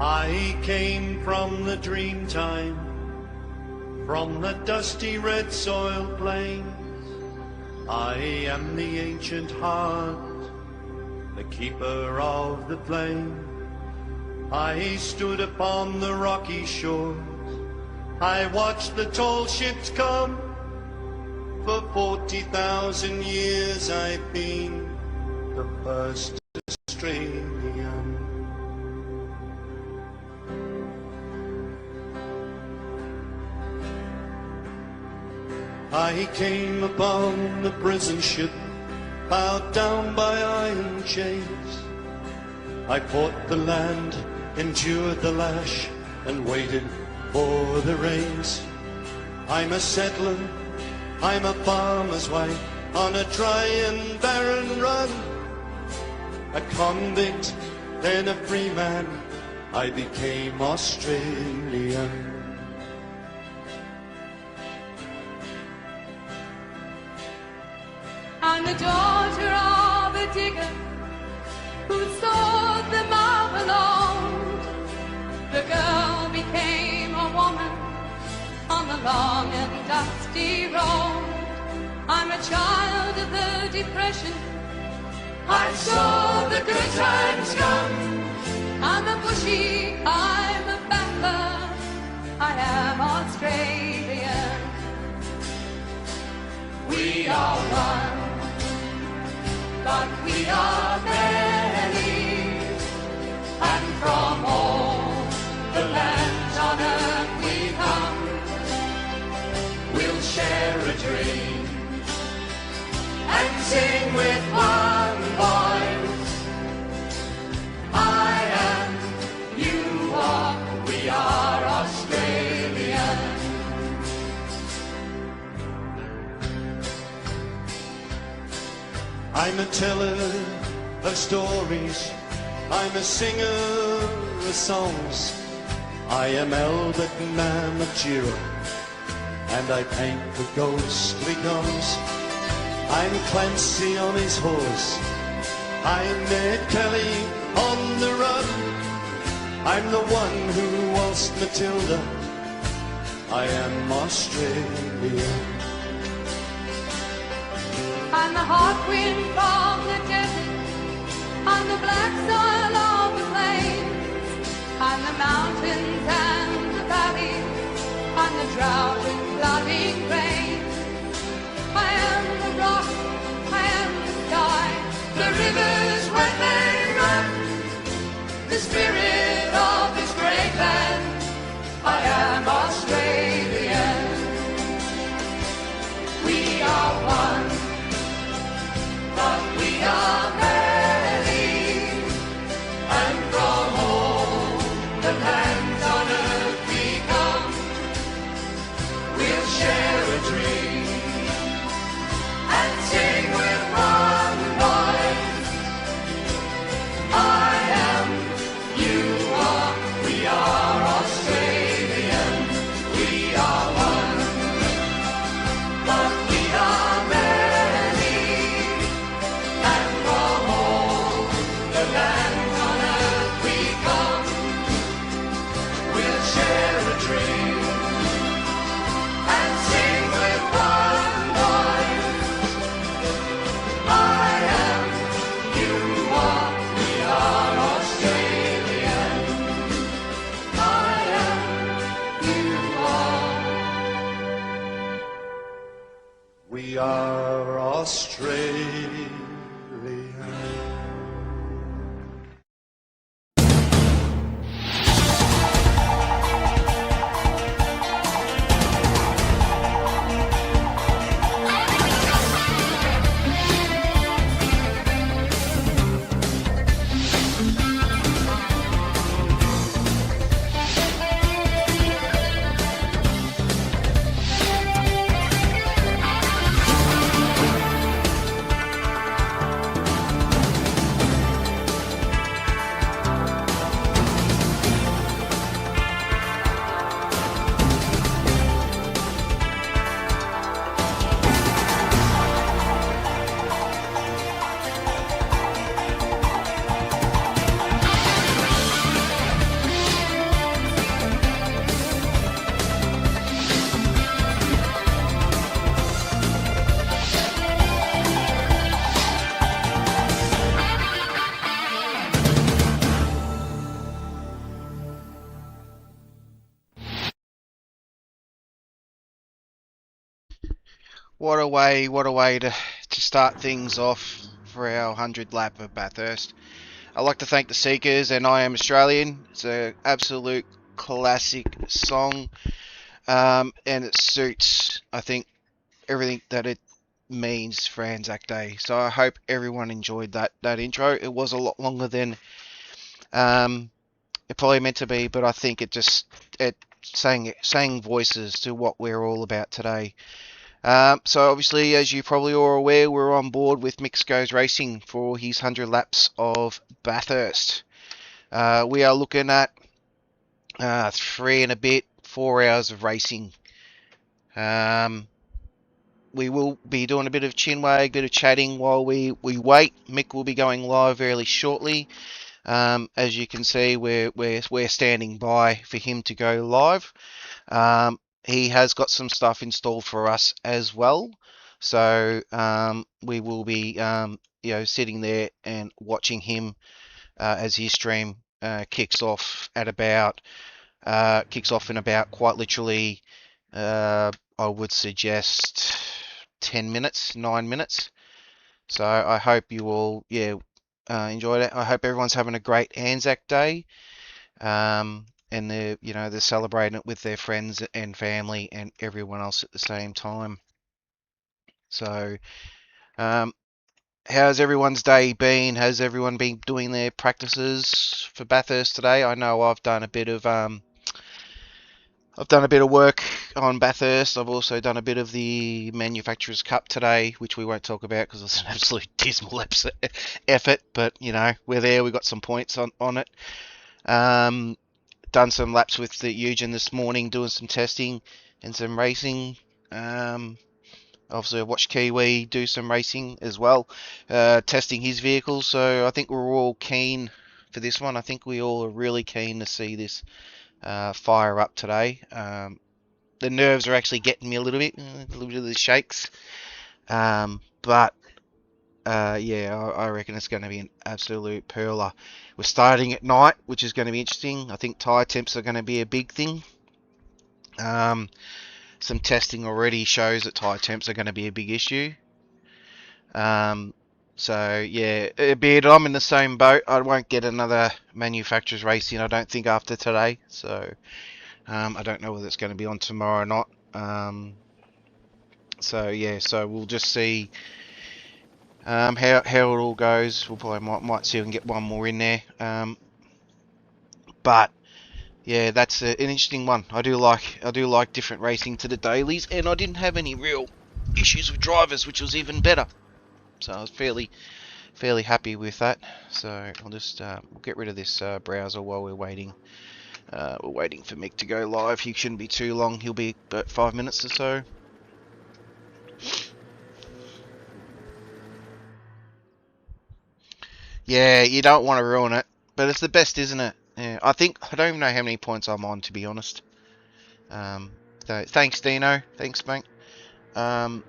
I came from the dream time, from the dusty red soil plains. I am the ancient heart, the keeper of the flame. I stood upon the rocky shores, I watched the tall ships come. For 40,000 years I've been the first Australian. I came upon the prison ship, bowed down by iron chains. I fought the land, endured the lash, and waited for the rains. I'm a settler, I'm a farmer's wife, on a dry and barren run. A convict, then a free man, I became Australian. I'm the daughter of a digger who thought the mother belonged. The girl became a woman on the long and dusty road. I'm a child of the Depression, I saw the good times come. I'm a bushy, I'm a battler, I am Australian. We are one, but we are many, and from all the lands on earth we come. We'll share a dream and sing with one voice. I am, you are, we are Australian. I'm a teller of stories, I'm a singer of songs. I am Albert Namatjira, and I paint the ghostly gums. I'm Clancy on his horse, I'm Ned Kelly on the run. I'm the one who waltzed Matilda, I am Australian. I'm the hot wind from the desert, I'm the black soil of the plains, I'm the mountains and the valleys, I'm the drought and flooding rain. I am the rock, I am the sky, the rivers when they run, the spirit of this great land. I am Australian. We are one, but we are many, and from all the lands on earth we come. We'll share a dream and sing with one voice. I am, you are, we are Australian. We are one, but we are many, and from all the lands on earth we come. We'll share a dream and sing with one voice. I am, you are, we are Australian. I am, you are. We are Australian. What a way to start things off for our 100 lap of Bathurst. I'd like to thank the Seekers and I Am Australian. It's an absolute classic song, and it suits, I think, everything that it means for Anzac Day. So I hope everyone enjoyed that intro. It was a lot longer than it probably meant to be, but I think it sang voices to what we're all about today. So obviously, as you probably are aware, we're on board with Mix Goes Racing for his 100 laps of Bathurst. We are looking at 3 and a bit, 4 hours of racing. We will be doing a bit of chinwag, bit of chatting while we wait. Mick will be going live fairly shortly. As you can see, we're standing by for him to go live. He has got some stuff installed for us as well, so we will be sitting there and watching him as his stream kicks off in about quite literally, I would suggest 10 minutes, 9 minutes. So I hope you all enjoyed it. I hope everyone's having a great Anzac Day. And they're celebrating it with their friends and family and everyone else at the same time. So, how's everyone's day been? Has everyone been doing their practices for Bathurst today? I know I've done a bit of work on Bathurst. I've also done a bit of the Manufacturers Cup today, which we won't talk about because it's an absolute dismal effort. But we're there. We got some points on it. Done some laps with the Eugen this morning, doing some testing and some racing. Obviously, I watched Kiwi do some racing as well, testing his vehicle. So I think we're all keen for this one. I think we all are really keen to see this fire up today. The nerves are actually getting me a little bit of the shakes. But I reckon it's going to be an absolute perler. We're starting at night, which is going to be interesting. I think tyre temps are going to be a big thing. Some testing already shows that tyre temps are going to be a big issue. So yeah, Beard, I'm in the same boat. I won't get another manufacturer's racing, I don't think, after today. So I don't know whether it's going to be on tomorrow or not. So we'll just see how it all goes. We'll probably might see if we can get one more in there. But yeah, that's an interesting one. I do like different racing to the dailies, and I didn't have any real issues with drivers, which was even better. So I was fairly happy with that. So I'll just we'll get rid of this browser while we're waiting. We're waiting for Mick to go live. He shouldn't be too long. He'll be about 5 minutes or so. Yeah, you don't want to ruin it, but it's the best, isn't it? Yeah, I don't even know how many points I'm on, to be honest. So thanks, Dino. Thanks, mate. Yeah,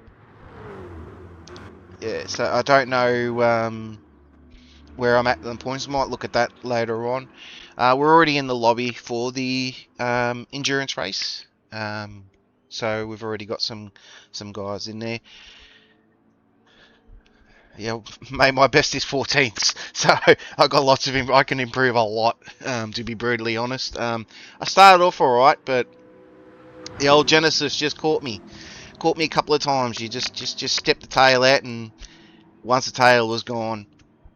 so I don't know where I'm at on points. Might look at that later on. We're already in the lobby for the endurance race. So we've already got some guys in there. Yeah, mate, my best is 14th, so I've got lots of I can improve a lot, to be brutally honest. I started off alright, but the old Genesis just caught me a couple of times. You just stepped the tail out, and once the tail was gone,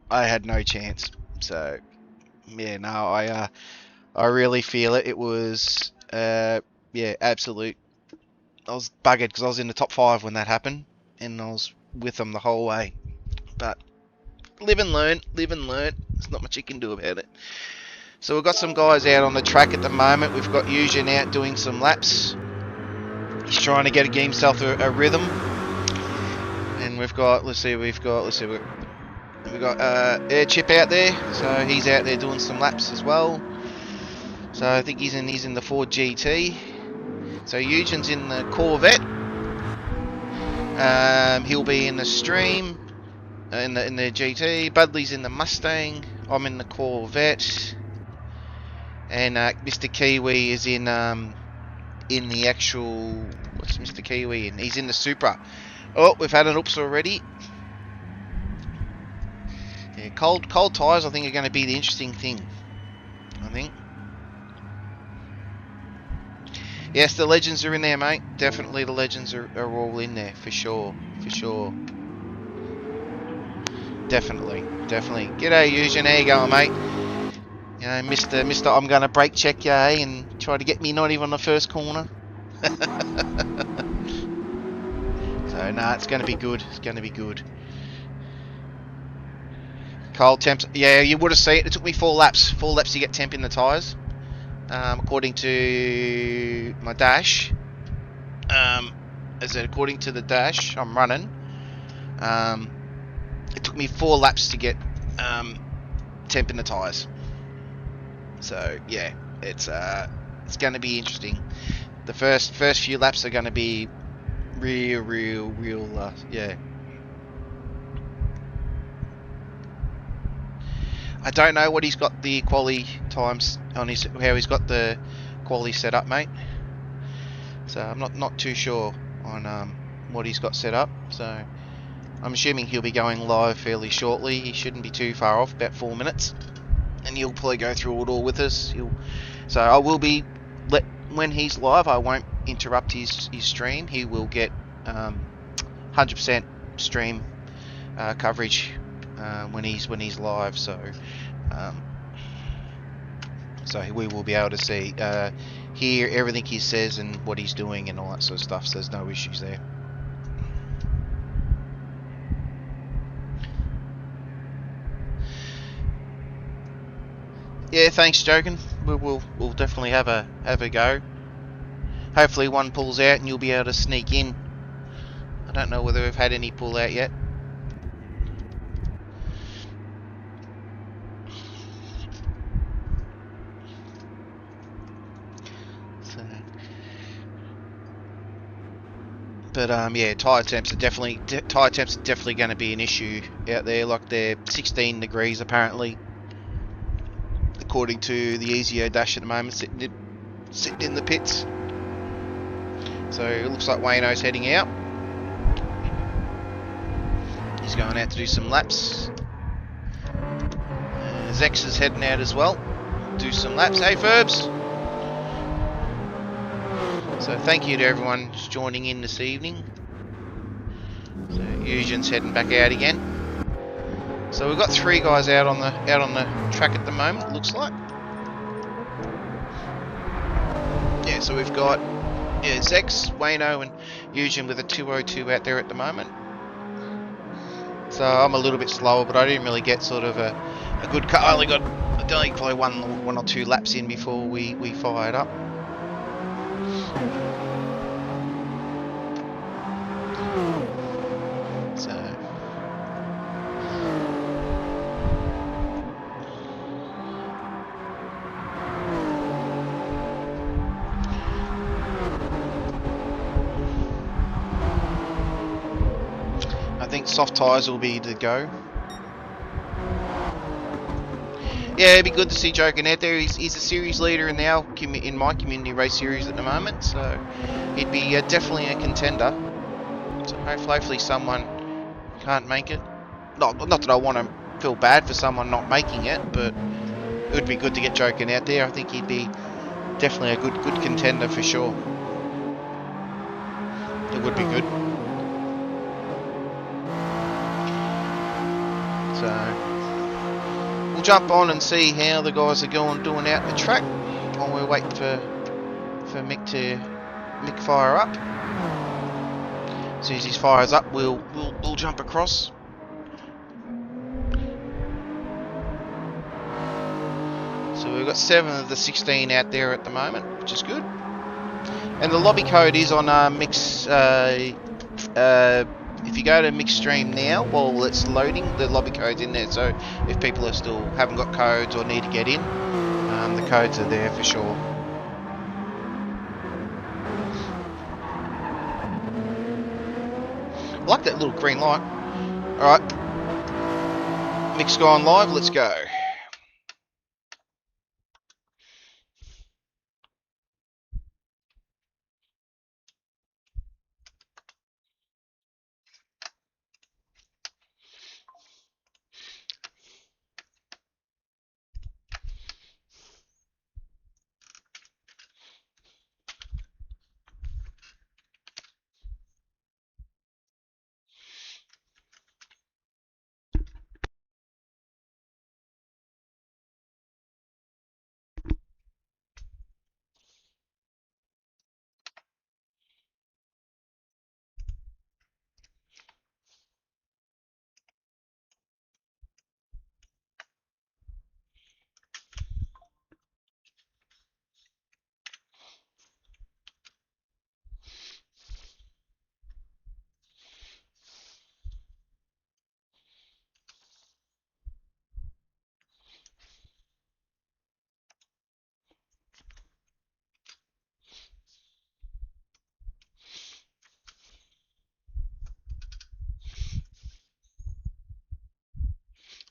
I had no chance. So yeah, no, I really feel it. It was absolute. I was buggered because I was in the top 5 when that happened, and I was with them the whole way. But live and learn. There's not much you can do about it. So we've got some guys out on the track at the moment. We've got Eugen out doing some laps. He's trying to get himself a rhythm. And we've got Air Chip out there. So he's out there doing some laps as well. So I think he's in the Ford GT. So Eugen's in the Corvette. He'll be in the Stream. In the GT, Budley's in the Mustang. I'm in the Corvette, and Mr. Kiwi is in the actual. What's Mr. Kiwi in? He's in the Supra, Oh, we've had an oops already. Yeah, cold tyres I think are going to be the interesting thing. I think. Yes, the legends are in there, mate. Definitely the legends are all in there, for sure. For sure. Definitely. G'day, Eugen. How you going, mate? You know, Mister, I'm going to brake check you, eh? And try to get me not even on the first corner. So, nah, it's going to be good. It's going to be good. Cold temps. Yeah, you would have seen it. It took me 4 laps. 4 laps to get temp in the tyres. According to my dash. According to the dash I'm running, it took me 4 laps to get temp in the tyres. So yeah, it's going to be interesting. The first few laps are going to be real. Yeah. I don't know what he's got the quali times on his, how he's got the quali set up, mate. So I'm not too sure on what he's got set up. So I'm assuming he'll be going live fairly shortly. He shouldn't be too far off, about 4 minutes, and he'll probably go through it all with us. So I will be when he's live. I won't interrupt his stream. He will get 100% stream coverage when he's live. So we will be able to see hear everything he says and what he's doing and all that sort of stuff. So there's no issues there. Yeah, thanks, Jogan. We'll definitely have a go. Hopefully one pulls out and you'll be able to sneak in. I don't know whether we've had any pull out yet. So, but yeah, tyre temps are definitely going to be an issue out there. Like they're 16 degrees apparently, according to the Easio dash at the moment, sitting in the pits. So it looks like Wayno's heading out. He's going out to do some laps. Zex is heading out as well. Do some laps. Hey, Ferbs! So thank you to everyone who's joining in this evening. So Eugen's heading back out again. So we've got 3 guys out on the track at the moment. Looks like. Yeah. So we've got Zex, Wayno, and Eugen with a 202 out there at the moment. So I'm a little bit slower, but I didn't really get sort of a good cut. I only got probably one or 2 laps in before we fired up. So I think soft tyres will be the go. Yeah, it'd be good to see Jogan out there. He's a series leader in my community race series at the moment, so he'd be definitely a contender. So hopefully someone can't make it. Not that I want to feel bad for someone not making it, but it would be good to get Jogan out there. I think he'd be definitely a good contender for sure. It would be good. So we'll jump on and see how the guys are doing out the track while we're waiting for Mick fire up. As soon as he fires up, we'll jump across. So we've got 7 of the 16 out there at the moment, which is good. And the lobby code is on Mick's. If you go to Mick's stream now, while it's loading, the lobby code's in there. So if people haven't got codes or need to get in, the codes are there for sure. I like that little green light. Alright. Mick's gone live, let's go.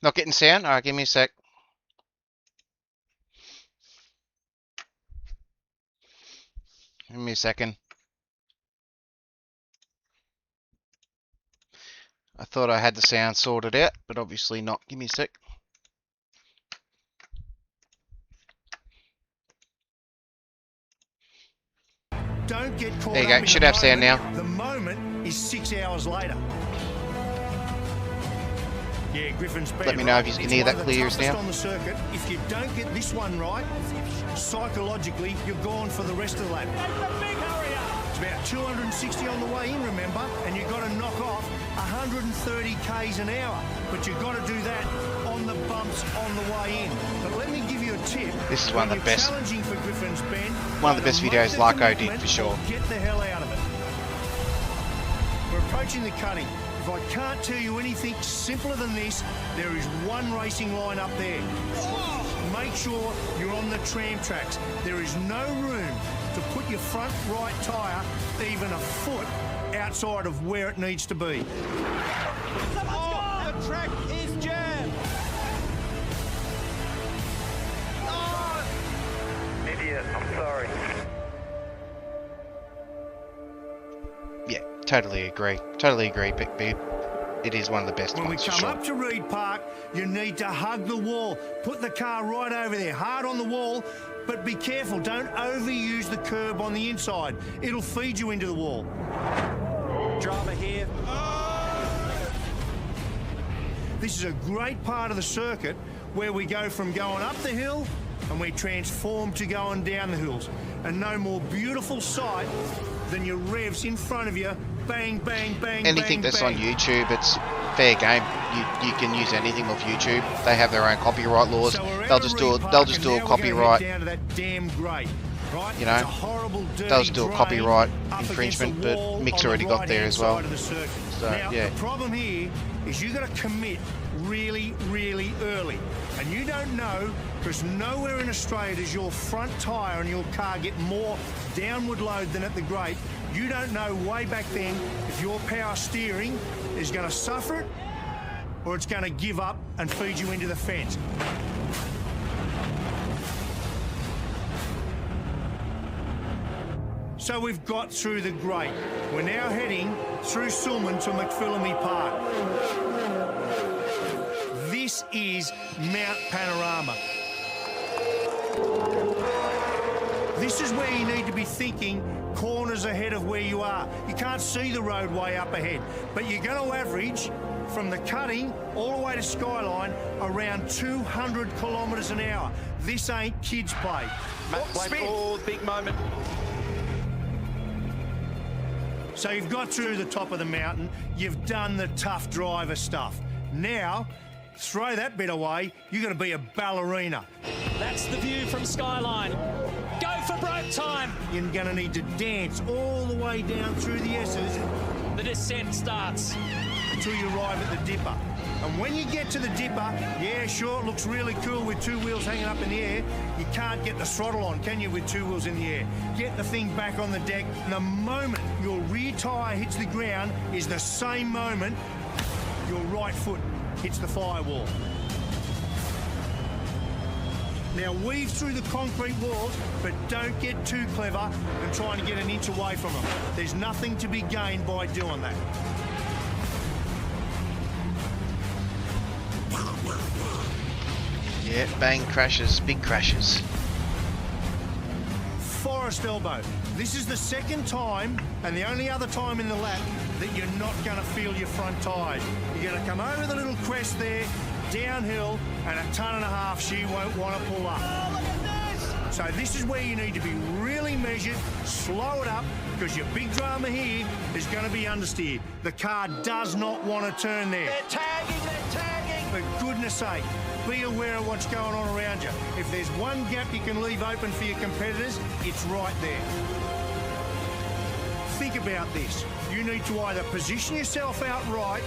Not getting sound? Alright, give me a sec. Give me a second. I thought I had the sound sorted out, but obviously not. Give me a sec. Don't get caught There you go. up Should in have sound now. The moment is 6 hours later. Yeah, Griffin's been Let me know if you can hear that clear as as now. on the circuit. If you don't get this one right, psychologically, you're gone for the rest of the lap. It's about 260 on the way in, remember, and you've got to knock off 130 k's an hour. But you've got to do that on the bumps on the way in. But let me give you a tip. This is one of the best. Challenging for Griffin's Bend. One of the best videos Larko did for sure. Get the hell out of it. We're approaching the cutting. If I can't tell you anything simpler than this, there is one racing line up there. Make sure you're on the tram tracks. There is no room to put your front right tyre even a foot outside of where it needs to be. Oh, the track is jammed. Oh. Idiot, I'm sorry. Yeah, totally agree. Totally agree, Big Beard. It is one of the best When we ones for come sure. up to Reed Park, you need to hug the wall. Put the car right over there, hard on the wall, but be careful. Don't overuse the curb on the inside. It'll feed you into the wall. Driver here. This is a great part of the circuit where we go from going up the hill and we transform to going down the hills. And no more beautiful sight than your revs in front of you. Bang, bang, bang, Anything bang, that's bang. on YouTube, it's fair game. You can use anything off YouTube. They have their own copyright laws. So we're They'll at just Reed do it. Park, They'll just and do a now we're gonna head copyright. down to that damn grate, right? You know, It's a horrible, dirty they'll just do a drain copyright up against infringement, the but wall Mick's on already the got there right-hand as well. side of the circuit. So, now, yeah. the problem here is you got to commit really, really early. And you don't know, because nowhere in Australia does your front tyre and your car get more downward load than at the grate. You don't know way back then if your power steering is going to suffer it or it's going to give up and feed you into the fence. So we've got through the grate. We're now heading through Sulman to McPhillamy Park. This is Mount Panorama. This is where you need to be thinking corners ahead of where you are. You can't see the roadway up ahead, but you're going to average from the cutting all the way to Skyline around 200 kilometres an hour. This ain't kids' play. Oh, big moment. So you've got through the top of the mountain, you've done the tough driver stuff. Now, throw that bit away, you're going to be a ballerina. That's the view from Skyline. Go for broke time. You're going to need to dance all the way down through the S's The descent starts. until you arrive at the dipper. And when you get to the dipper, yeah, sure, it looks really cool with two wheels hanging up in the air. You can't get the throttle on, can you, with two wheels in the air? Get the thing back on the deck. And the moment your rear tyre hits the ground is the same moment your right foot hits the firewall. Now weave through the concrete walls, but don't get too clever and trying to get an inch away from them. There's nothing to be gained by doing that. Yeah, bang crashes, big crashes. Forest elbow. This is the second time and the only other time in the lap that you're not going to feel your front tyres. You're going to come over the little crest there, downhill, and 1.5 tons she won't want to pull up. Oh, look at this. So this is where you need to be really measured, slow it up, because your big drama here is going to be understeer. The car does not want to turn there. They're tagging. For goodness sake, be aware of what's going on around you. If there's one gap you can leave open for your competitors, it's right there. Think about this. You need to either position yourself out right,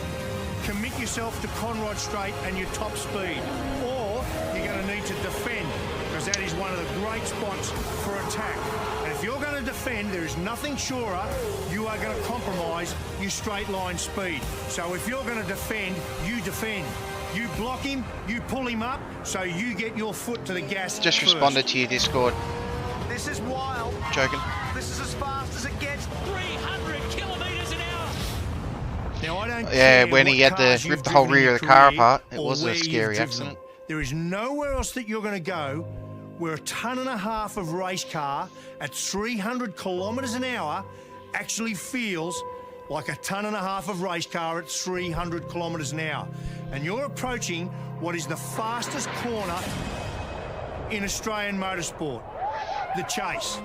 commit yourself to Conrod Straight and your top speed, or you're going to need to defend, because that is one of the great spots for attack. And if you're going to defend, there is nothing surer you are going to compromise your straight line speed. So if you're going to defend, you defend. You block him, you pull him up, so you get your foot to the gas. Just first. responded to your Discord. This is wild. Joking. This is as fast as it gets. 300 kilometres an hour. Now, I don't Yeah, care when what he had to cars rip you've the whole driven in rear your of the car career apart, it or was where a you've scary driven accident. them. There is nowhere else that you're going to go where a tonne and a half of race car at 300 kilometres an hour actually feels like a tonne and a half of race car at 300 kilometres an hour. And you're approaching what is the fastest corner in Australian motorsport, the Chase.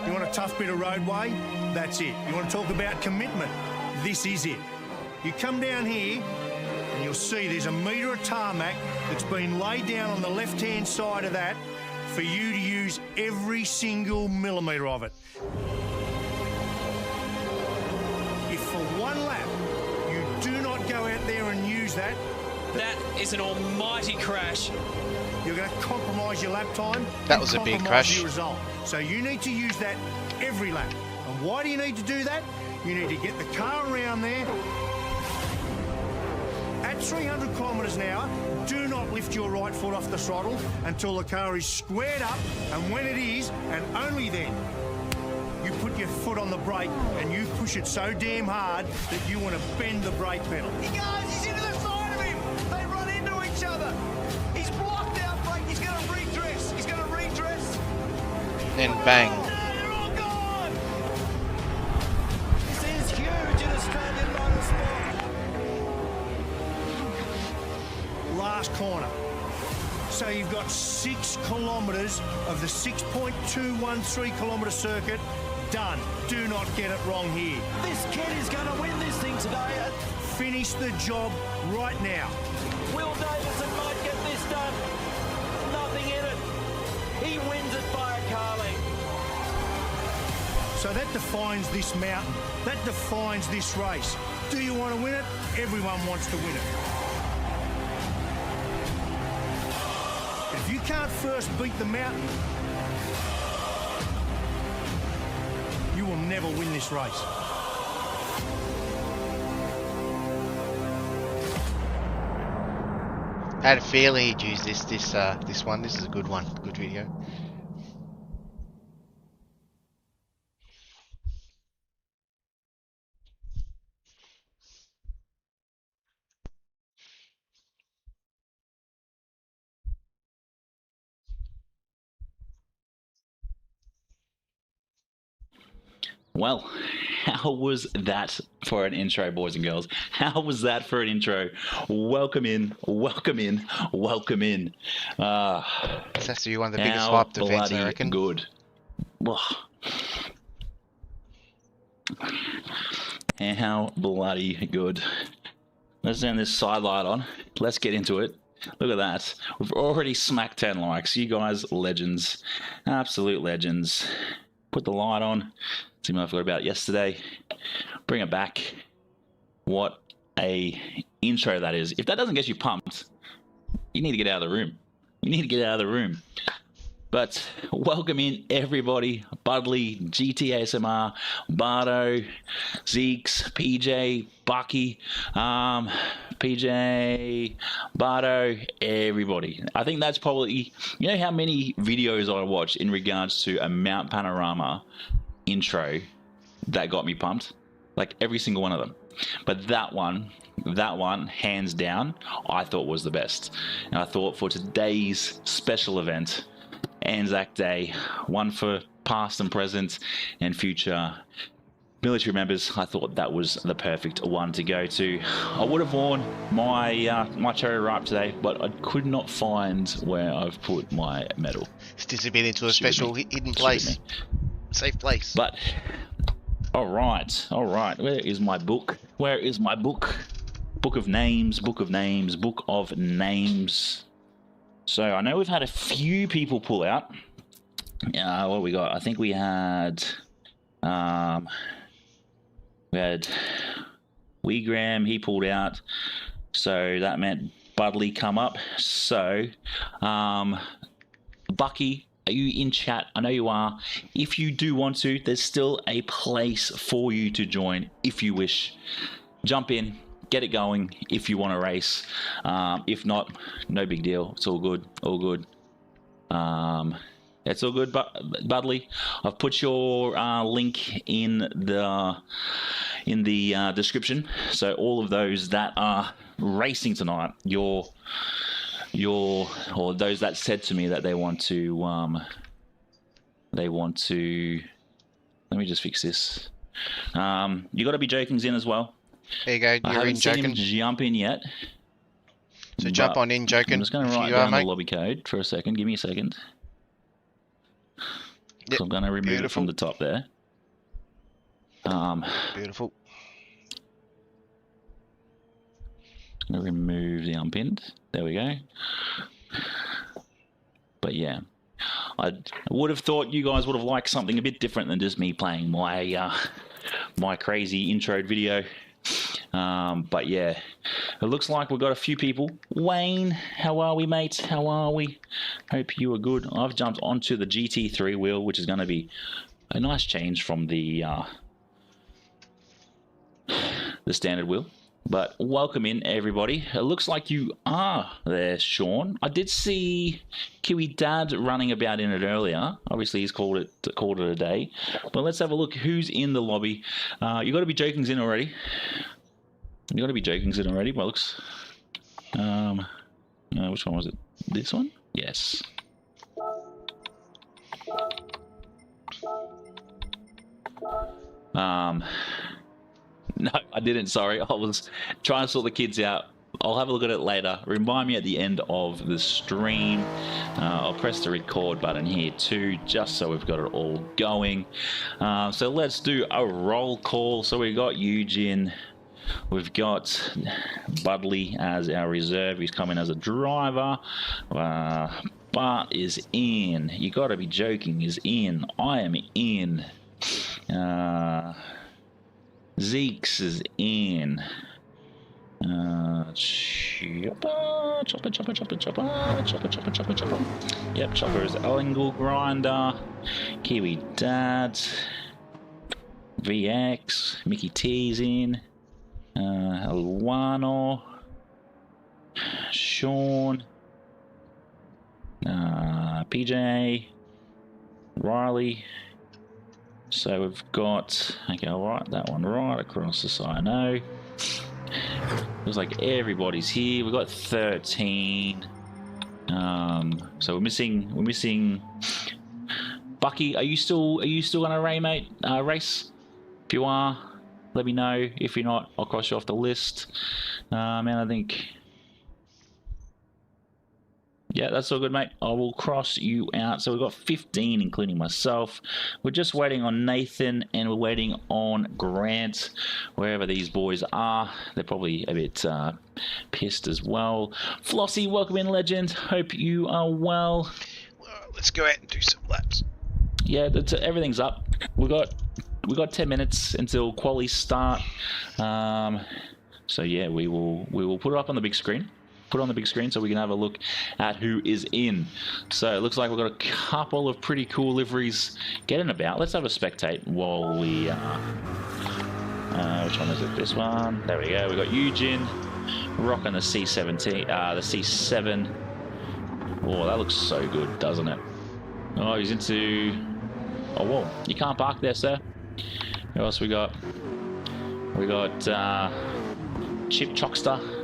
You want a tough bit of roadway? That's it. You want to talk about commitment? This is it. You come down here and you'll see there's a metre of tarmac that's been laid down on the left-hand side of that for you to use every single millimetre of it. If for one lap you do not go out there and use that, That is an almighty crash. you're going to compromise your lap time. That and was a big compromise crash. Your result. So you need to use that every lap. And why do you need to do that? You need to get the car around there. At 300 kilometres an hour, do not lift your right foot off the throttle until the car is squared up. And when it is, and only then, you put your foot on the brake and you push it so damn hard that you want to bend the brake pedal. He goes, he's into the side of him. They run into each other. He's blocked out, Frank. He's going to redress. He's going to redress. Then bang. No, they're all gone. This is huge in Australian motorsport. Last corner. So you've got 6 kilometres of the 6.213 kilometre circuit done. Do not get it wrong here. This kid is going to win this thing today. Finish the job right now. Will Davison might get this done. Nothing in it. He wins it by a car length. So that defines this mountain. That defines this race. Do you want to win it? Everyone wants to win it. If you can't first beat the mountain, you will never win this race. I had a feeling he'd use this one. This is a good one. Good video. Well, how was that for an intro, boys and girls? How was that for an intro? Welcome in, welcome in, welcome in. This has to be one of the biggest How hype events, I bloody reckon. good. How bloody good. Let's turn this side light on. Let's get into it. Look at that. We've already smacked 10 likes. You guys, legends. Absolute legends. Put the light on. See what I forgot about yesterday. Bring it back. What a intro that is. If that doesn't get you pumped, you need to get out of the room. You need to get out of the room. But welcome in everybody. Budley, GTASMR, Bardo, Zeeks, PJ, Bucky, PJ, Bardo, everybody. I think that's probably, you know how many videos I watched in regards to a Mount Panorama intro that got me pumped? Like every single one of them. But that one, hands down, I thought was the best. And I thought for today's special event, Anzac Day, one for past and present and future military members, I thought that was the perfect one to go to. I would have worn my my cherry ripe today, but I could not find where I've put my medal. It's disappeared into a special hidden place. Safe place. But all right. Where is my book? Where is my book? Book of names. Book of names. Book of names. So I know we've had a few people pull out. What we got? I think we had Weegram. He pulled out. So that meant Budley come up. So Bucky, are you in chat? I know you are. If you do want to, there's still a place for you to join if you wish. Jump in, get it going if you want to race. If not, no big deal. It's all good. All good. It's all good, Budley. I've put your link in the description. So all of those that are racing tonight, or those that said to me that they want to. Let me just fix this. You got to be Jokings in as well. There you go. I You're in haven't seen him Jokin. jump in yet. So jump on in Jokin. I'm just going to write down the lobby code for a second. Give me a second. Yep. So I'm going to remove it from the top there. Beautiful. I'm going to remove the unpinned. There we go. But yeah, I would have thought you guys would have liked something a bit different than just me playing my my crazy intro video. But yeah, it looks like we've got a few people. Wayne, how are we, mate? How are we? Hope you are good. I've jumped onto the GT3 wheel, which is going to be a nice change from the standard wheel. But welcome in, everybody. It looks like you are there, Sean. I did see Kiwi Dad running about in it earlier. Obviously, he's called it a day. But let's have a look who's in the lobby. You got to be Jokings in already. You got to be Jokings in already. Well, looks. Which one was it? This one? Yes. No, I didn't. Sorry, I was trying to sort the kids out. I'll have a look at it later. Remind me at the end of the stream. I'll press the record button here too, just so we've got it all going. So let's do a roll call. So we've got Eugene. We've got Budley as our reserve. He's coming as a driver. Bart is in. You got to be joking. Is in. I am in. Zeke's is in. Chopper. Yep, Chopper is Angle Grinder. Kiwi Dad. VX. Mickey T's in. Alwano. Sean. PJ. Riley. So we've got, okay, I'll write that one right across the side. No. Looks like everybody's here. We've got 13. So we're missing Bucky. Are you still gonna race? If you are, let me know. If you're not, I'll cross you off the list. And I think, yeah, that's all good, mate. I will cross you out. So we've got 15, including myself. We're just waiting on Nathan, and we're waiting on Grant. Wherever these boys are, they're probably a bit pissed as well. Flossie, welcome in, legend. Hope you are well. Let's go out and do some laps. Yeah, everything's up. We got 10 minutes until qualies start. So yeah, we will put it up on the big screen. Put on the big screen so we can have a look at who is in. So it looks like we've got a couple of pretty cool liveries getting about. Let's have a spectate while we which one is it? This one. There we go. We got Eugene rocking the C17, the C7. Oh, that looks so good, doesn't it? Oh, he's into. Oh, whoa! You can't park there, sir. Who else we got? We got Chip Chockster.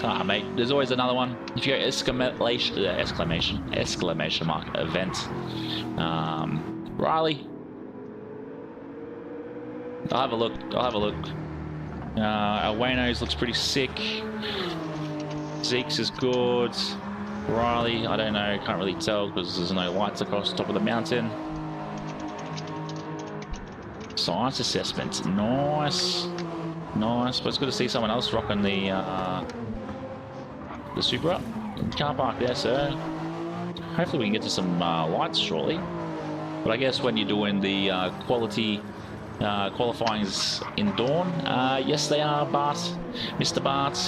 Ah, mate, there's always another one. If you go exclamation mark event. Riley. I'll have a look. Our Wayno's looks pretty sick. Zeke's is good. Riley, I don't know, can't really tell because there's no lights across the top of the mountain. Science assessment, nice. But it's good to see someone else rocking the Supra. Car park there, sir. Hopefully we can get to some lights shortly. But I guess when you're doing the qualifyings in Dawn, yes they are, Bart. Mr. Bart.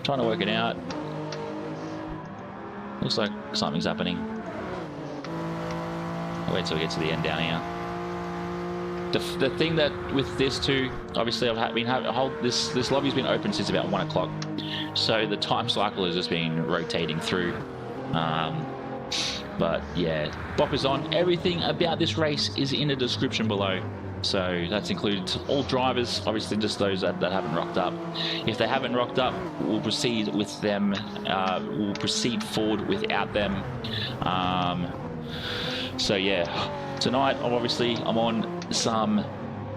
Trying to work it out. Looks like something's happening. I'll wait till we get to the end down here. The thing that with this too, obviously this lobby's been open since about 1 o'clock, so the time cycle has just been rotating through. But yeah, Bop is on. Everything about this race is in the description below. So that's included all drivers, obviously just those that haven't rocked up. If they haven't rocked up, we'll proceed with them. We'll proceed forward without them. So yeah, tonight I'm on some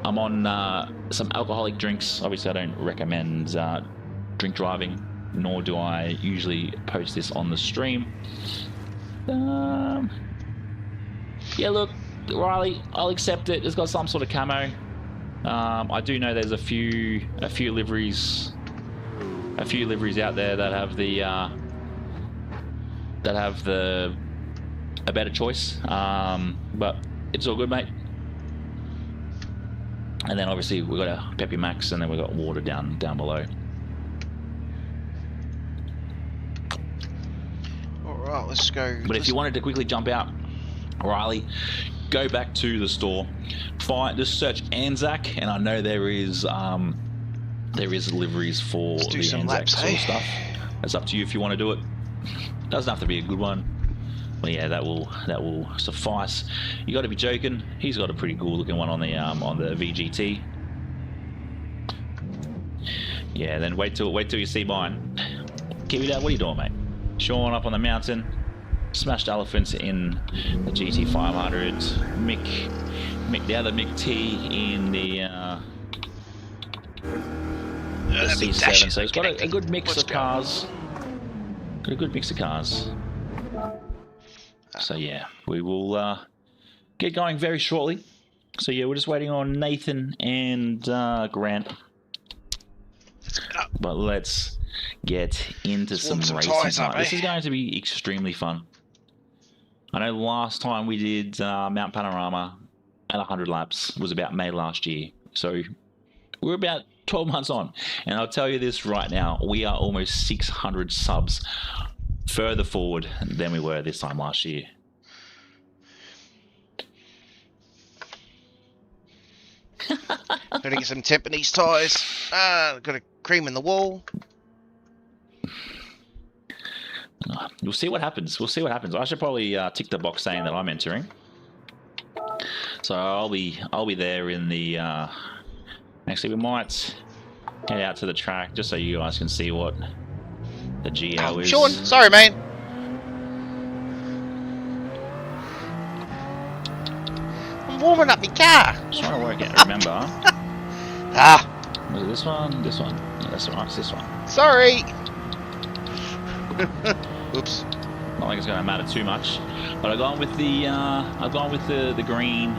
alcoholic drinks. Obviously, I don't recommend drink driving, nor do I usually post this on the stream. Yeah, look, Riley, I'll accept it. It's got some sort of camo. I do know there's a few liveries out there that have a better choice. But it's all good, mate. And then obviously we've got a Peppy Max, and then we've got water down below. Alright, let's go. But if you wanted to quickly jump out, Riley, go back to the store, just search Anzac, and I know there is liveries for the Anzac sort of stuff. It's up to you if you want to do it. Doesn't have to be a good one. But yeah, that will suffice. You got to be joking. He's got a pretty cool looking one on the VGT. Yeah, then wait till you see mine. Keep it out. What are you doing, mate? Sean up on the mountain. Smashed elephants in the GT500. The other Mick T in the C7. So he's got a good mix of cars. Got a good mix of cars. So yeah, we will get going very shortly. So yeah, we're just waiting on Nathan and Grant. But let's get into some racing tonight. This is going to be extremely fun. I know last time we did Mount Panorama at 100 laps was about May last year. So we're about 12 months on. And I'll tell you this right now, we are almost 600 subs further forward than we were this time last year. Gotta get some Tempanese tyres. Got a cream in the wall. We'll see what happens. I should probably tick the box saying that I'm entering. So I'll be there in the. Actually, we might head out to the track just so you guys can see what the GO is. Sean, sorry, man. I'm warming up my car. Just trying to work out. Remember? Was it this one? This one? No, that's right. It's this one. Sorry. Oops. Not like it's going to matter too much, but I've gone with the green.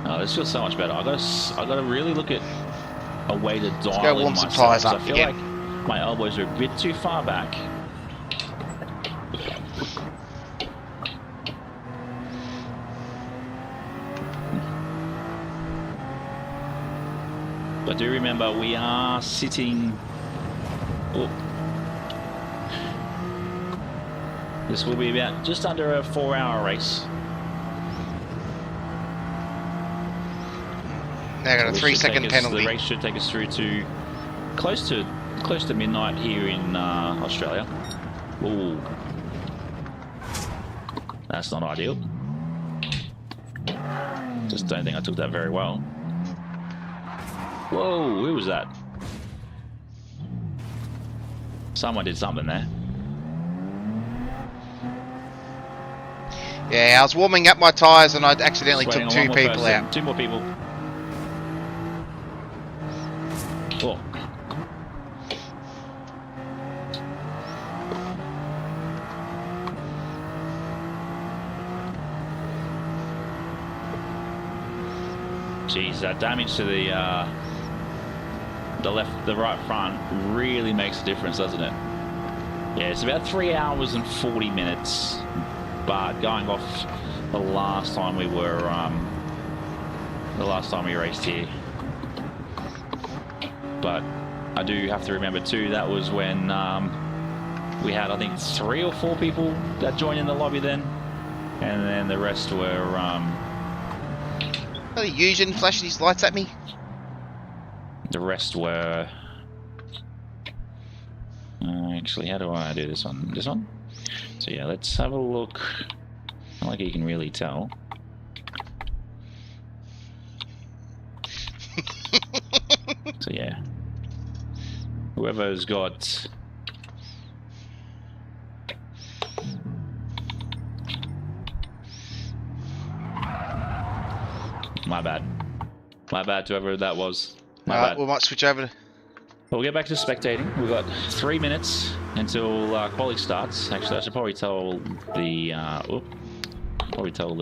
Oh, this feels so much better. I got to really look at a way to dial in myself. Tyres up I feel like my elbows are a bit too far back. But do remember, we are sitting. Oh. This will be about just under a 4-hour race. Now got a 3-second penalty. The race should take us through to close to midnight here in Australia. Ooh, that's not ideal. Just don't think I took that very well. Whoa, who was that? Someone did something there. Yeah, I was warming up my tyres and I accidentally took 2 people out. 2 more people. Oh. Jeez, that damage to the right front really makes a difference, doesn't it? Yeah, it's about 3 hours and 40 minutes. But going off the last time we raced here. But I do have to remember too, that was when we had, I think, 3 or 4 people that joined in the lobby then. And then the rest were Oh, Eugen flashing his lights at me. Actually, how do I do this one? This one? So yeah, let's have a look. Not like you can really tell. So yeah, whoever's got my bad to whoever that was. My bad. We might switch over to... We'll get back to spectating. We've got 3 minutes until quali starts. Actually, I should probably tell the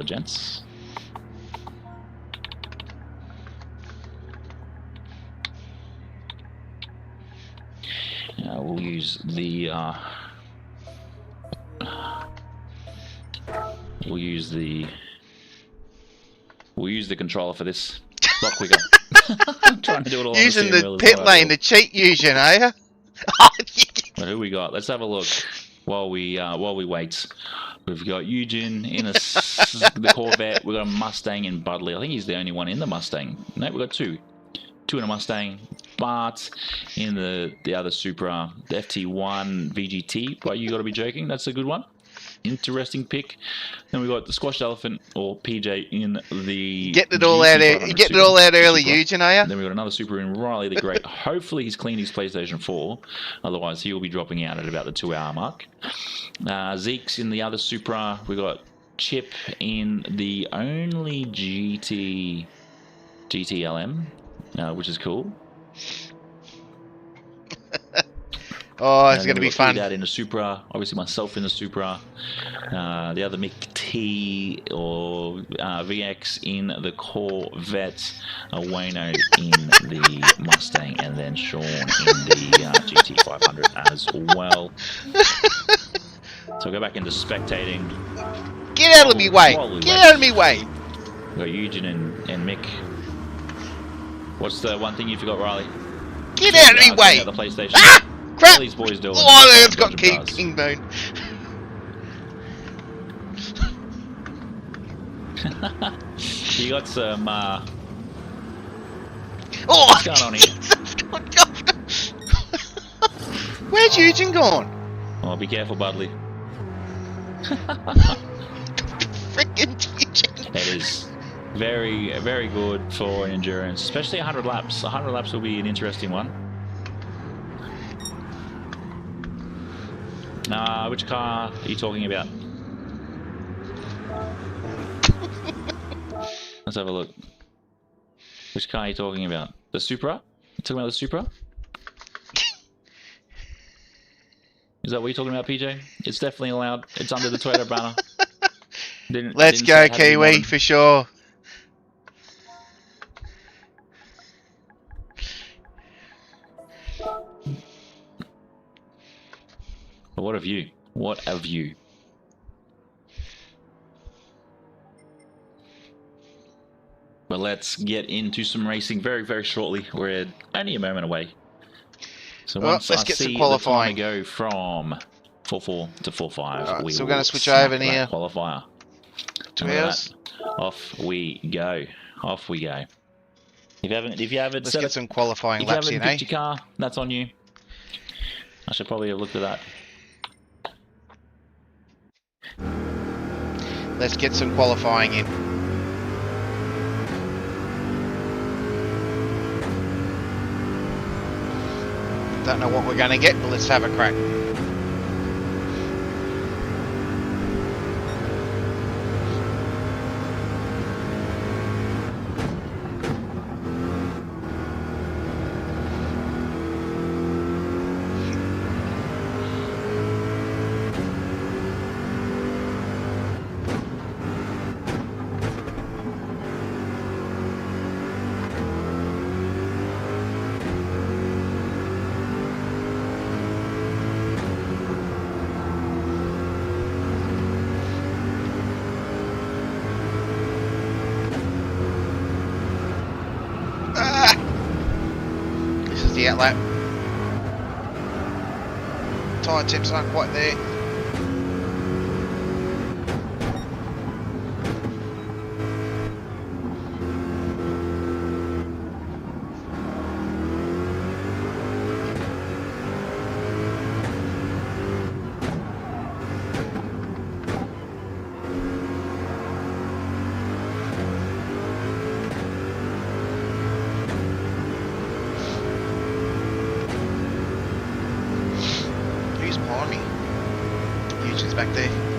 gents. We'll use the controller for this. A lot quicker. I'm trying to do it all using on the pit lane, the cheat Eugen, are you? But who we got? Let's have a look while we wait. We've got Eugen in the Corvette. We've got a Mustang in Budley. I think he's the only one in the Mustang. No, we've got two in a Mustang. Bart in the other Supra, the FT1 VGT. But you got to be joking. That's a good one. Interesting pick. Then we got the Squashed Elephant or PJ in the getting it all out there. You getting it all out early, Eugen, are you? Then we got another Super in Riley the Great. Hopefully he's cleaned his PlayStation 4. Otherwise he will be dropping out at about the 2-hour mark. Zeke's in the other Supra. We got Chip in the only GTLM, which is cool. Oh, it's going to be fun. Dad in the Supra, obviously myself in the Supra, the other Mick T or VX in the Corvette, Wayno in the Mustang, and then Sean in the GT500 as well. So we'll go back into spectating. Get out of me way! Get out of me way! We've got Eugen and Mick. What's the one thing you forgot, Riley? Get out of me way! The PlayStation. Ah! Crap! What are these boys doing? Oh, it's got King Bone. You got some, Oh, what's going on here? Where's Eugen gone? Oh, be careful, Budley. Frickin' Eugen. It is very, very good for an endurance, especially 100 laps. 100 laps will be an interesting one. Which car are you talking about? Let's have a look. Which car are you talking about? The Supra? You talking about the Supra? Is that what you're talking about, PJ? It's definitely allowed. It's under the Toyota banner. Let's go, Kiwi, for sure. But what have you? What have you? But let's get into some racing very, very shortly. We're only a moment away. So once let's I get see some qualifying. the time to go from 4.4 to 4.5, Right, so we're going to switch over here. Qualifier. Off we go. Off we go. If you haven't let's get some qualifying laps in, picked your car, that's on you. I should probably have looked at that. Let's get some qualifying in. Don't know what we're going to get, but let's have a crack. The outlap. Tyre tips aren't quite there. back there.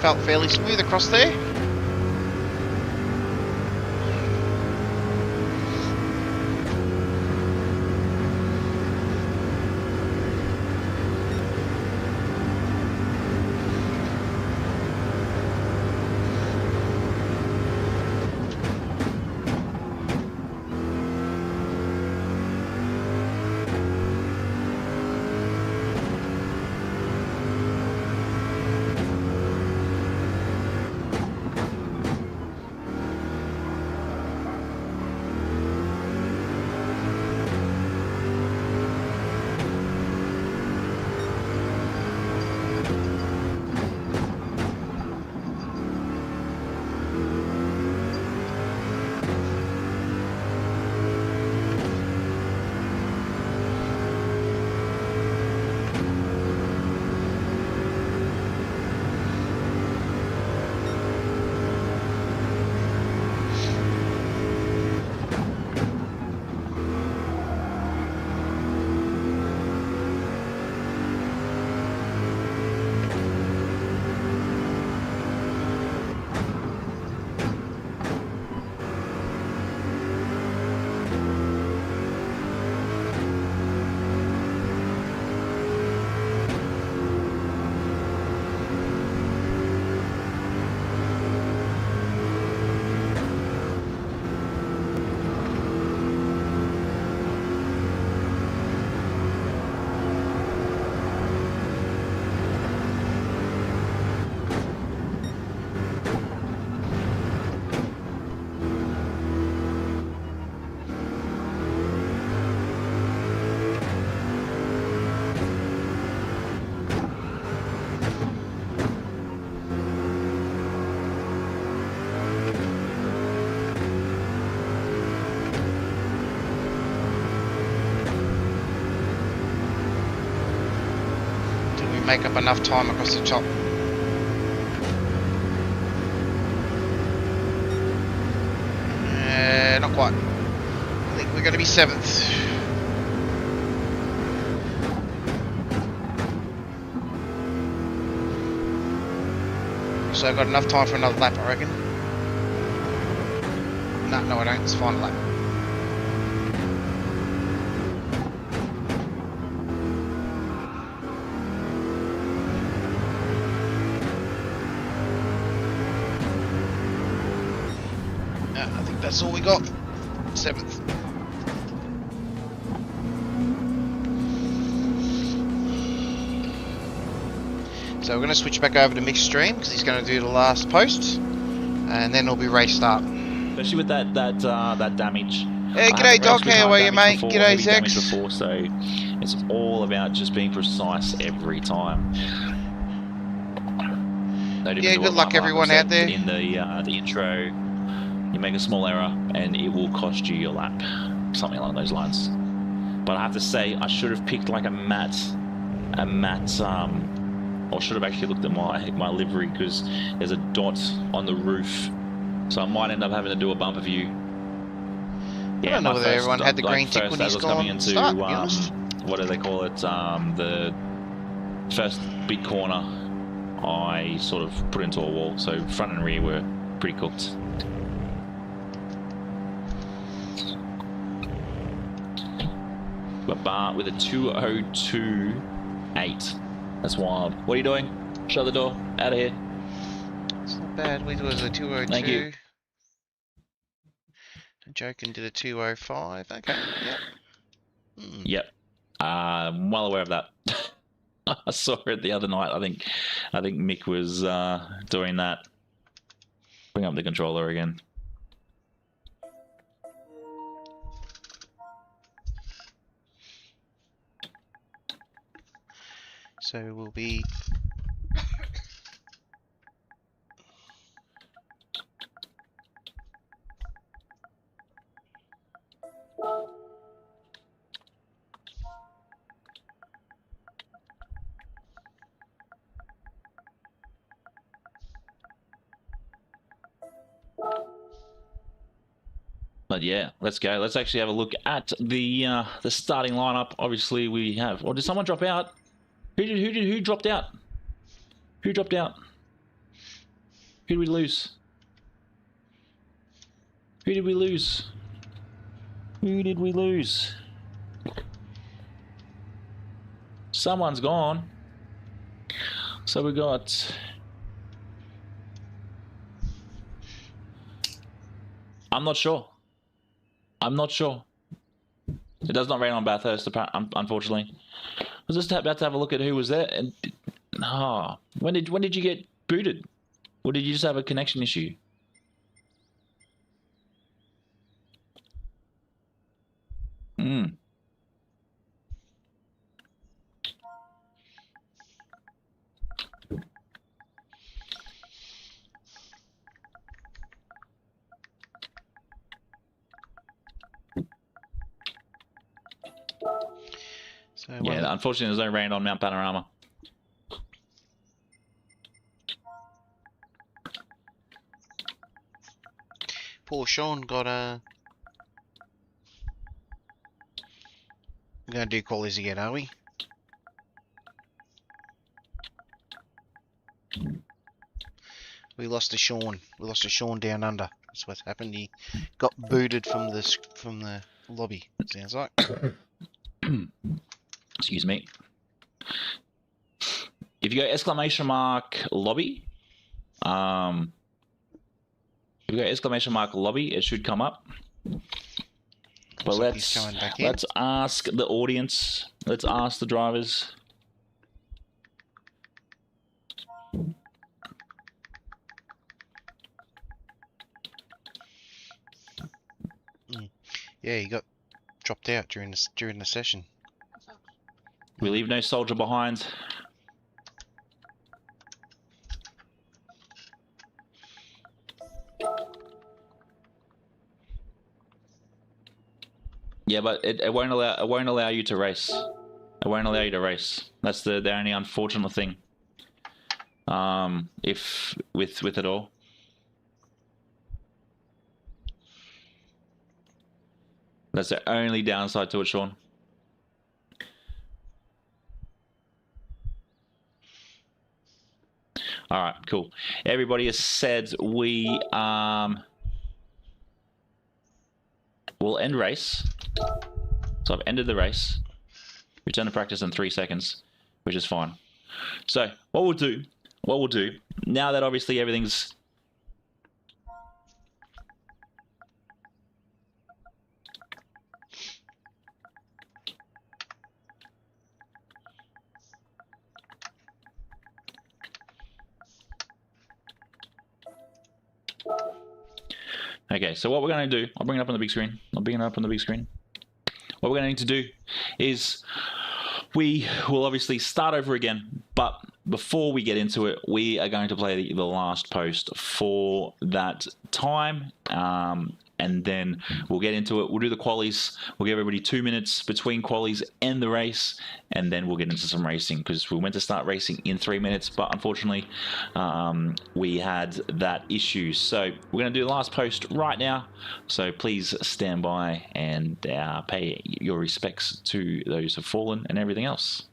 Felt fairly smooth across there. Make up enough time across the top. Not quite. I think we're going to be 7th. So I've got enough time for another lap, I reckon. No, I don't. It's final lap. I think that's all we got. 7th. So we're going to switch back over to mixed stream because he's going to do the last post, and then it'll be race start. Especially with that damage. Hey, I g'day haven't Doc, raced with how hard are you, damage mate? before, G'day, heavy damage Zex. before, so it's all about just being precise every time. No different Yeah, to good what luck Mark everyone said out there. in the intro. You make a small error and it will cost you your lap, something along those lines. But I have to say, I should have picked like a matte, or should have actually looked at my livery, because there's a dot on the roof, so I might end up having to do a bumper view. I don't know whether everyone had the green tick when he's coming gone into start, to be honest. what do they call it? The first big corner, I sort of put into a wall, so front and rear were pretty cooked. But Bart with a 2:02.8. That's wild. What are you doing? Shut the door. Out of here. It's not bad. We was a 202. Thank you. Joking did a 205. Okay, yep. Yep. I'm well aware of that. I saw it the other night. I think Mick was doing that. Bring up the controller again. So we'll be... But yeah, let's go. Let's actually have a look at the starting lineup. Obviously, we have. Or did someone drop out? Who dropped out? Who dropped out? Who did we lose? Who did we lose? Who did we lose? Someone's gone. So we got. I'm not sure. I'm not sure. It does not rain on Bathurst, unfortunately. I was just about to have a look at who was there, and when did you get booted, or did you just have a connection issue? So, Yeah, unfortunately, there's no rain on Mount Panorama. poor Sean got a... We're going to do qualies again, are we? We lost to Sean. We lost to Sean down under. That's what's happened. He got booted from the lobby, it sounds like. Excuse me. If you go !lobby, it should come up. But let's ask the audience. Let's ask the drivers. Yeah, he got dropped out during the session. We leave no soldier behind. Yeah, but it won't allow you to race. It won't allow you to race. That's the only unfortunate thing. If with it all. That's the only downside to it, Sean. All right, cool. Everybody has said we will end race. So I've ended the race. Return to practice in 3 seconds, which is fine. So what we'll do, now that obviously everything's Okay, so what we're going to do, I'll bring it up on the big screen. What we're going to need to do is we will obviously start over again, but before we get into it, we are going to play the last post for that time, and then we'll get into it. We'll do the qualies. We'll give everybody 2 minutes between qualies and the race, and then we'll get into some racing, because we went to start racing in 3 minutes, but unfortunately we had that issue. So we're going to do the last post right now, so please stand by and pay your respects to those who've fallen and everything else.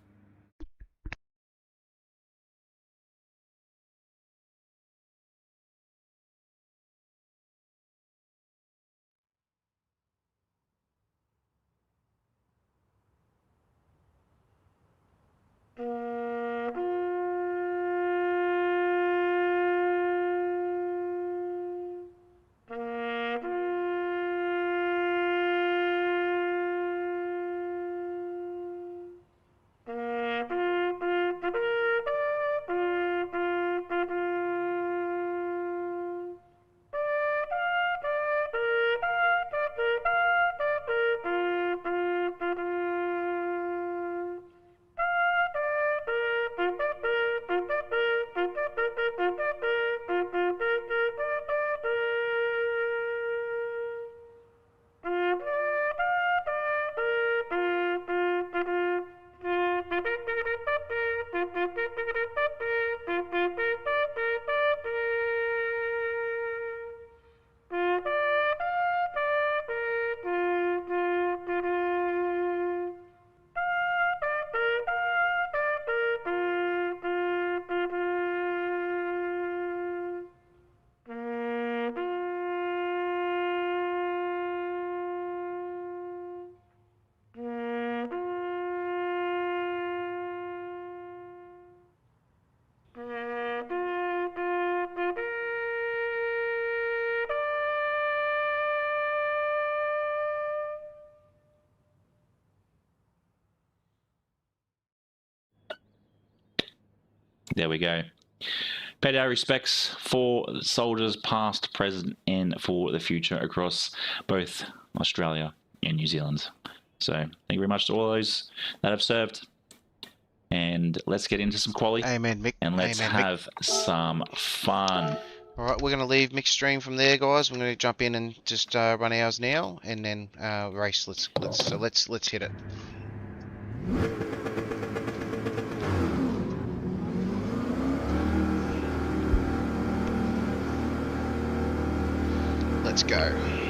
There we go. Paid our respects for soldiers past, present, and for the future across both Australia and New Zealand. So thank you very much to all those that have served. And let's get into some quality. Amen, Mick. And let's Amen, have some fun. All right, we're going to leave mixed stream from there, guys. We're going to jump in and just run ours now, and then race. Let's hit it. Let's go.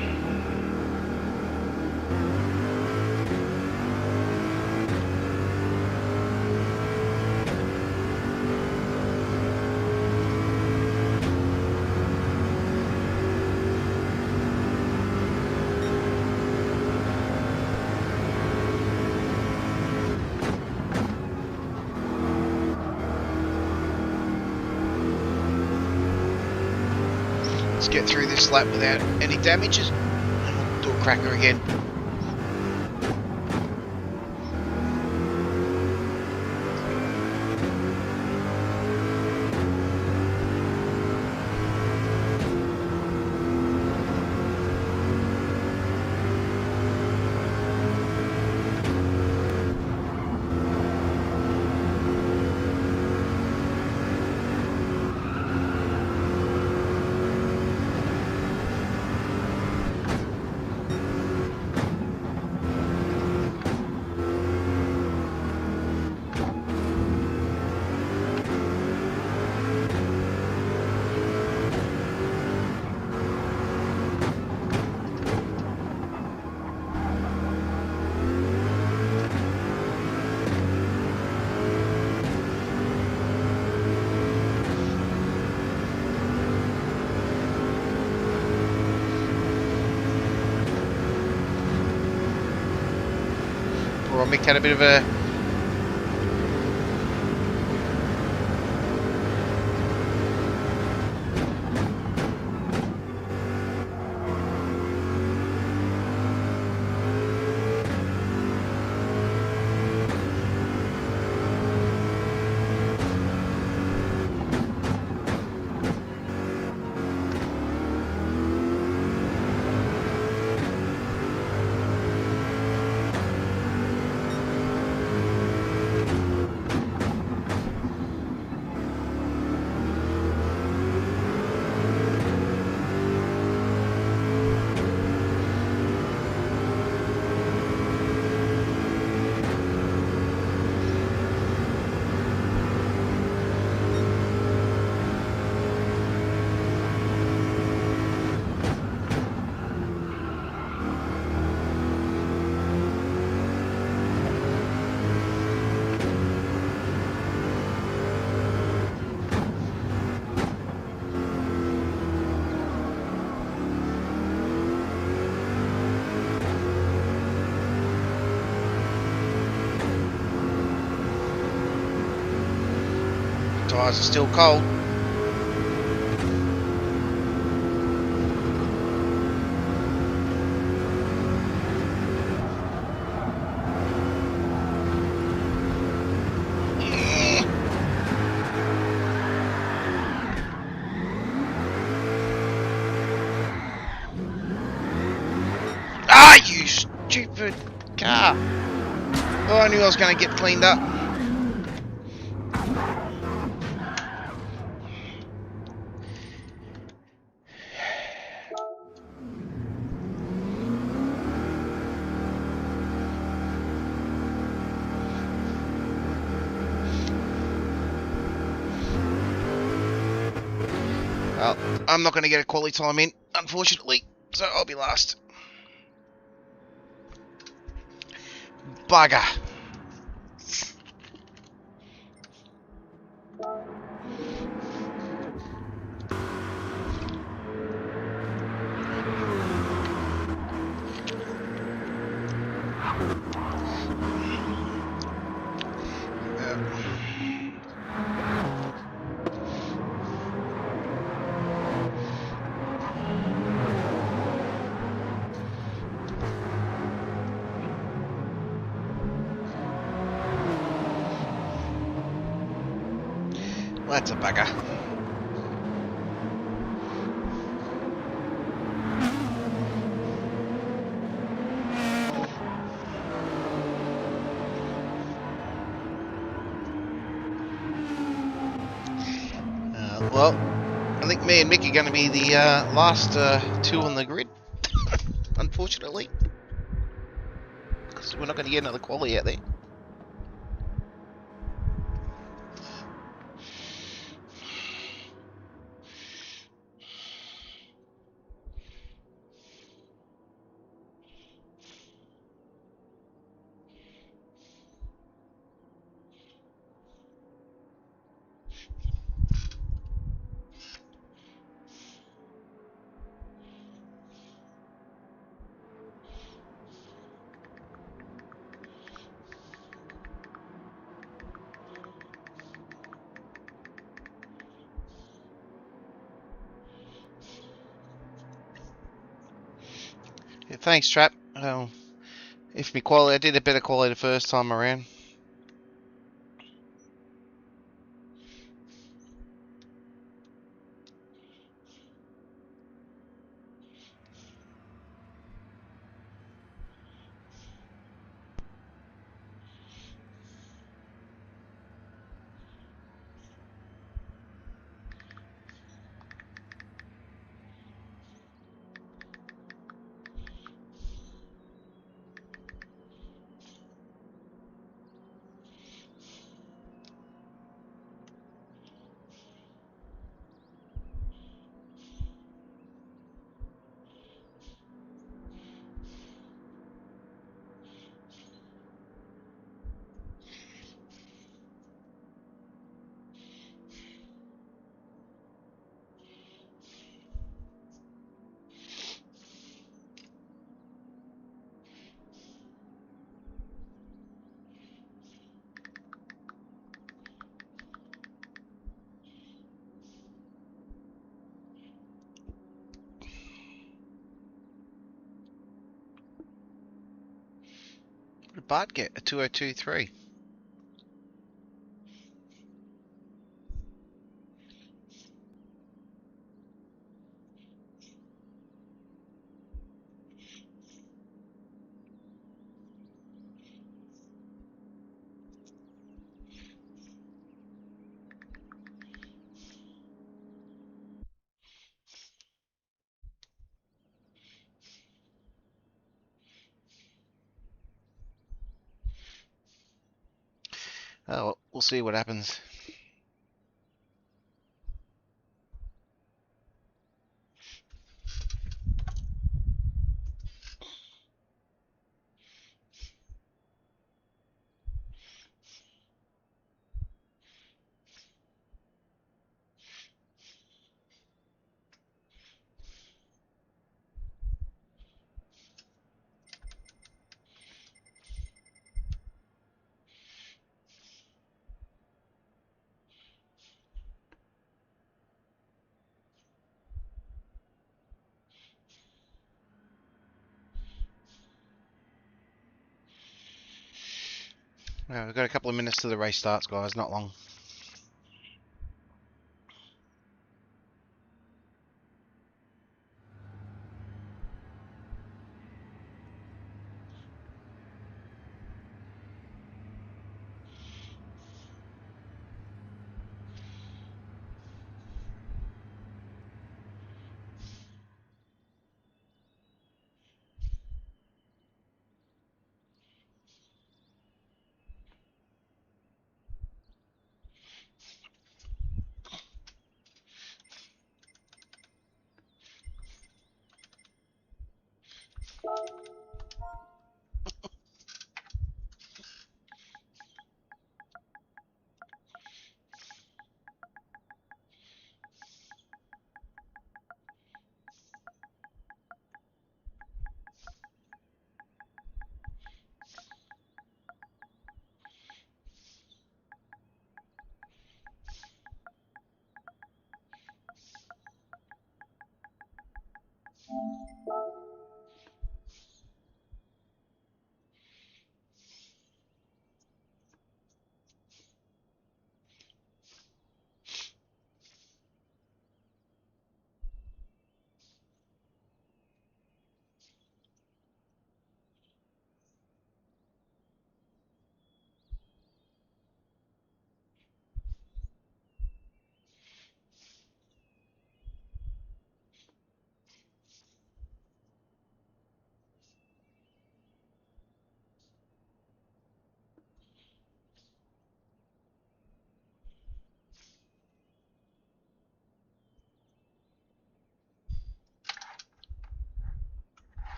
Let's get through this lap without any damages. Do a cracker again. Mick had a bit of a Tyres are still cold. Ah, you stupid car! Oh, I knew I was going to get cleaned up. Well, I'm not going to get a quality time in, unfortunately, so I'll be last. Bugger. Well, that's a bugger. Well, I think me and Mick are going to be the last two on the grid, unfortunately. Because we're not going to get another quali out there. Yeah, thanks, Trap. If me quality, I did a better quality the first time around. What did Bart get? A 2023. Oh, well, we'll see what happens. We've got a couple of minutes to the race starts, guys. Not long.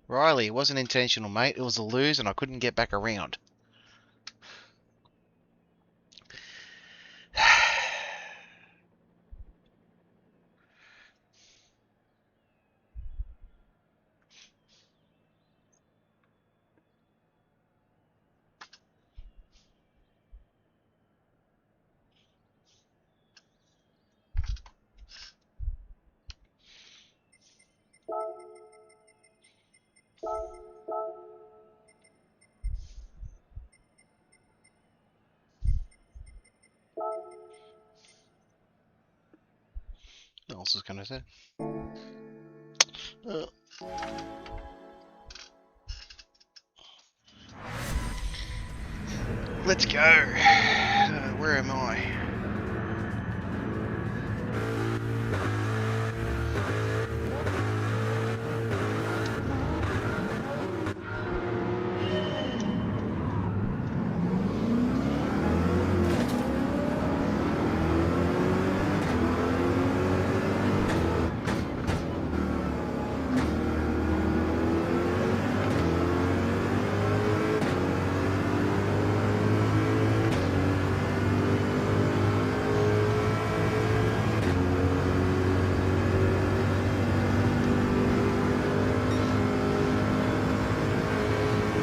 Riley, it wasn't intentional, mate. It was a lose, and I couldn't get back around. What else is going to say? Let's go. Where am I?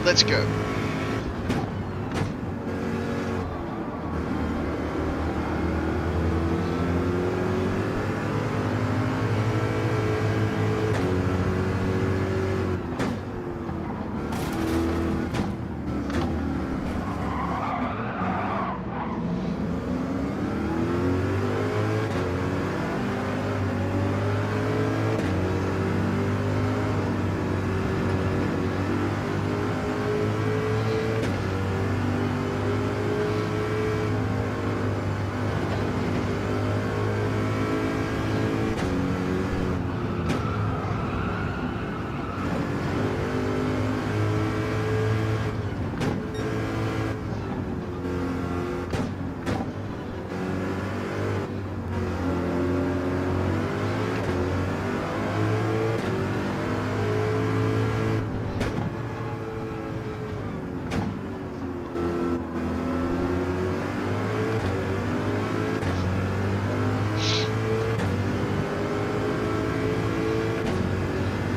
Let's go.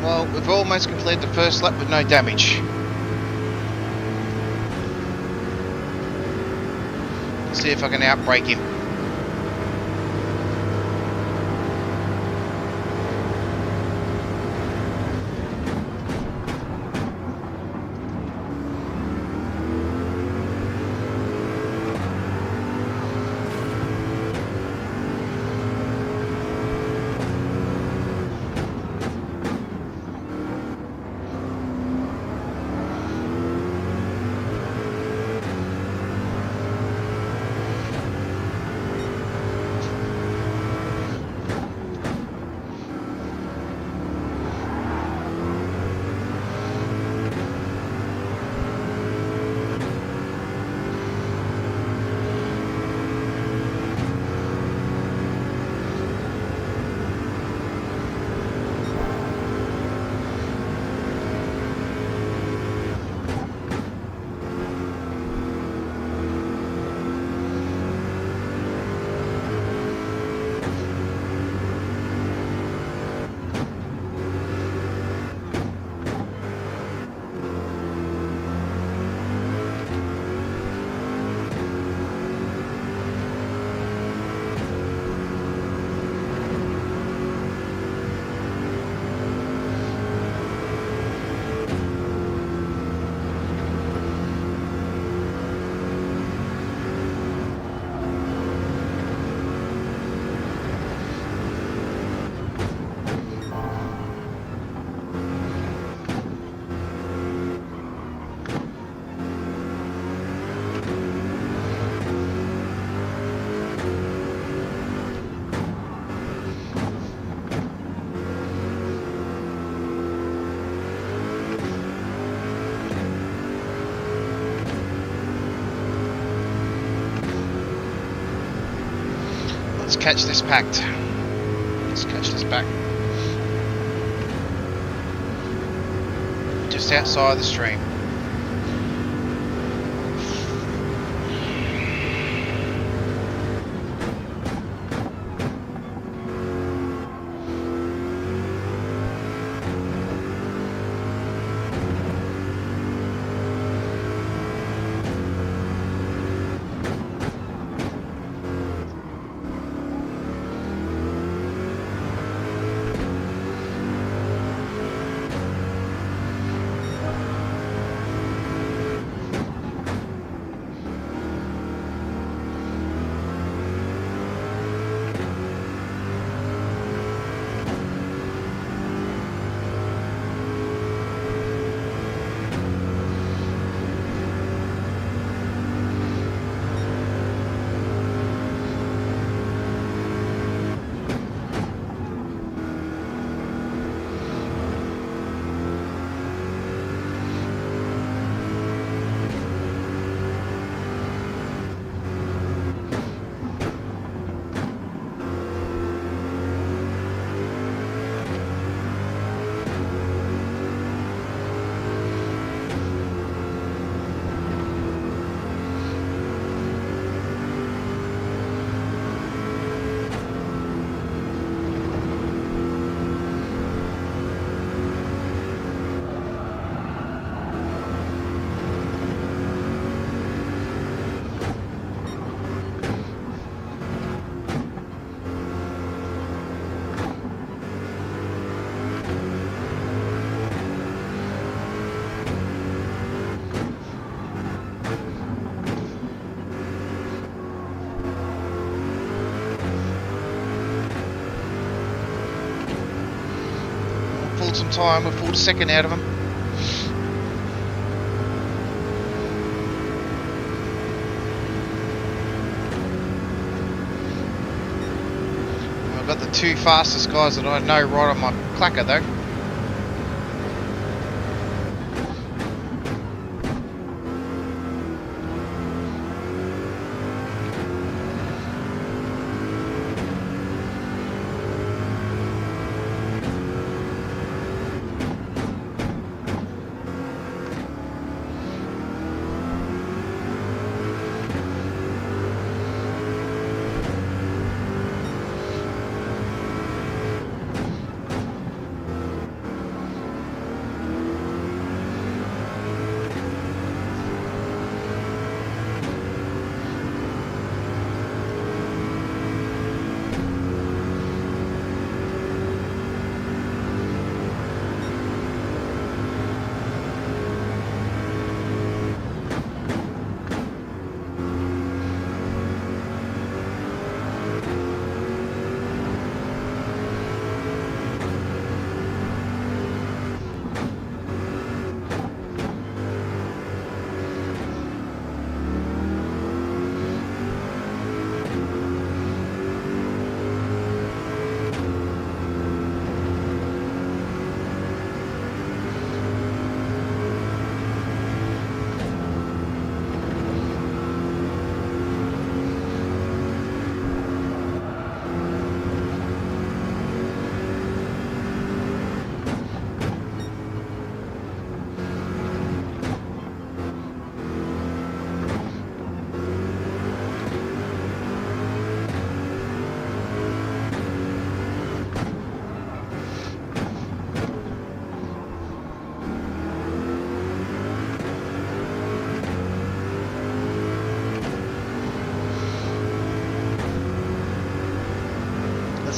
Well, we've almost completed the first lap with no damage. Let's see if I can outbrake him. Let's catch this pact. Let's catch this back. Just outside the stream. Pulled some time, we pulled a second out of him. I've got the two fastest guys that I know right on my clacker though.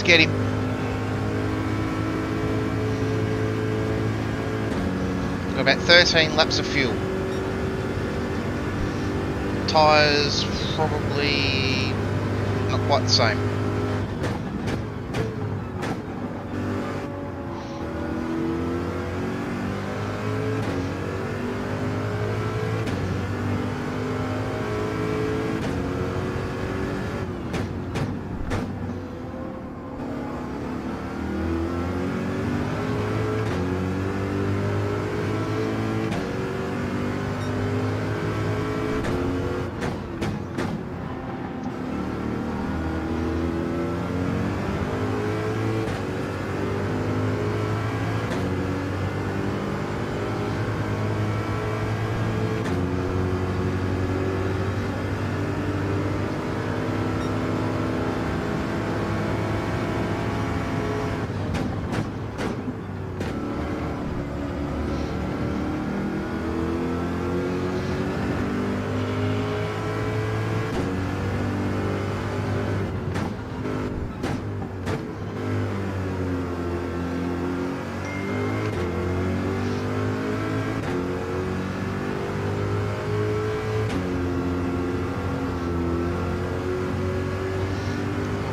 Let's get him. Got about 13 laps of fuel. Tyres probably not quite the same.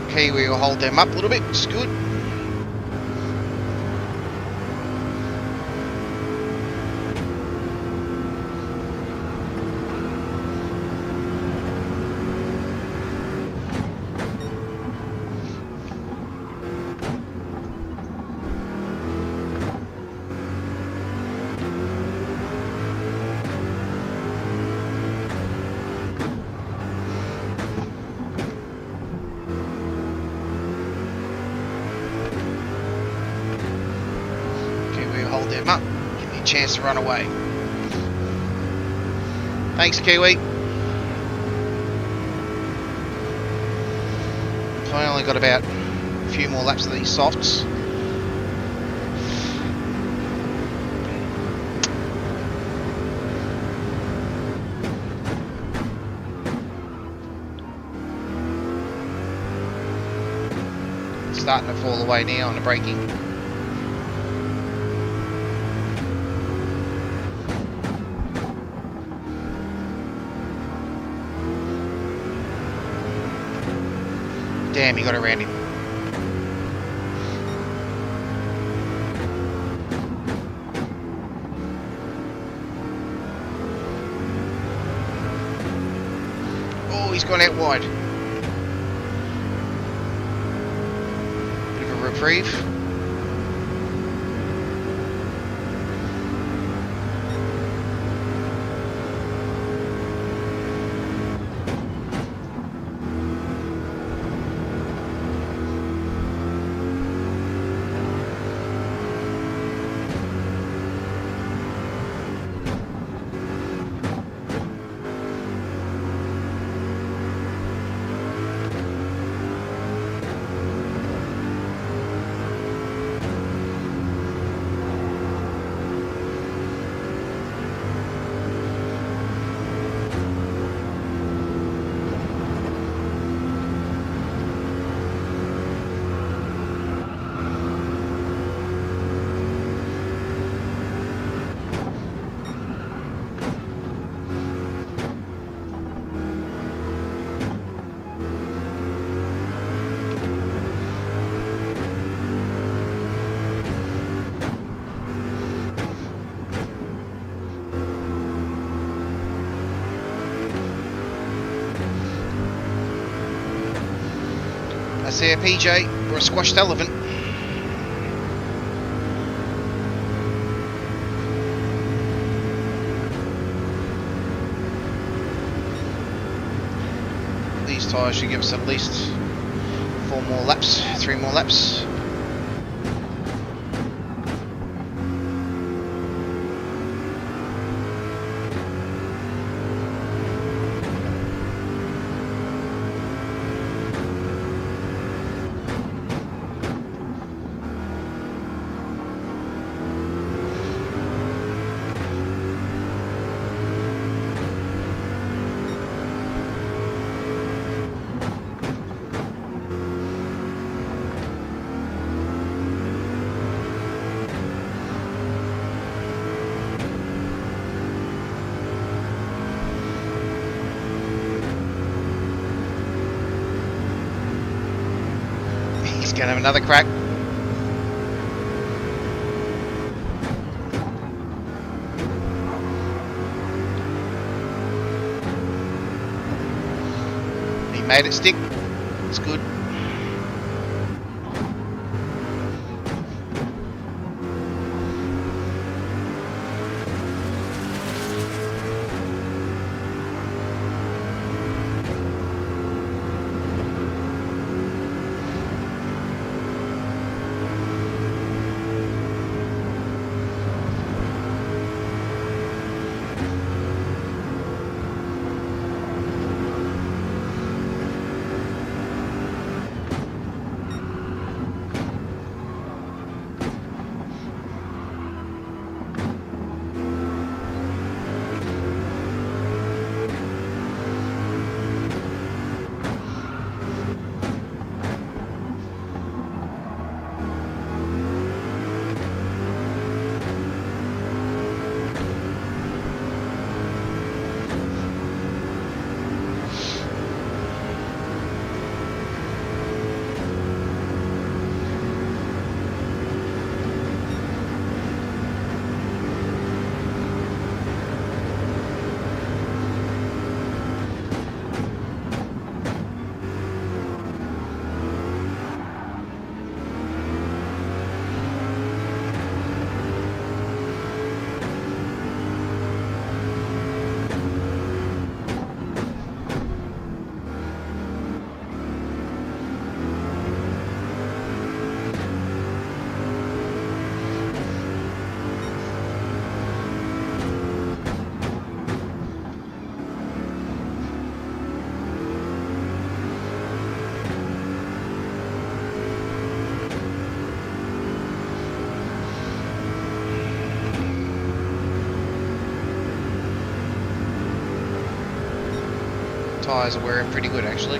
Kiwi will hold them up a little bit, which is good. Hold them up, give me a chance to run away. Thanks, Kiwi. I only got about a few more laps of these softs. It's starting to fall away now on the braking. Damn, he got around him. Oh, he's gone out wide. Bit of a reprieve. I see a PJ or a squashed elephant. These tyres should give us at least 4 more laps, 3 more laps. another crack. He made it stick. It's good. Tyres are wearing pretty good actually.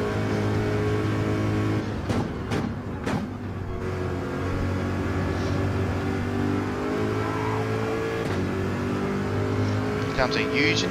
Here comes a huge.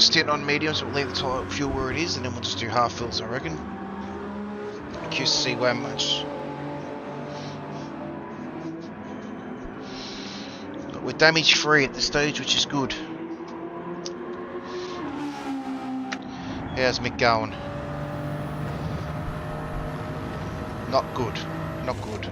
Stint on mediums, we'll leave the tyre fuel where it is, and then we'll just do half fills, I reckon. Curious to see how much. But we're damage free at this stage, which is good. How's Mick going? Not good. Not good.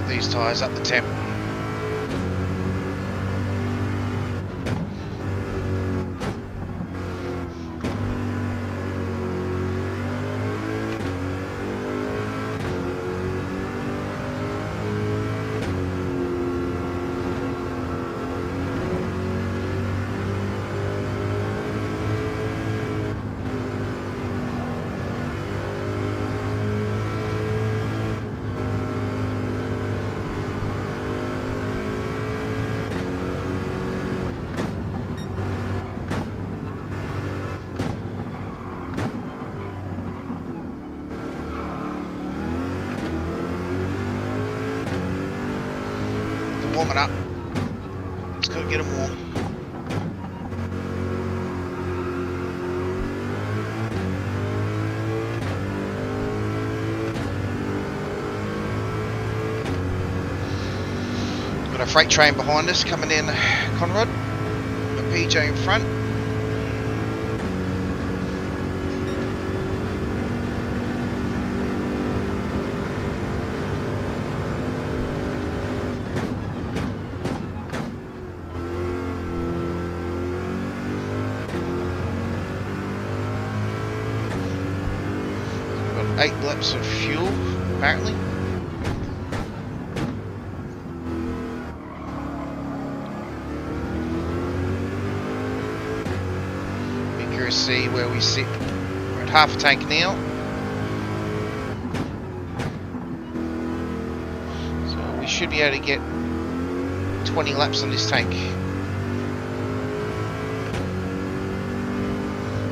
These tyres up the temp. warm it up. Just gotta get them warm. Got a freight train behind us coming in, Conrad. A PJ in front. We've got 8 laps of fuel, apparently. See where we sit. We're at half a tank now, so we should be able to get 20 laps on this tank.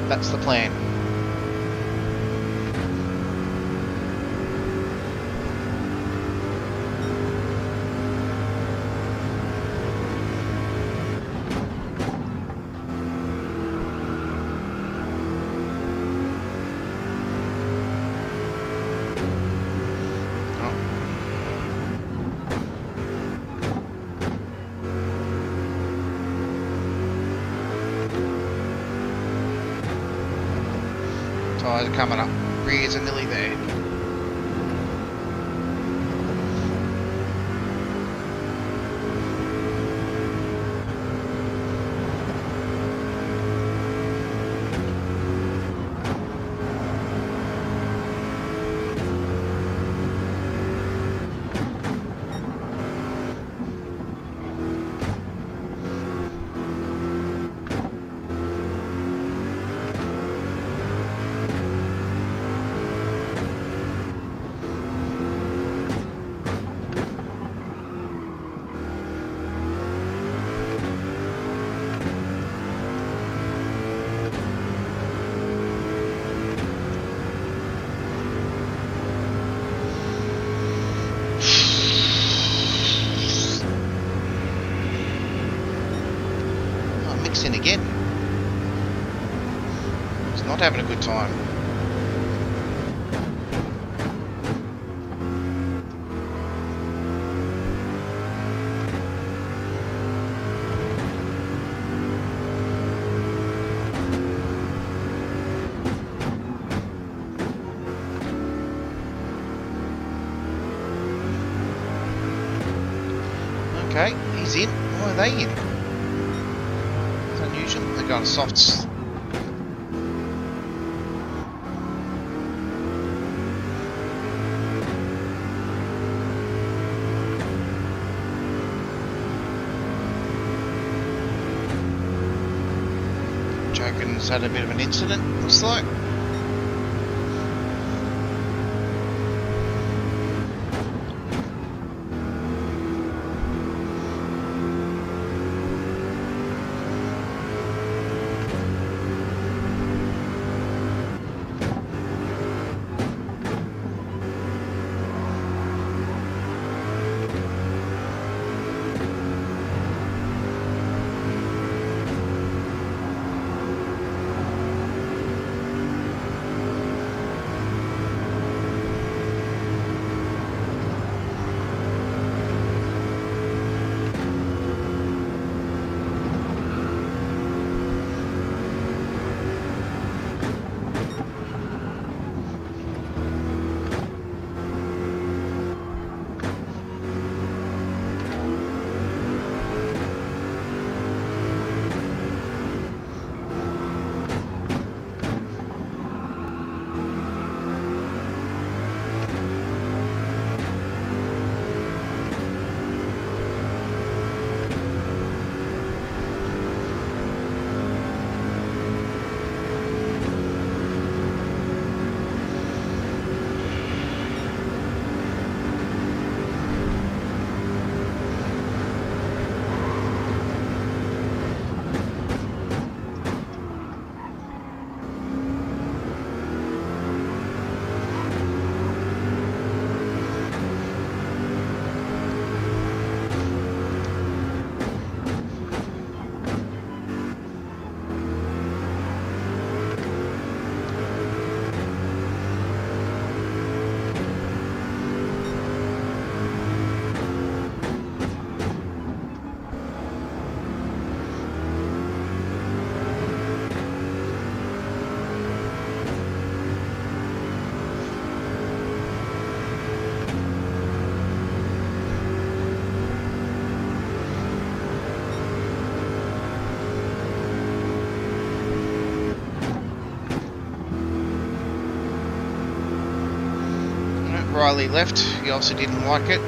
That's the plan. Tyres are coming up. Rears are nearly there. In again. He's not having a good time. Okay, he's in. Why are they in? They're going softs. Jokin's had a bit of an incident, looks like. Riley left. He obviously didn't like it.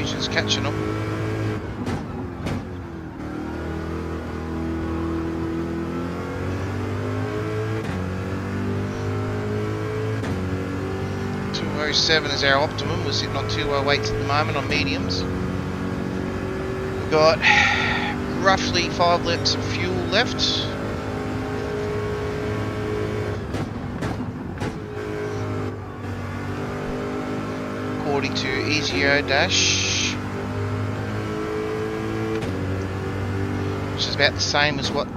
Just catching up. .207 is our optimum. We're sitting on 208s at the moment on mediums. We've got roughly 5 litres of fuel left. According to EasyO Dash, which is about the same as what.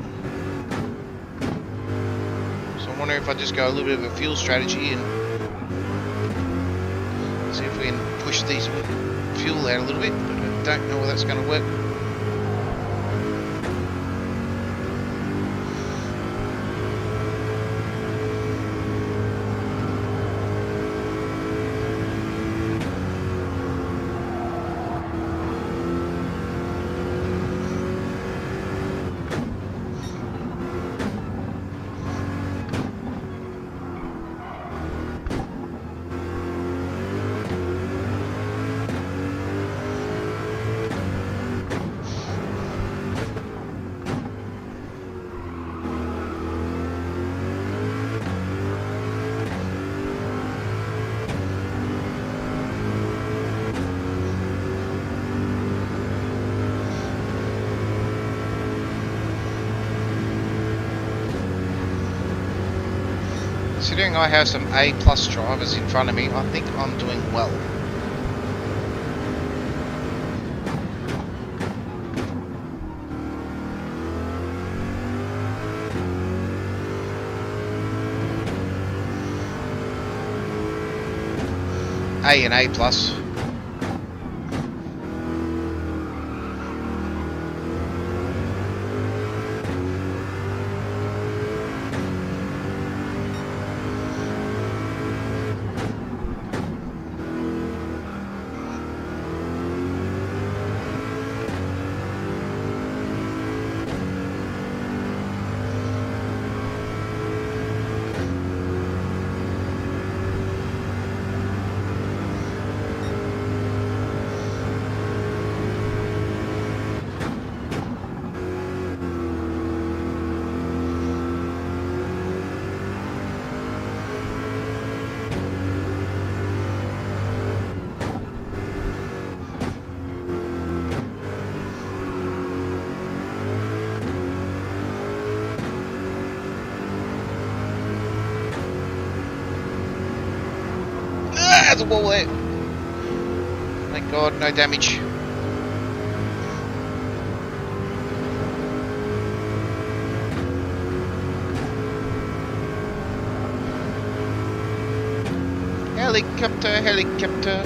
So I wonder if I just go a little bit of a fuel strategy and see if we can push these fuel out a little bit, but I don't know whether that's going to work. Considering I have some A+ drivers in front of me, I think I'm doing well. A and A+. There's a wall there. Thank God, no damage. Helicopter, helicopter.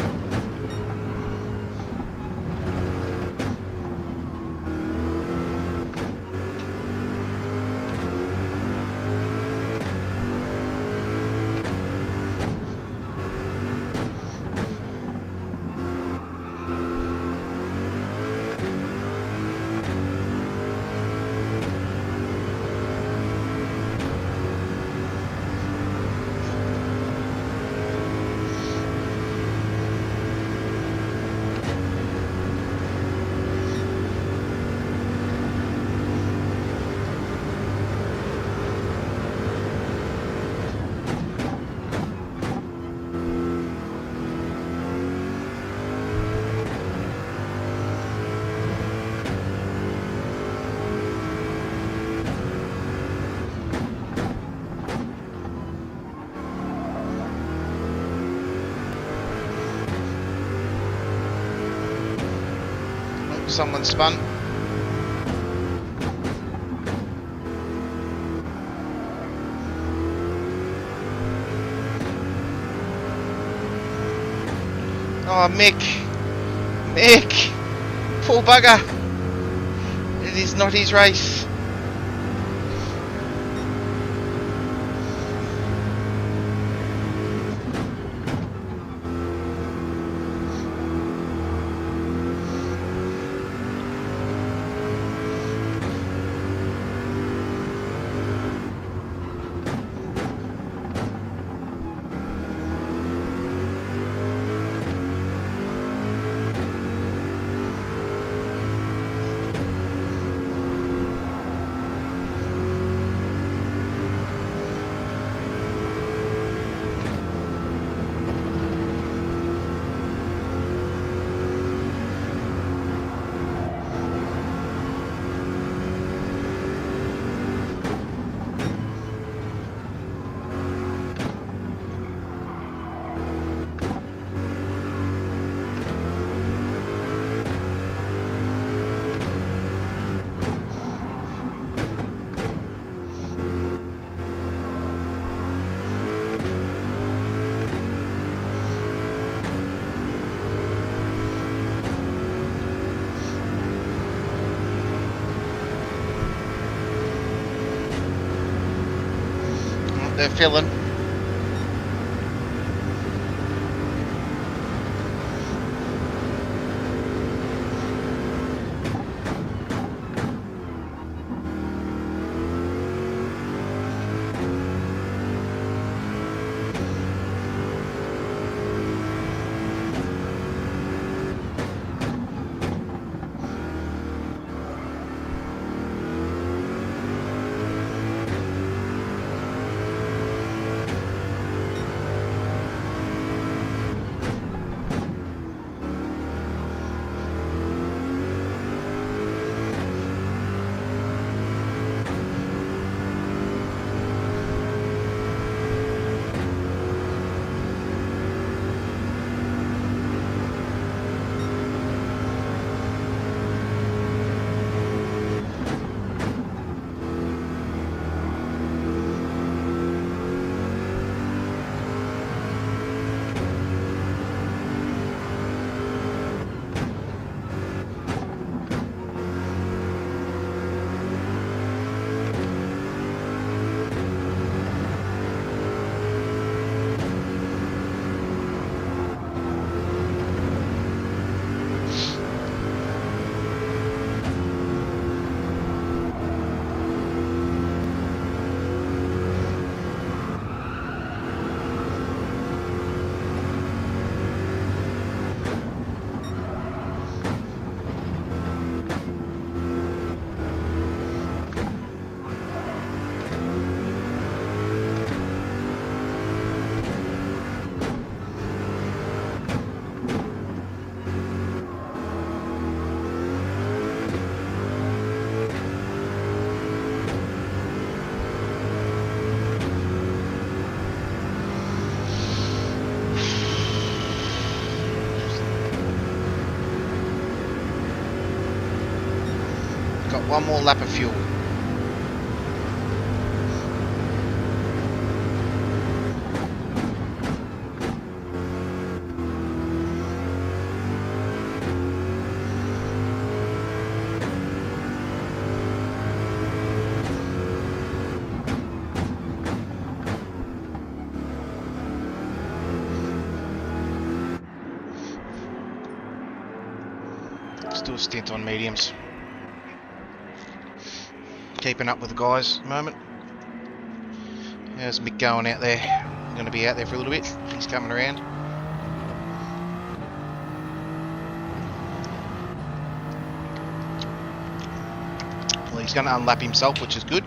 someone spun. Oh, Mick! Mick! Poor bugger! It is not his race. They're filling. Got one more lap of fuel. Let's do a stint on mediums. Keeping up with the guys at the moment. There's Mick going out there. I'm going to be out there for a little bit. He's coming around. Well, he's going to unlap himself, which is good.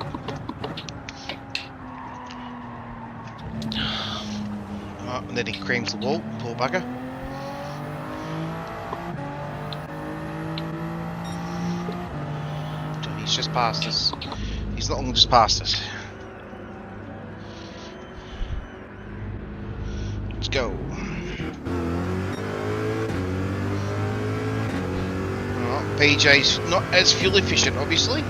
Oh, and then he creams the wall, poor bugger. He's just past us. He's not long just past us. Let's go. Oh, PJ's not as fuel efficient, obviously.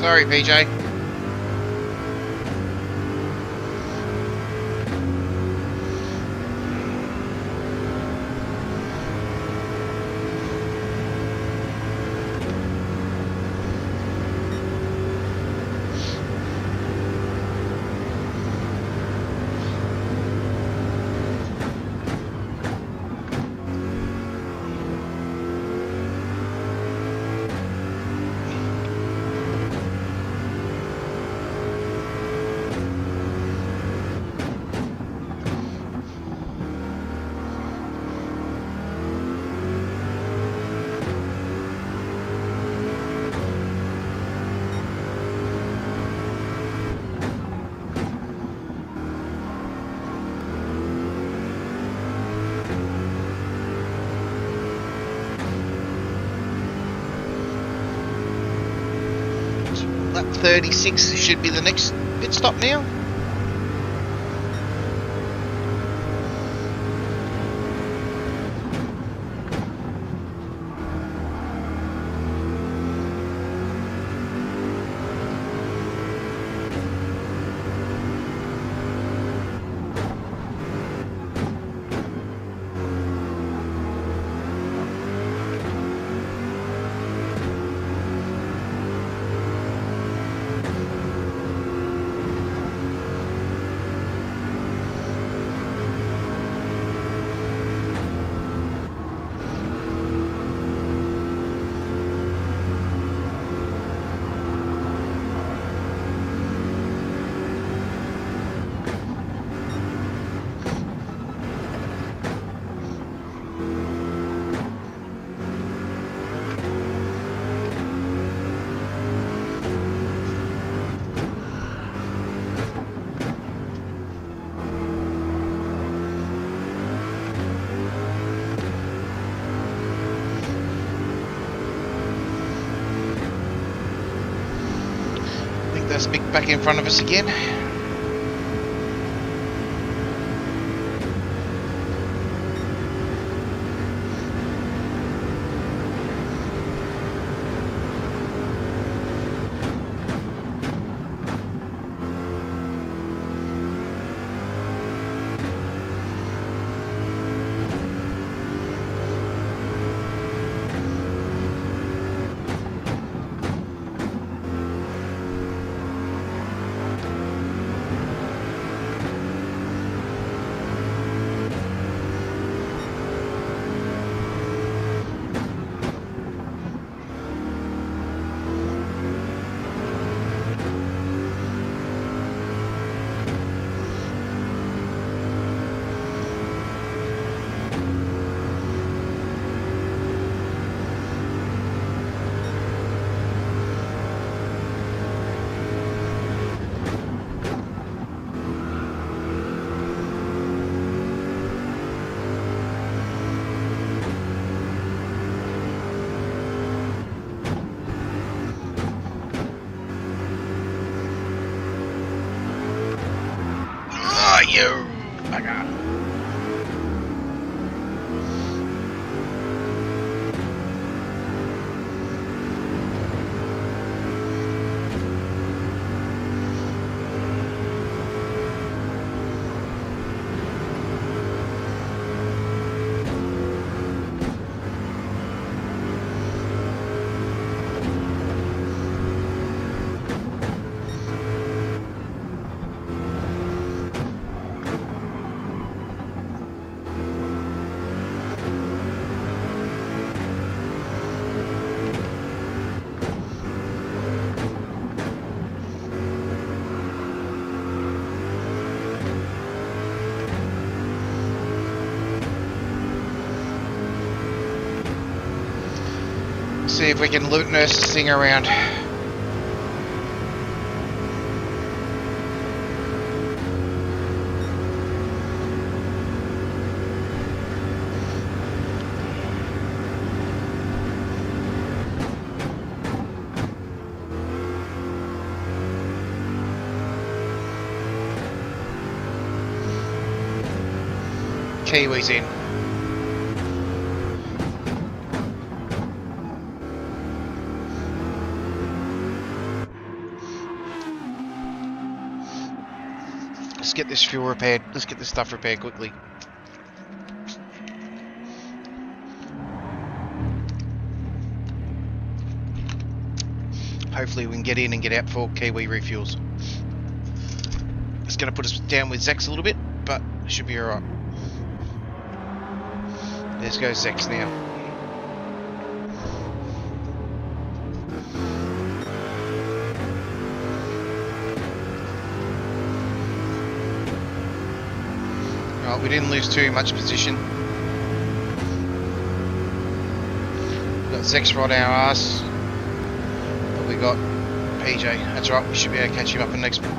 Sorry, PJ. Lap 36 should be the next pit stop now. That's Mick back in front of us again. You bugger. See if we can loot nurse this thing around. Kiwis in. Let's get this fuel repaired. Let's get this stuff repaired quickly. Hopefully we can get in and get out for Kiwi refuels. It's going to put us down with Zex a little bit, but it should be alright. Let's go Zex now. Right, we didn't lose too much position. We got Zex right our ass. But we got PJ. That's right, we should be able to catch him up in the next one.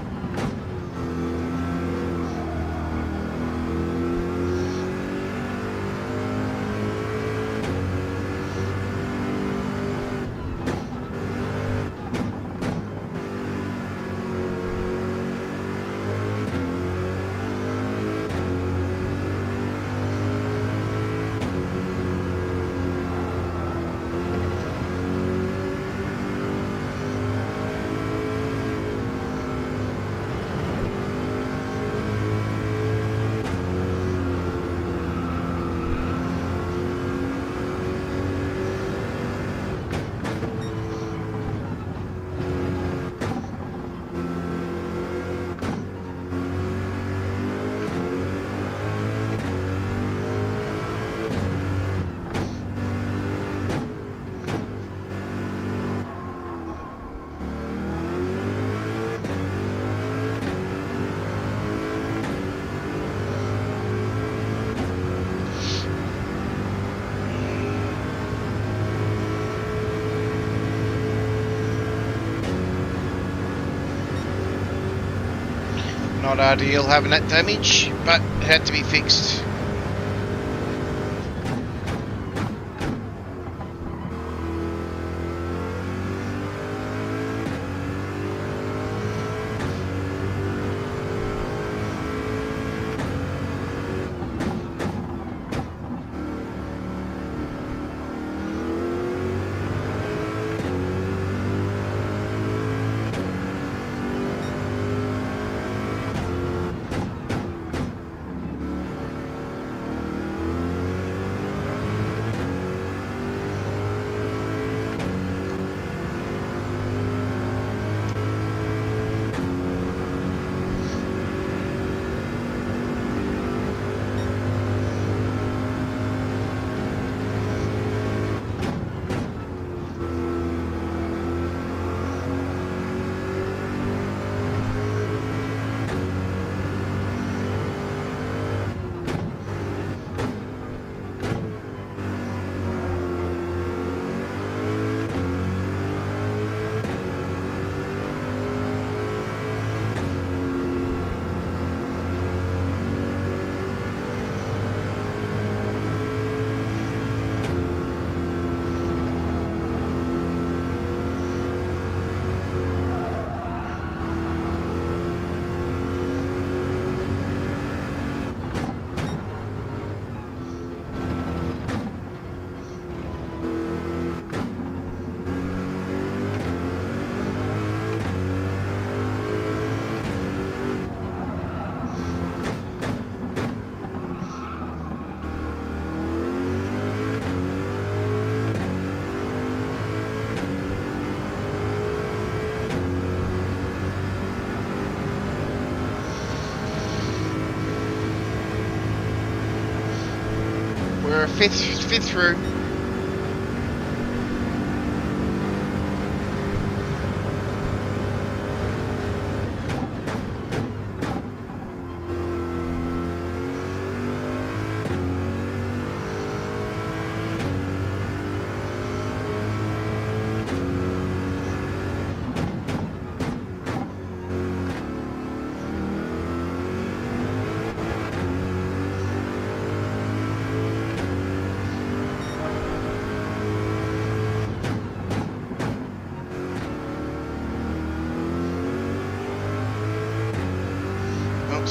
Not ideal having that damage, but it had to be fixed. We're fifth through.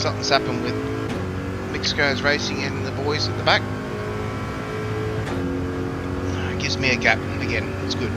something's happened with Mexico's Racing and the boys at the back. Gives me a gap again. It's good.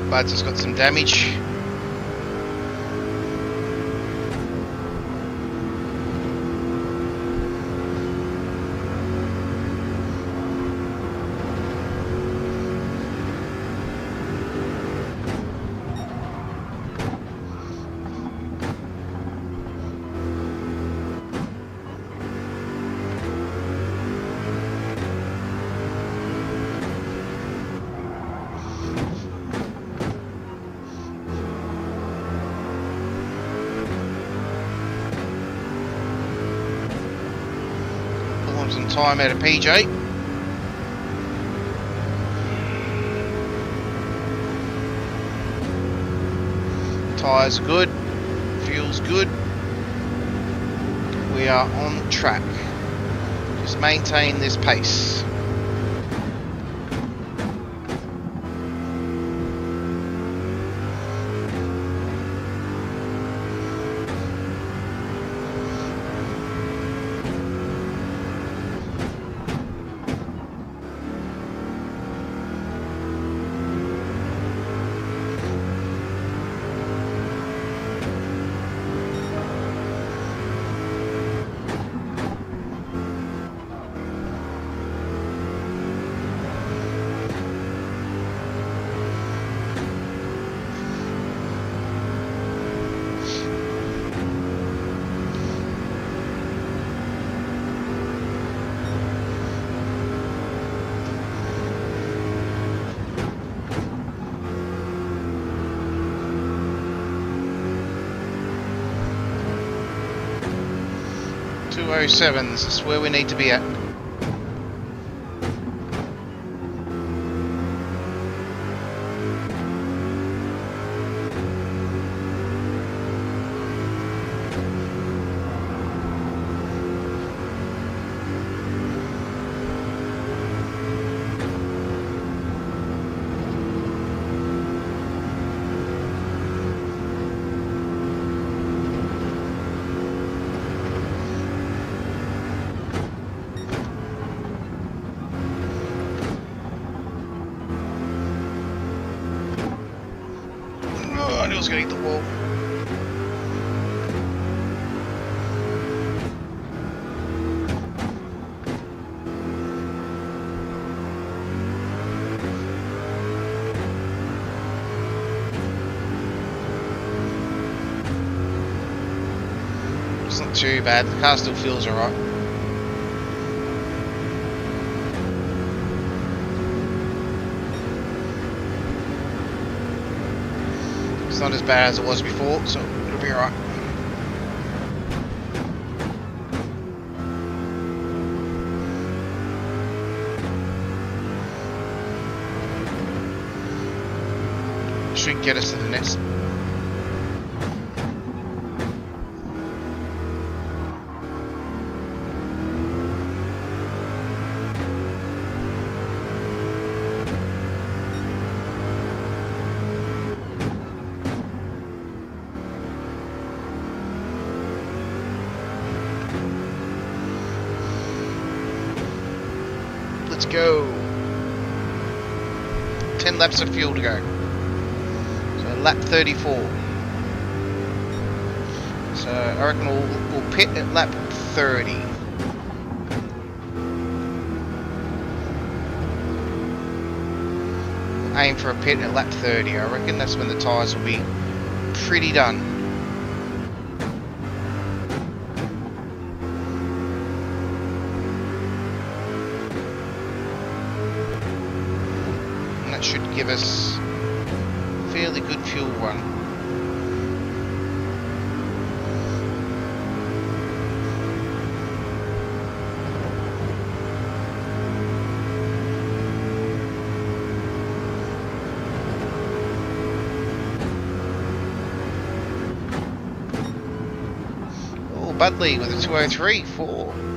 Buds has got some damage. Some time out of PJ. Tyres are good, fuel's good. We are on track. Just maintain this pace. .207s, that's where we need to be at. I knew I was going to hit the wall. It's not too bad, the car still feels alright. It's not as bad as it was before, so it'll be alright. Should get us to the next. Let's go. 10 laps of fuel to go. So lap 34. So I reckon we'll pit at lap 30. Aim for a pit at lap 30. I reckon that's when the tyres will be pretty done. Should give us a fairly good fuel run. Budley with a 203.4.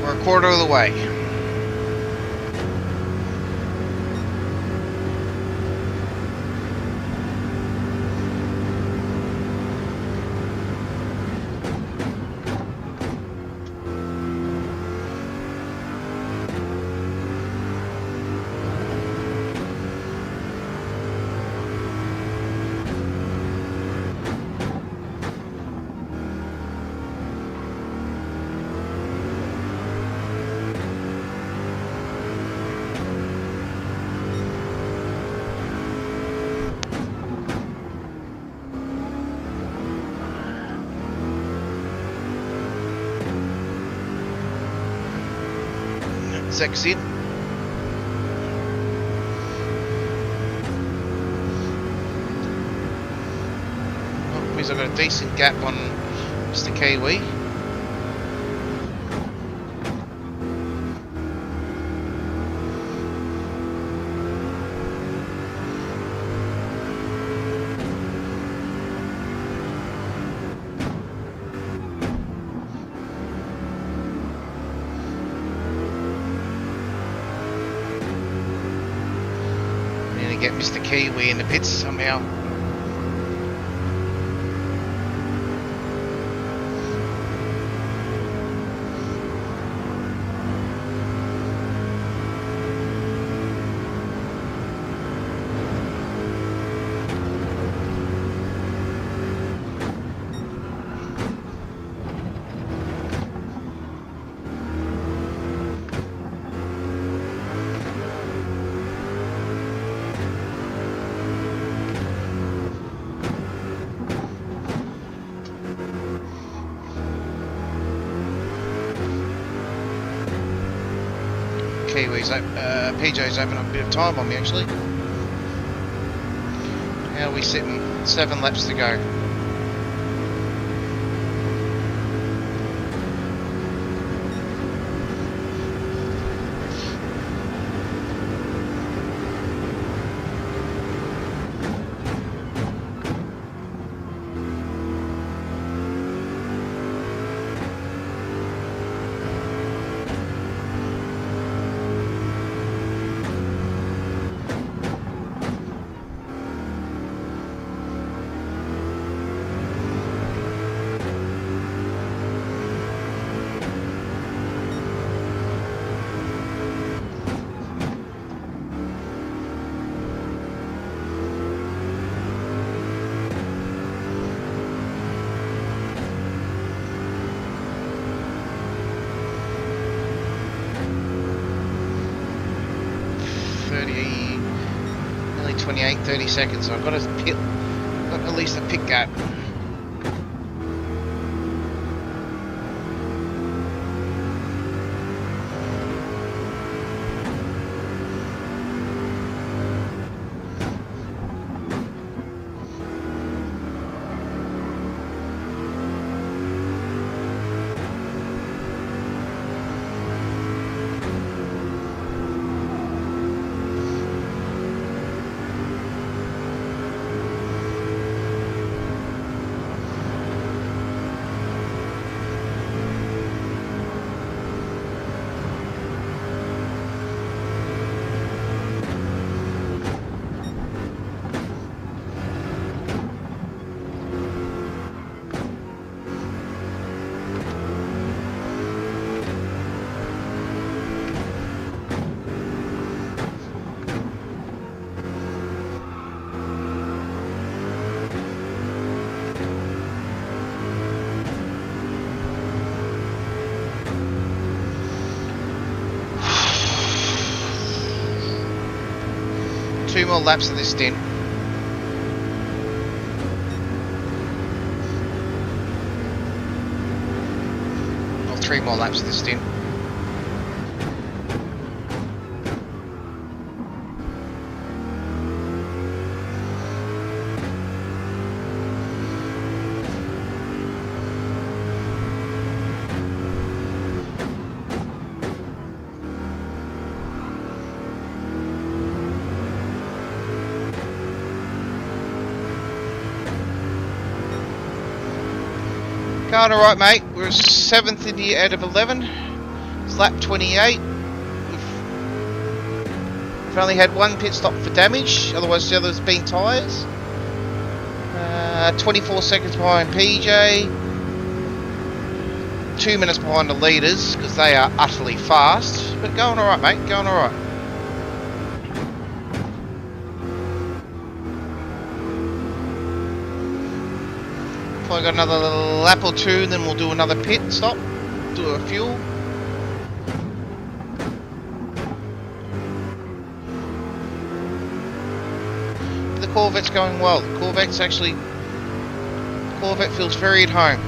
We're a quarter of the way. Exit. Well, means I've got a decent gap on Mr. Kiwi. Get Mr. Kiwi in the pits somehow. PJ's opened up a bit of time on me actually. How are we sitting? 7 laps to go. 28, 30 seconds. So I've got at least a pit gap. Two more laps of this stint. Or 3 more laps of this stint. Going alright, mate. We're 7th in the out of 11. It's lap 28. We've only had one pit stop for damage, otherwise the other's been tyres. 24 seconds behind PJ. 2 minutes behind the leaders, because they are utterly fast. But going alright, mate. Going alright. Probably got another lap or two, and then we'll do another pit stop, do a fuel. But the Corvette's going well. The Corvette feels very at home.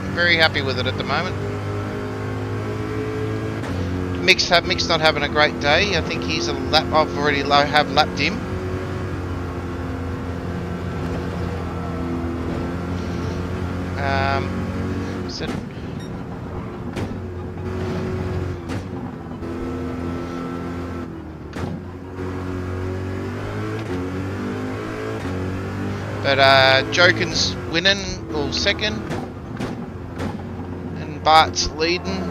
I'm very happy with it at the moment. Mick's not having a great day. I think he's a lap. I've already have lapped him. So but Jokin's winning, or second, and Bart's leading.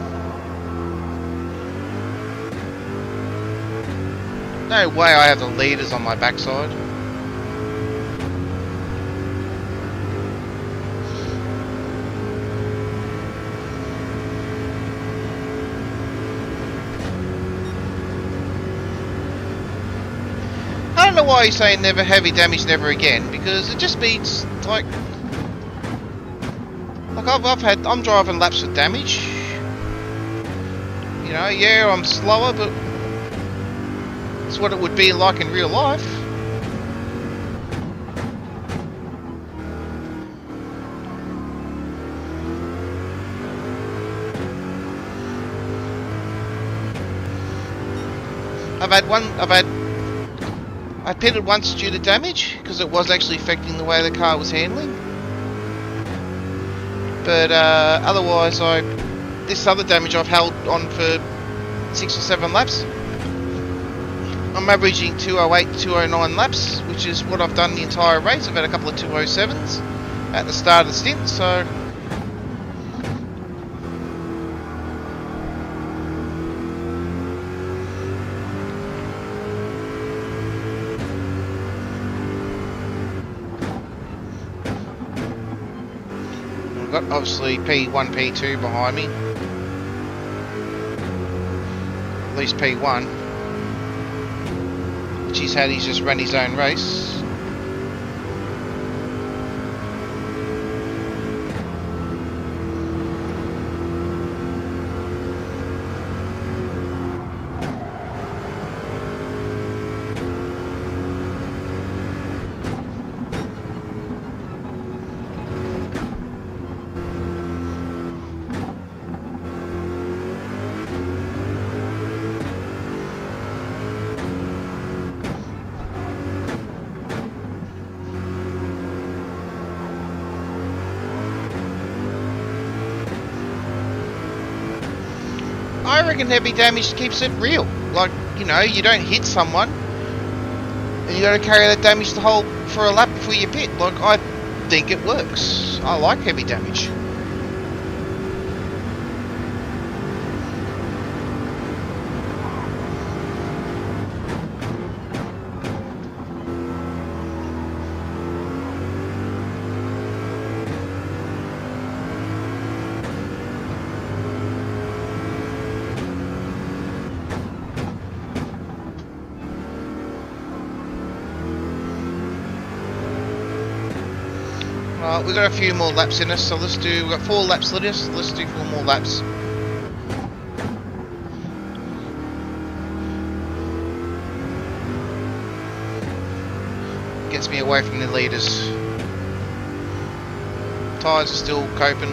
No way I have the leaders on my backside. I don't know why he's saying never heavy damage, never again, because it just means like I'm driving laps with damage. You know, yeah, I'm slower, but it's what it would be like in real life. I pitted once due to damage, because it was actually affecting the way the car was handling. But otherwise, this other damage I've held on for 6 or 7 laps. I'm averaging 208, 209 laps, which is what I've done the entire race. I've had a couple of 207s at the start of the stint, so... Got obviously P1, P2 behind me. At least P1. Which he's just run his own race. I reckon heavy damage keeps it real. Like, you know, you don't hit someone, and you got to carry that damage the whole for a lap before you pit. Like, I think it works. I like heavy damage. We've got a few more laps in us, so we've got 4 laps in us, let's do 4 more laps. Gets me away from the leaders. Tyres are still coping.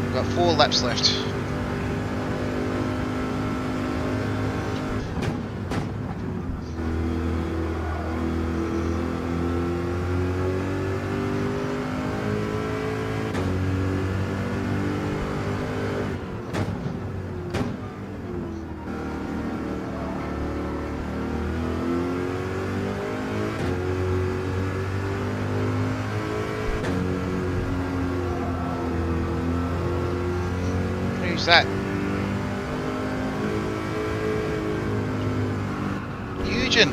We've got 4 laps left. Who's that? Eugen.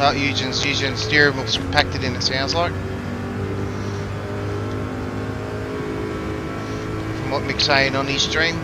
Oh, Eugen's steering wheel's packed it in, it sounds like. From what Mick's saying on his stream.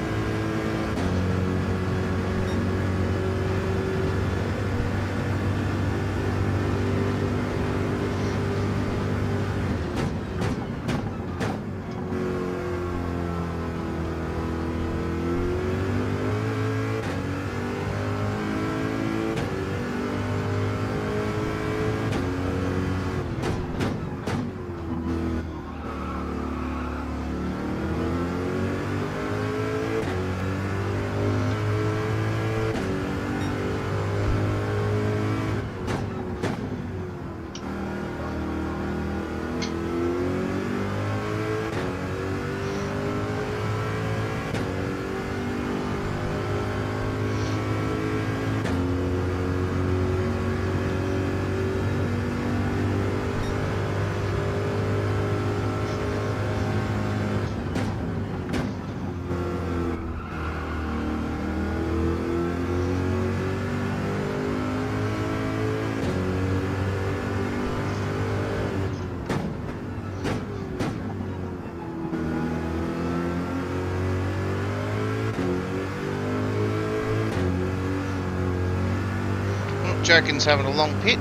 Jokin's having a long pit.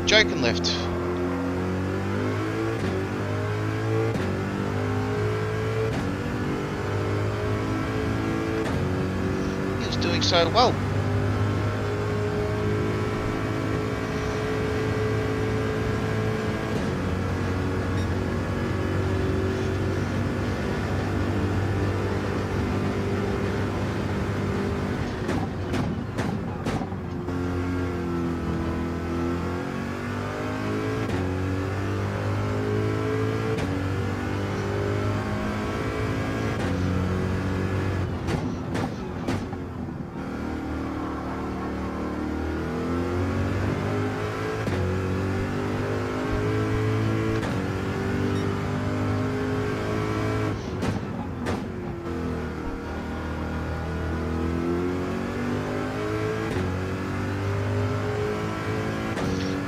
Jokin left. He was doing so well.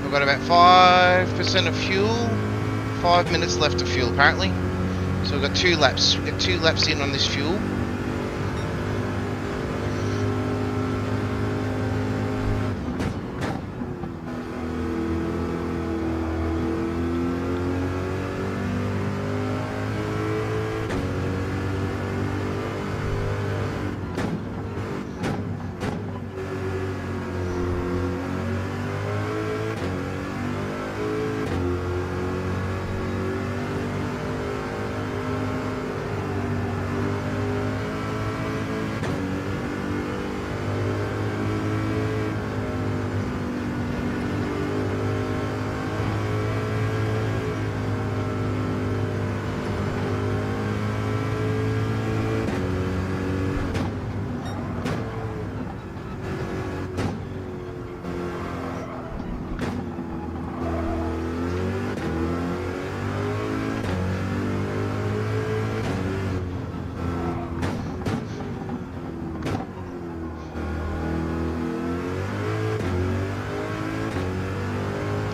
I've got about 5% of fuel. 5 minutes left of fuel apparently. So we've got 2 laps. We've got 2 laps in on this fuel.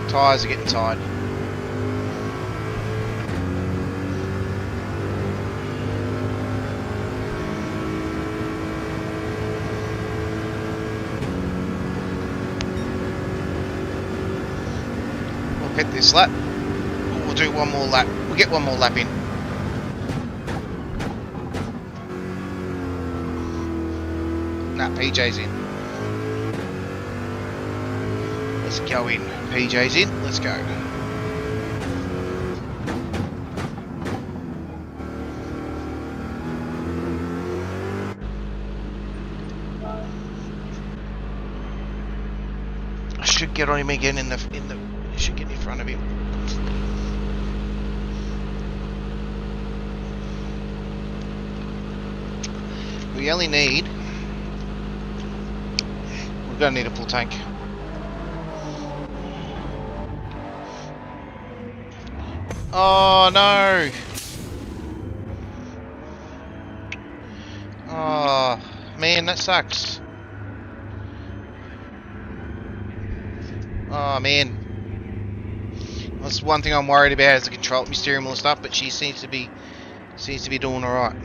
Tyres are getting tired. We'll hit this lap. We'll do one more lap. We'll get one more lap in. Nah, PJ's in. Let's go in. PJ's in. Let's go. I should get on him again in the should get in front of him. We only need. We're gonna need a full tank. Oh no! Oh man, that sucks. Oh man. That's one thing I'm worried about is the control of my steering wheel and stuff, but she seems to be doing alright.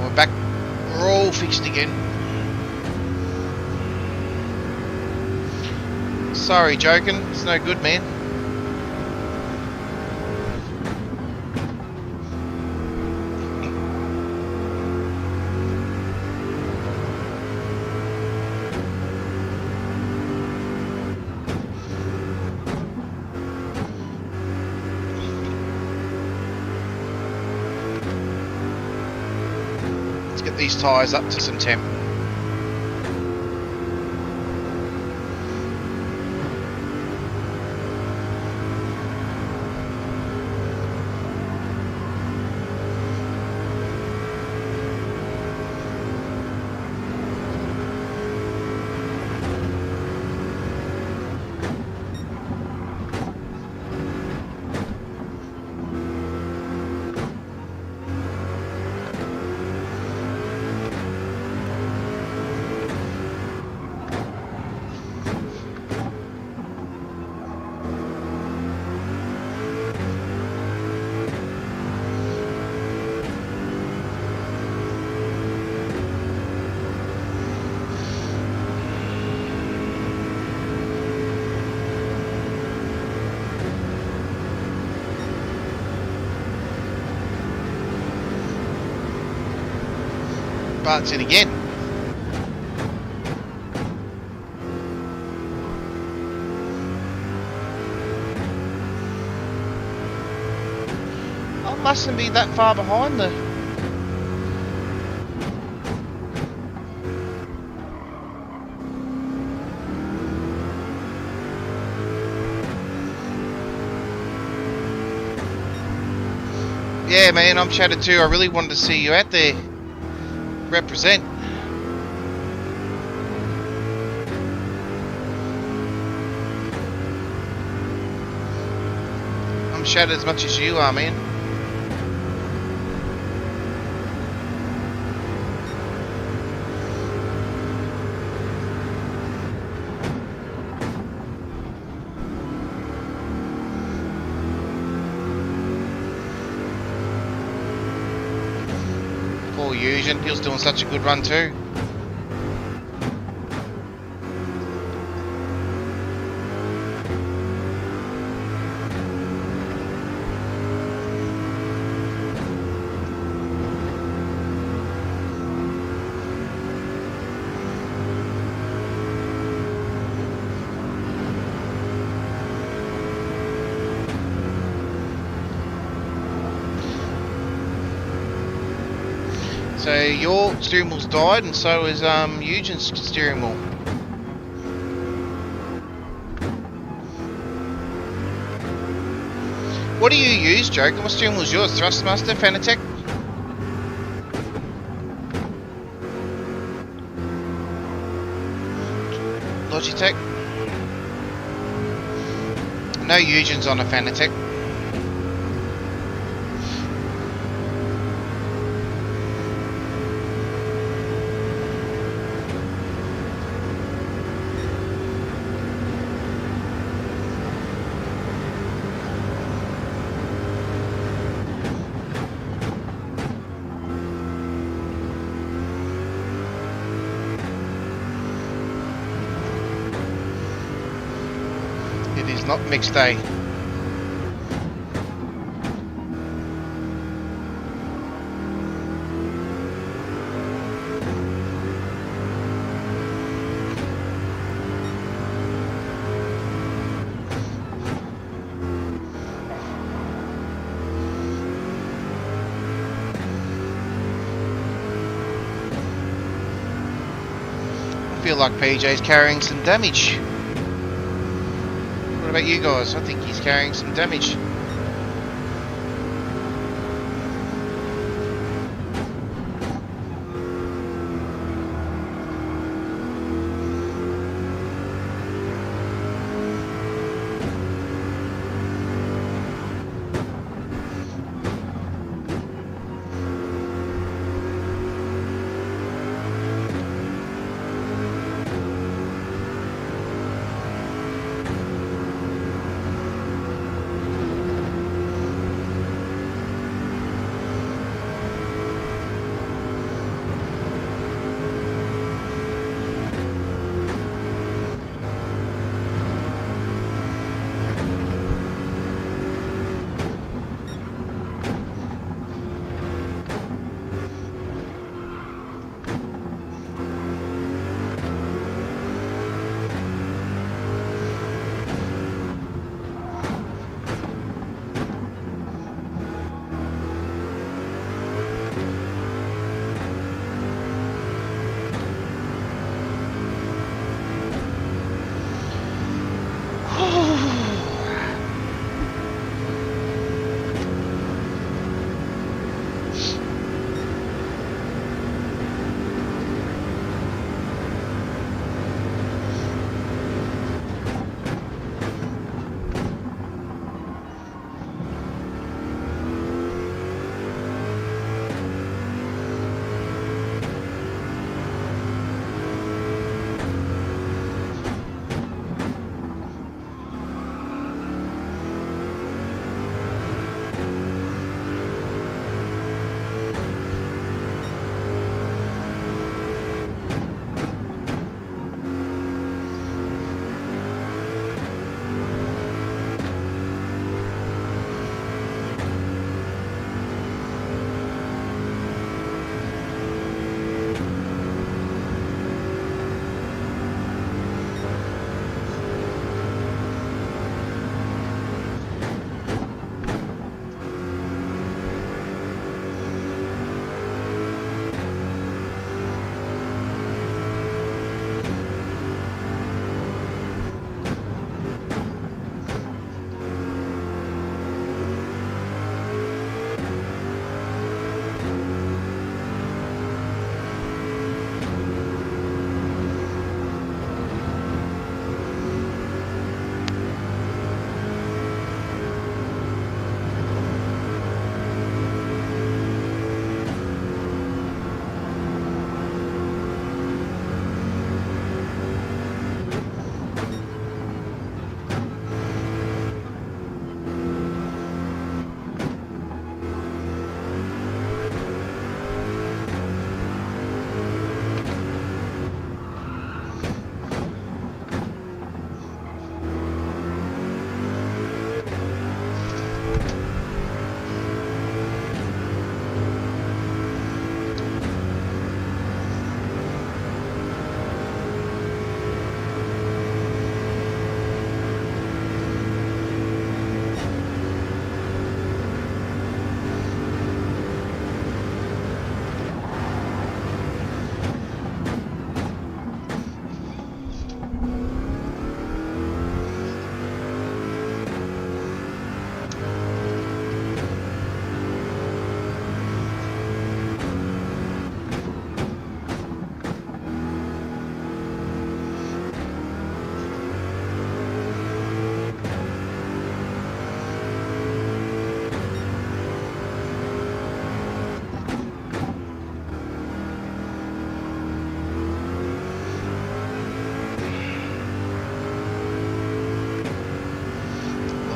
We're back. We're all fixed again. Sorry, joking. It's no good, man. Get these tyres up to some temp. Bart's in again. I mustn't be that far behind the... Yeah man, I'm chatted too. I really wanted to see you out there. Represent. I'm shattered as much as you are, man. Poor Eugen, he was doing such a good run too. So your steering wheel's died, and so is Eugen's steering wheel. What do you use, Joke? What steering wheel's yours? Thrustmaster, Fanatec? Logitech? No, Eugen's on a Fanatec. It is not mixed day. I feel like PJ's carrying some damage. What about you guys? I think he's carrying some damage.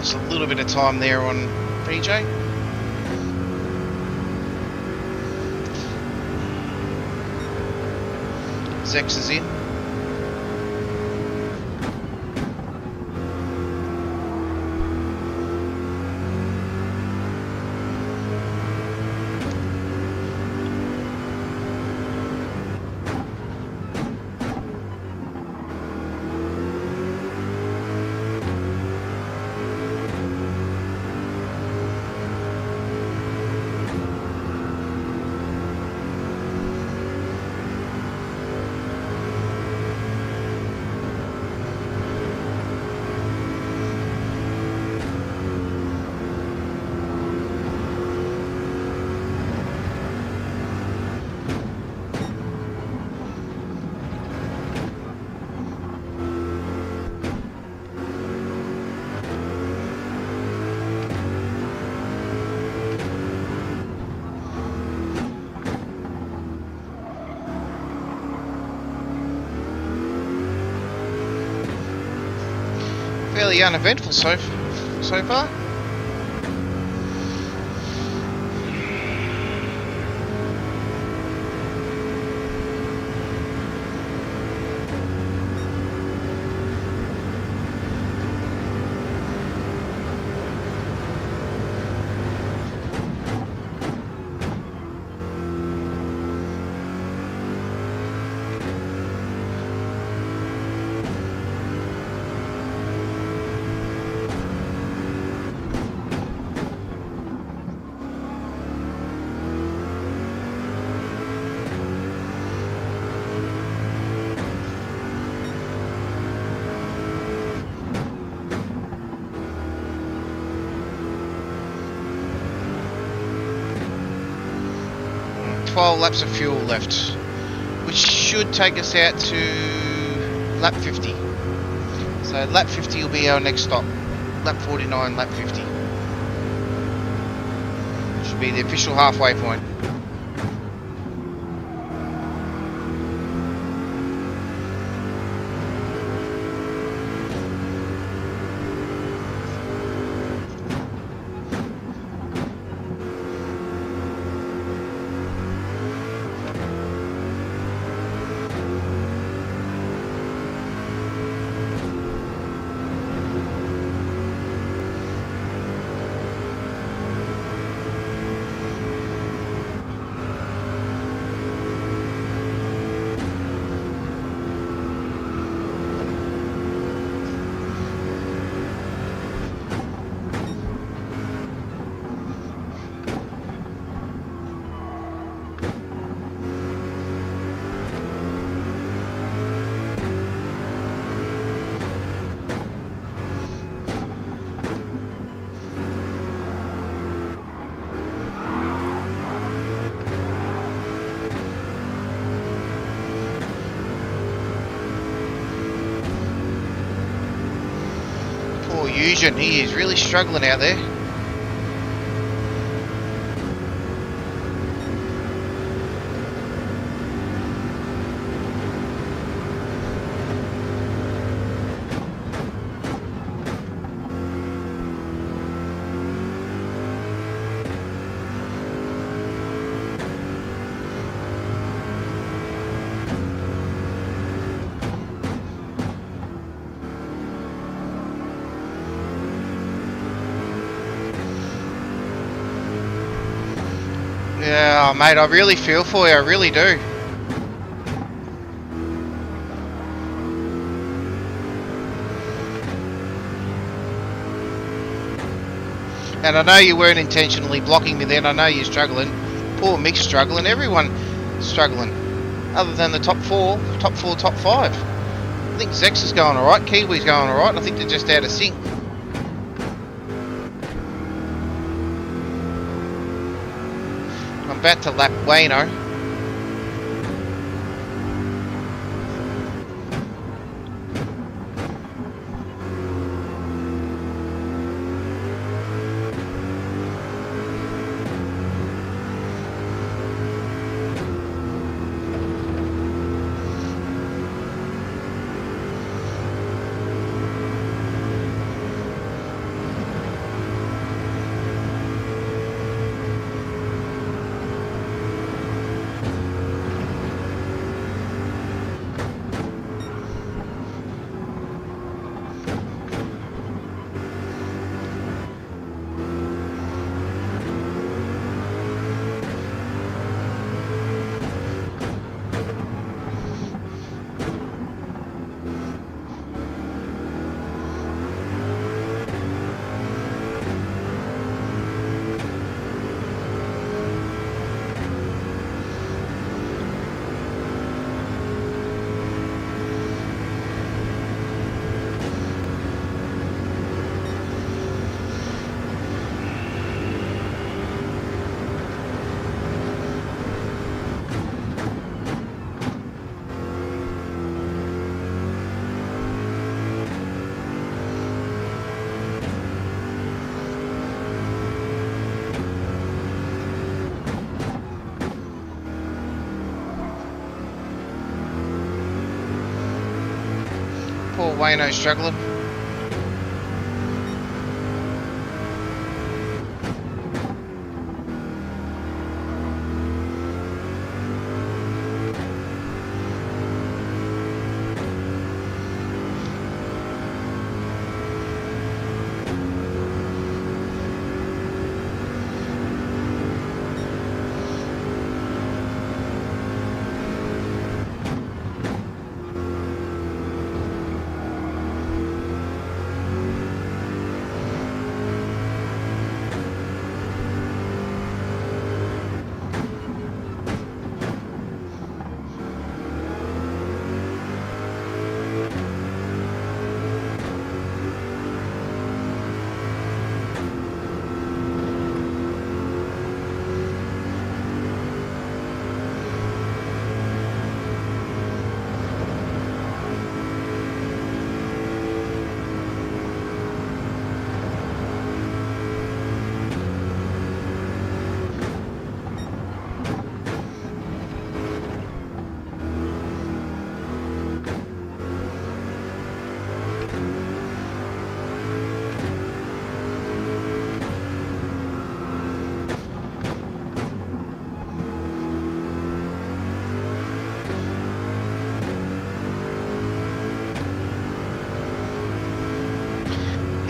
Lost a little bit of time there on PJ. Zex is in. Fairly uneventful so far. Laps of fuel left, which should take us out to lap 50. So lap 50 will be our next stop. Lap 49, lap 50. Should be the official halfway point. Fusion, he is really struggling out there. Yeah, mate, I really feel for you, I really do. And I know you weren't intentionally blocking me then, I know you're struggling. Poor Mick's struggling, everyone struggling. Other than the top four, top five. I think Zex is going alright, Kiwi's going alright, I think they're just out of sync. I'm about to lap Wayno. Wayno struggling.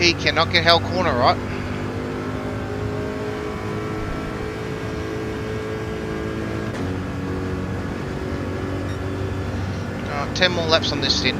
He cannot get held corner, right? Oh, 10 more laps on this stint.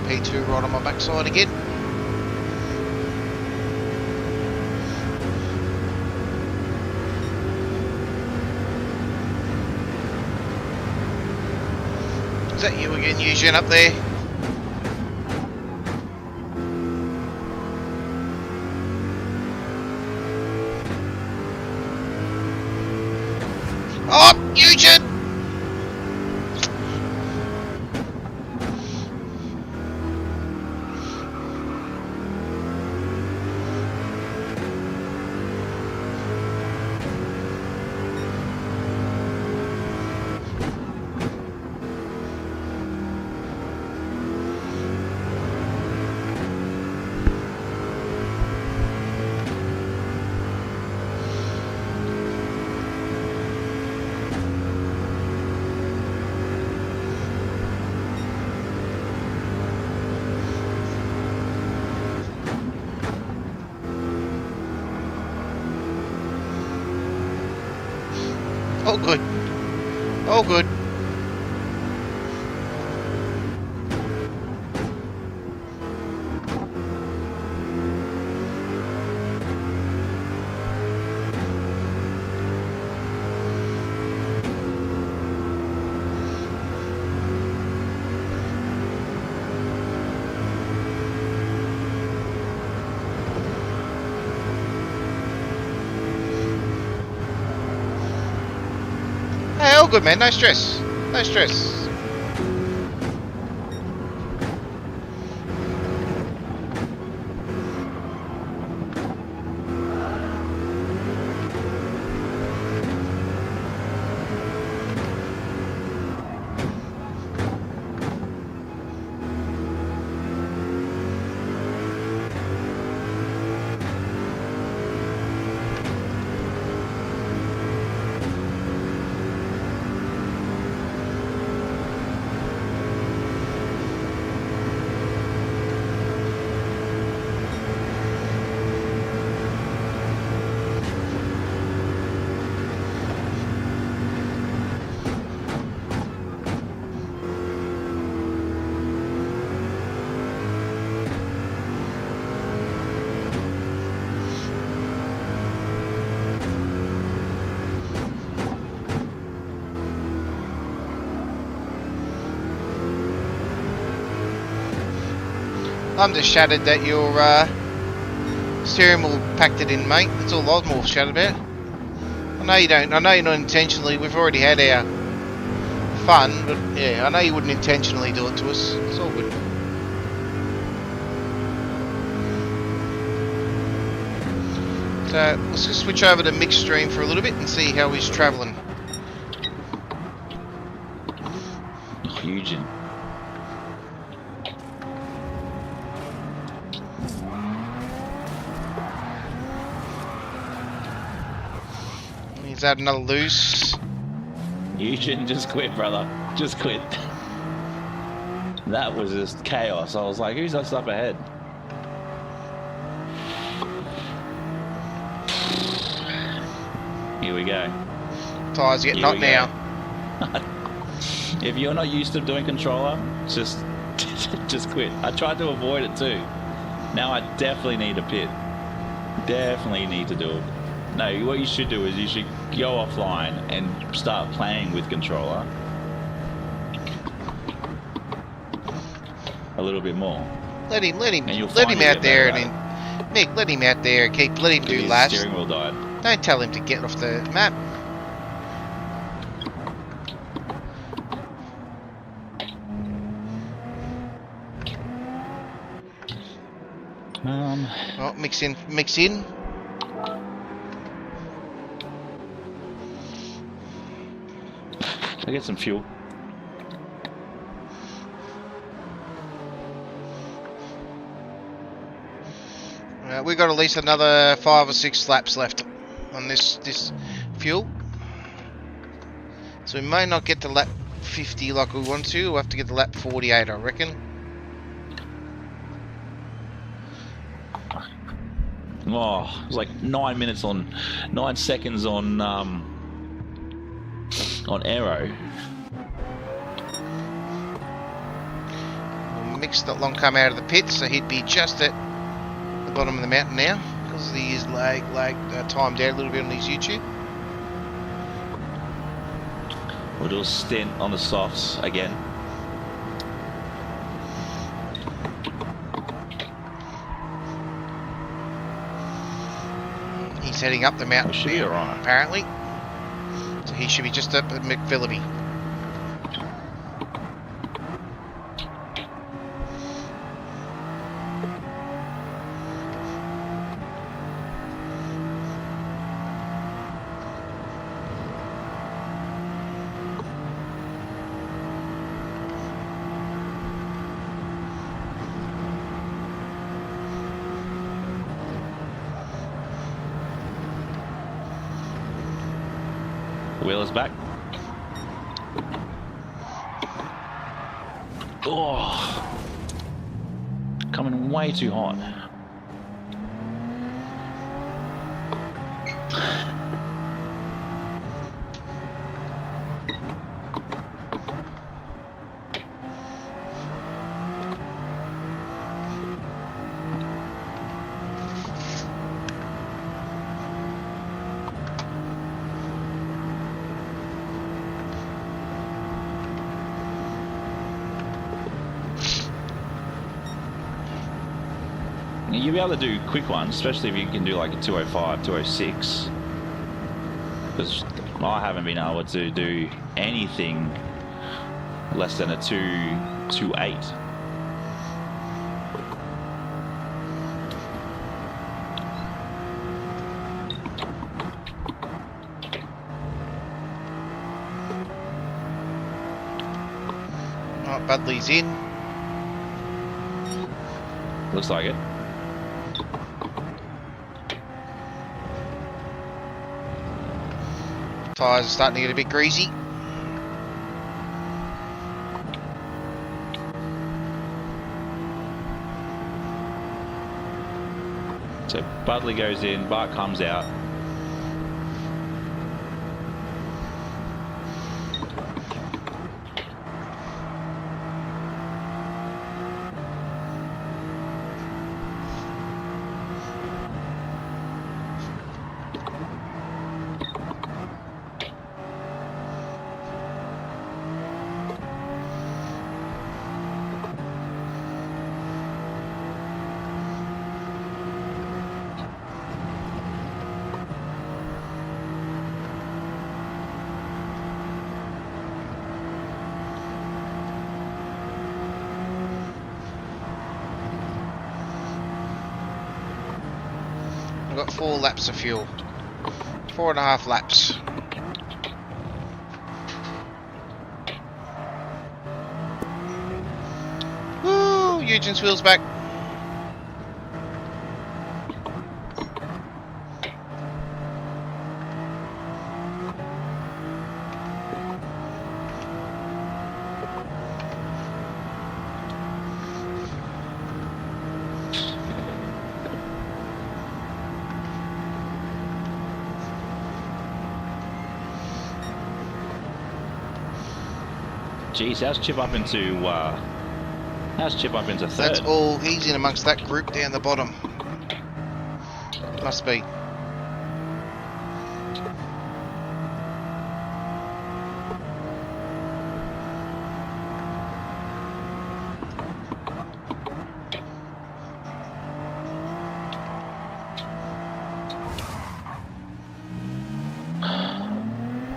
P2 right on my backside again. Is that you again, Eugene, up there? Oh, Eugene! Oh good. Oh good. all good, man. No stress. No stress. I'm just shattered that your steering wheel packed it in, mate. That's all I'm more shattered about. I know you don't. I know you're not intentionally. We've already had our fun, but yeah, I know you wouldn't intentionally do it to us. It's all good. So let's just switch over to mixed stream for a little bit and see how he's travelling. Huge. He's had another loose. Eugene, just quit, brother. Just quit. That was just chaos. I was like, who's that up ahead? Here we go. Tyres getting hot now. If you're not used to doing controller, just quit. I tried to avoid it too. Now I definitely need a pit. Definitely need to do it. No, what you should do is you should go offline and start playing with controller a little bit more. Let him And you'll out find there, you get better and Nick, let him out there. Let him do His laps. steering wheel died. Don't tell him to get off the map. Oh, mix in. I get some fuel. We've got at least another 5 or 6 laps left on this fuel. So we may not get to lap 50 like we want to. We'll have to get to lap 48, I reckon. Oh, it was like 9 seconds on aero. Mick's not long come out of the pit, so he'd be just at the bottom of the mountain now because he is timed out a little bit on his YouTube. We'll do a stint on the softs again. He's heading up the mountain should be alright. apparently. So he should be just up at McPhilliby. Wheeler's back. Oh, coming way too hot. You'll be able to do quick ones, especially if you can do like a 205, 206. Because I haven't been able to do anything less than a 2.28. Oh, Budley's in. Looks like it. Tyres are starting to get a bit greasy. So Budley goes in, Bart comes out. I've got 4 laps of fuel. 4.5 laps. Woo! Eugen's wheels back. Geez, how's Chip up into third? That's all. He's in amongst that group down the bottom. Must be.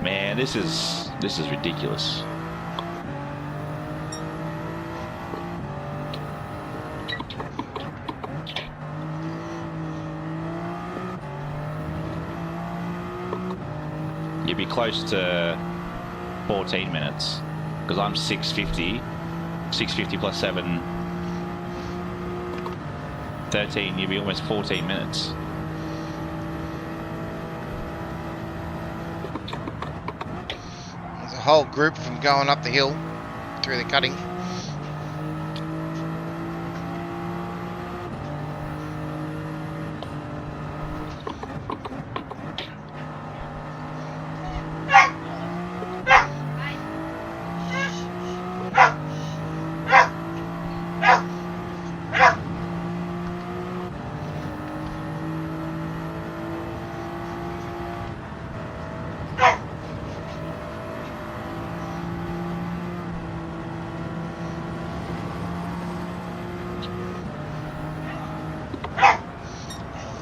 Man, this is ridiculous. You'd be close to 14 minutes because I'm 650 plus 7, 13. You'd be almost 14 minutes. There's a whole group of them going up the hill through the cutting.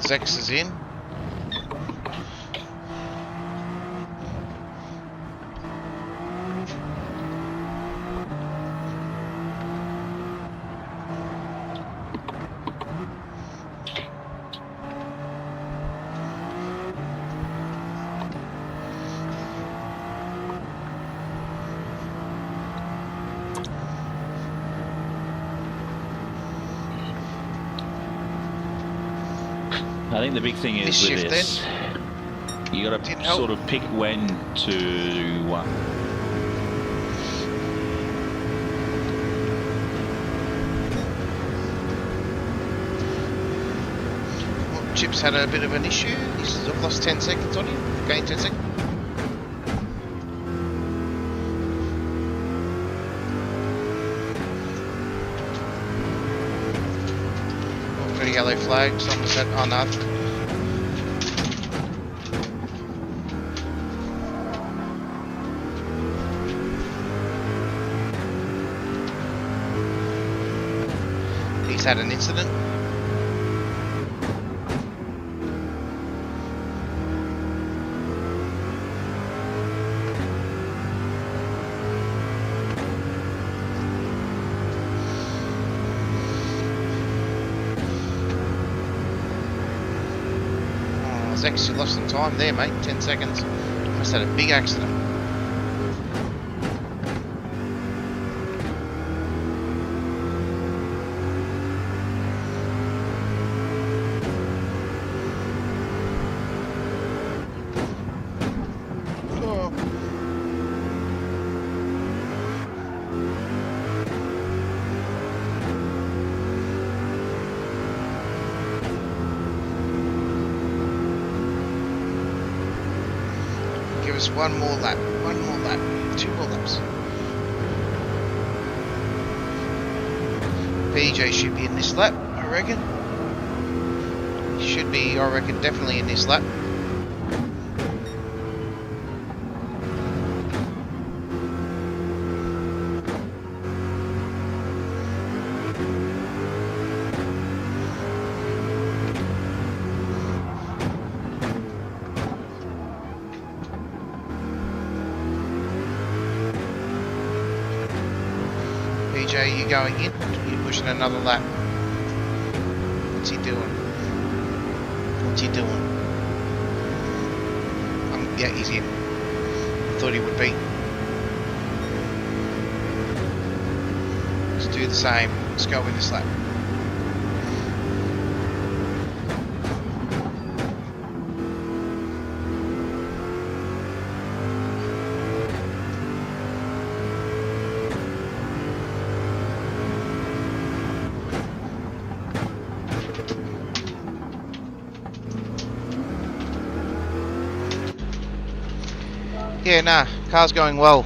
Zex is in. I think the big thing is with this, you got to sort of pick when to. Chip's had a bit of an issue. I've lost 10 seconds on him. Gained 10 seconds. Got a yellow flag. Someone said, oh no. He's had an incident. Zex, you lost some time there, mate. 10 seconds. Must have had a big accident. Oh. Give us one more lap, 2 more laps. PJ should be in this lap, I reckon. He should be, I reckon, definitely in this lap. PJ, you going in? You're pushing another lap. What's he doing? What's he doing? Yeah, he's in. Thought he would be. Let's do the same. Let's go in this lap. Yeah, nah, car's going well,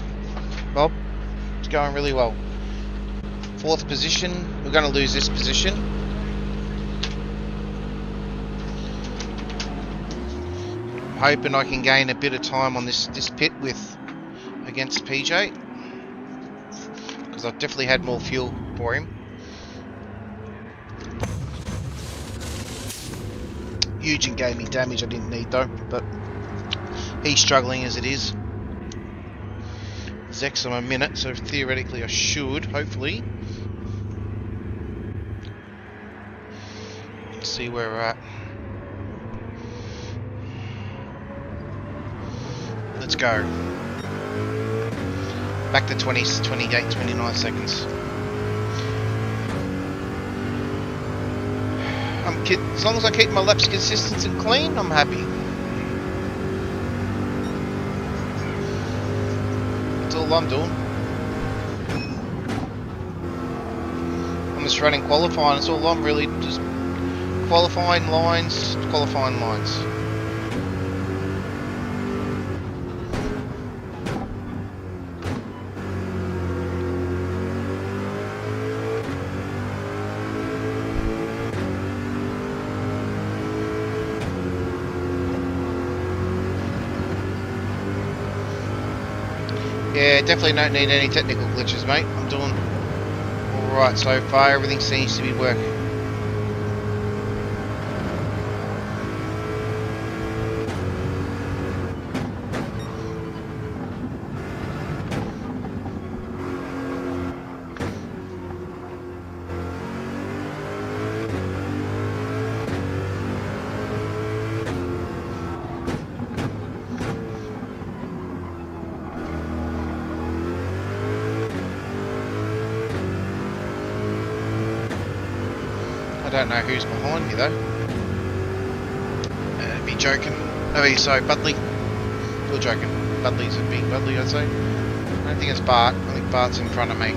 Bob. It's going really well. 4th position. We're going to lose this position. I'm hoping I can gain a bit of time on this pit with against PJ, because I've definitely had more fuel for him. Eugene gave me damage I didn't need though, but he's struggling as it is. Zex on a minute, so theoretically I should, hopefully. Let's see where we're at. Let's go. Back to 20, 28, 29 seconds. As long as I keep my laps consistent and clean, I'm happy. That's all I'm doing. I'm just running qualifying. That's all I'm really just qualifying lines, qualifying lines. Yeah, definitely don't need any technical glitches, mate. I'm doing alright so far. Everything seems to be working. I don't know who's behind me though. Be joking. Oh, sorry, Budley. You're joking. Budley's a big Budley, I'd say. I don't think it's Bart. I think Bart's in front of me.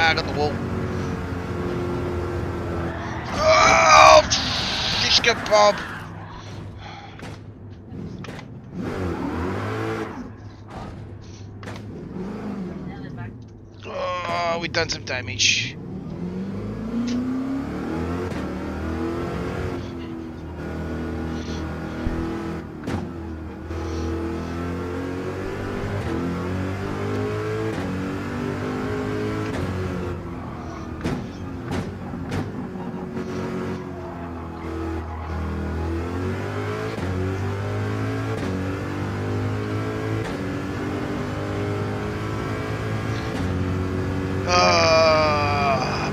I got the wall. Oh, fish kebab. Oh, we've done some damage.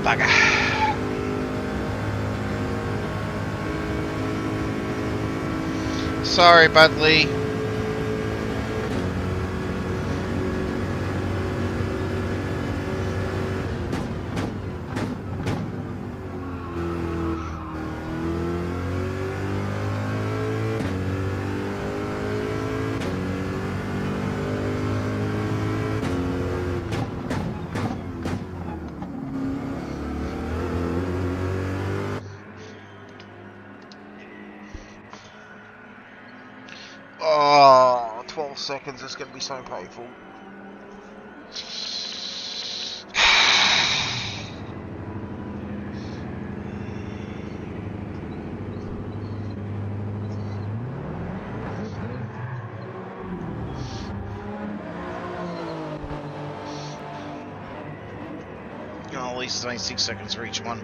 Bugger. Sorry, Budley. Oh, 12 seconds, it's going to be so painful. Oh, at least it's only 6 seconds for each one.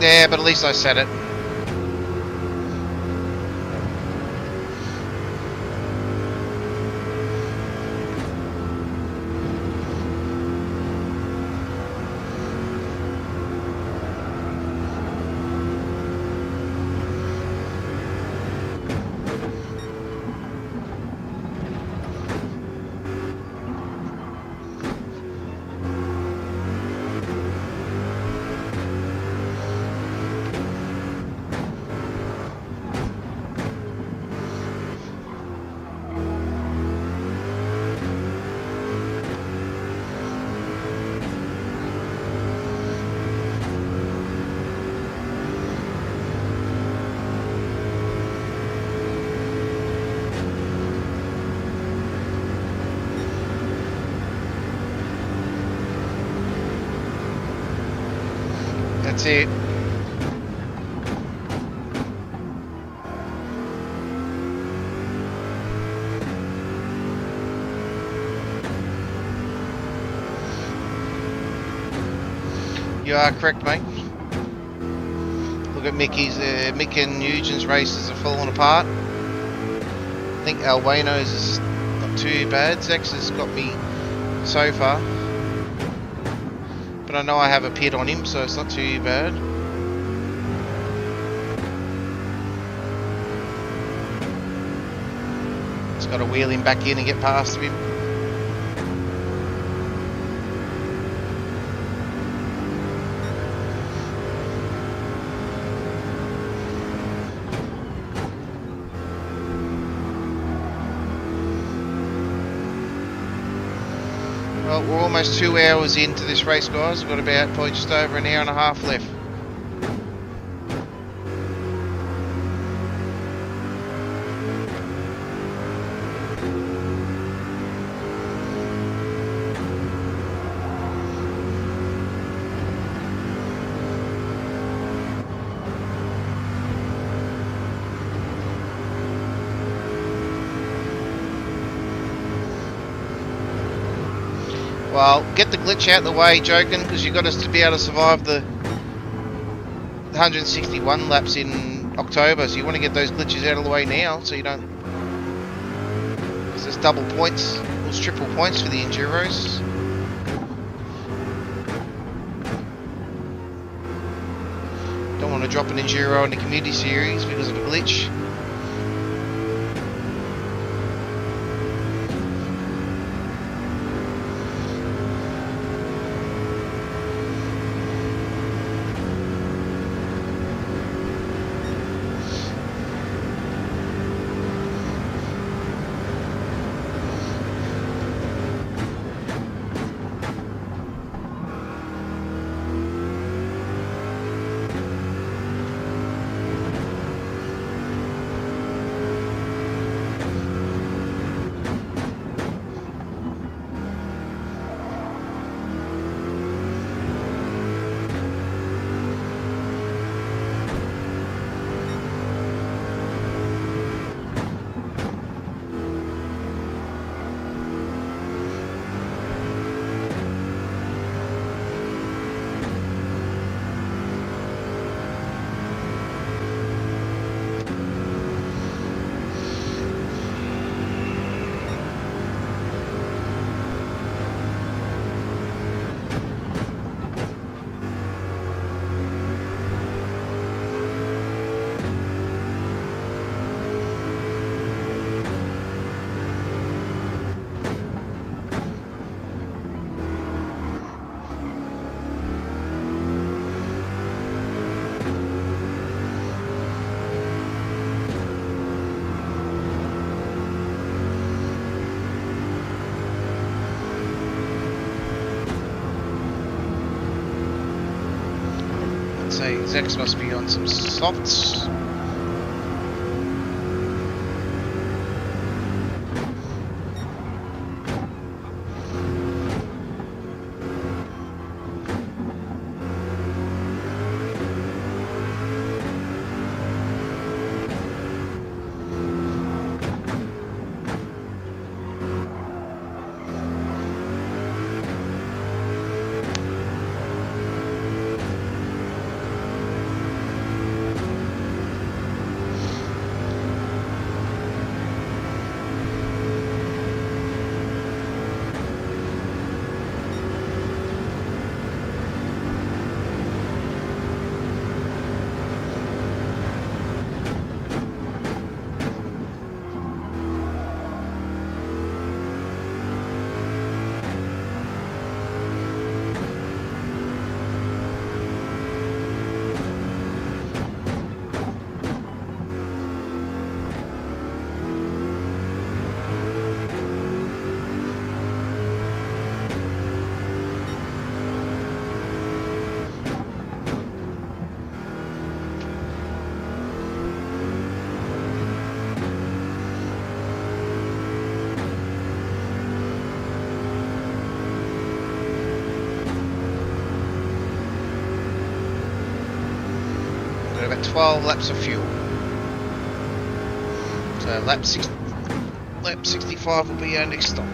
Yeah, but at least I said it. That's it. You are correct, mate. Look at Mickey's, Mick and Eugen's races are falling apart. I think Alwano's is not too bad. Zex has got me so far. But I know I have a pit on him, so it's not too bad. Just got to wheel him back in and get past him. Well, we're almost 2 hours into this race, guys. We've got about probably just over an hour and a half left. Well, get the glitch out of the way, joking, because you've got us to be able to survive the 161 laps in October, so you want to get those glitches out of the way now, so you don't. Because there's double points, there's triple points for the enduros. Don't want to drop an enduro in the community series because of a glitch. So Zex must be on some softs. About 12 laps of fuel. So lap 65 will be our next stop.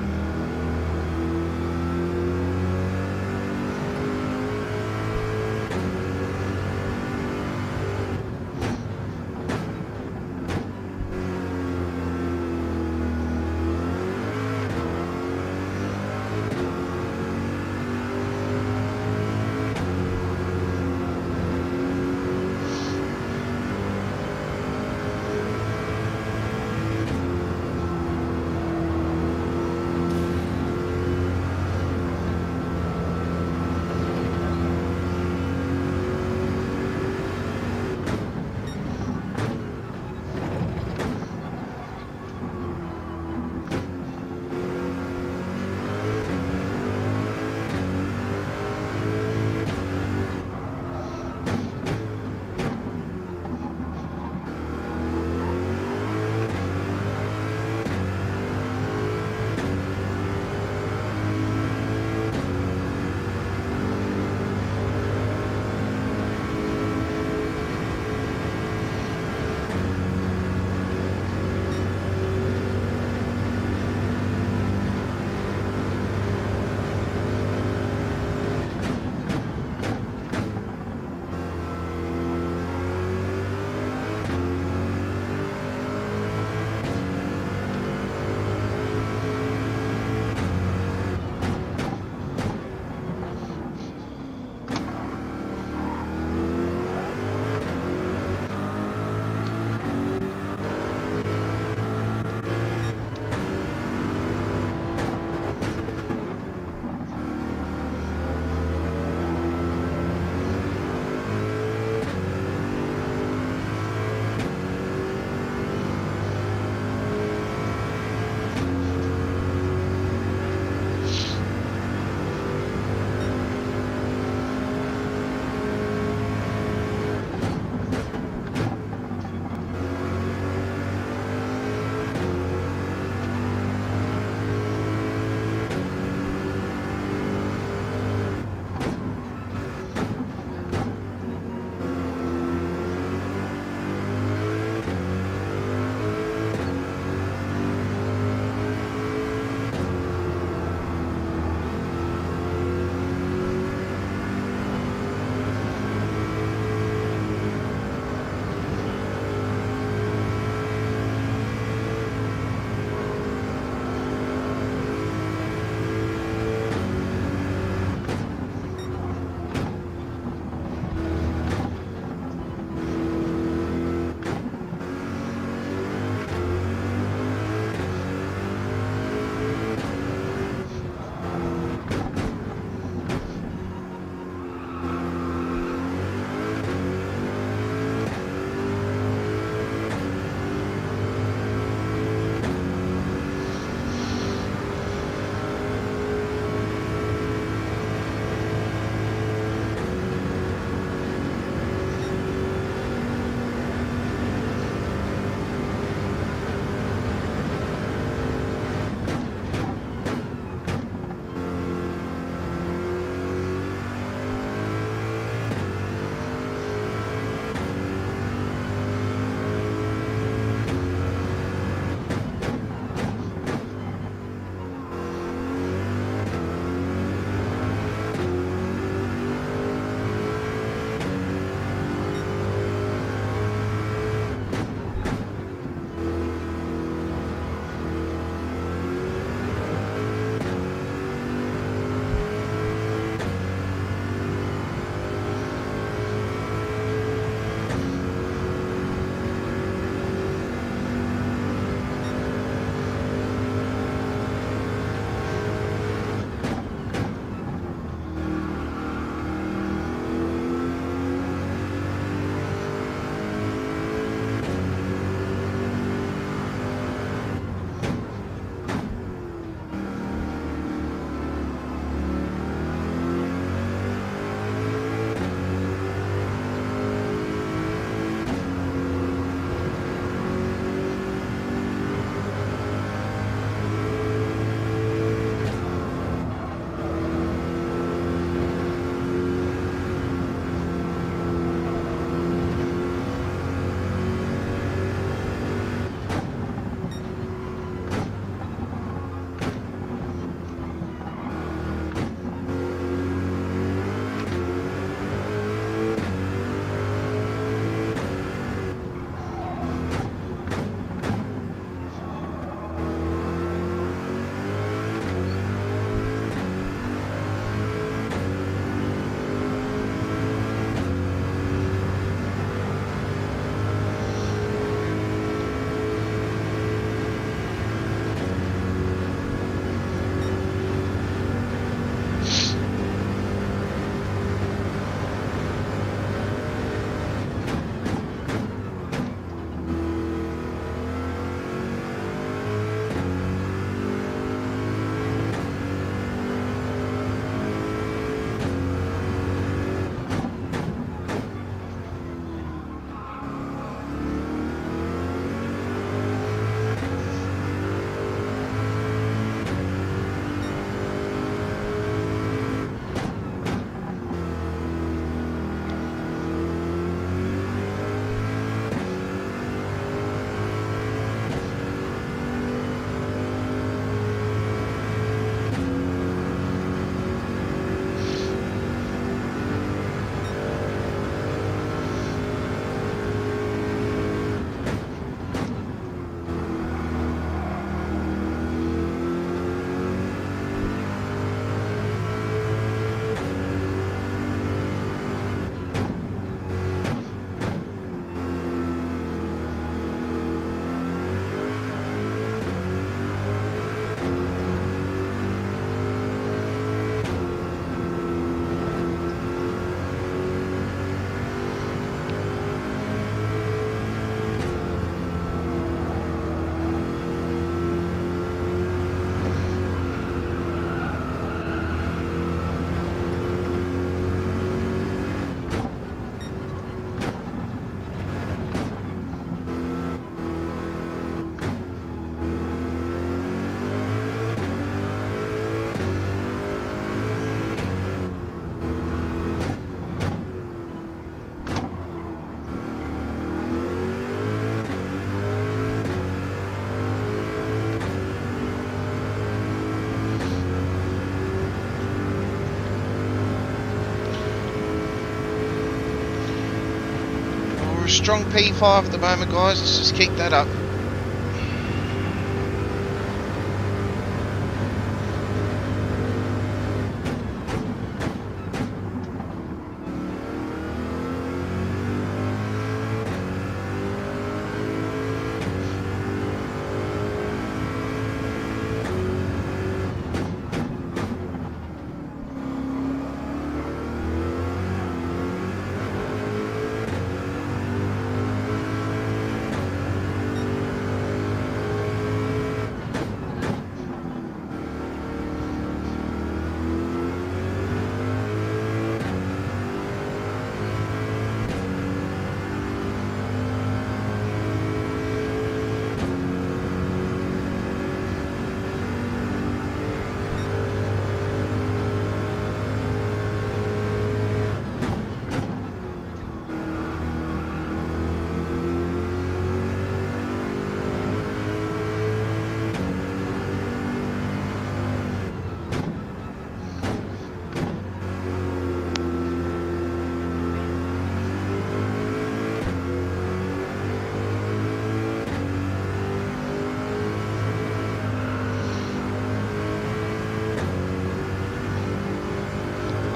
strong P5 at the moment, guys. Let's just keep that up.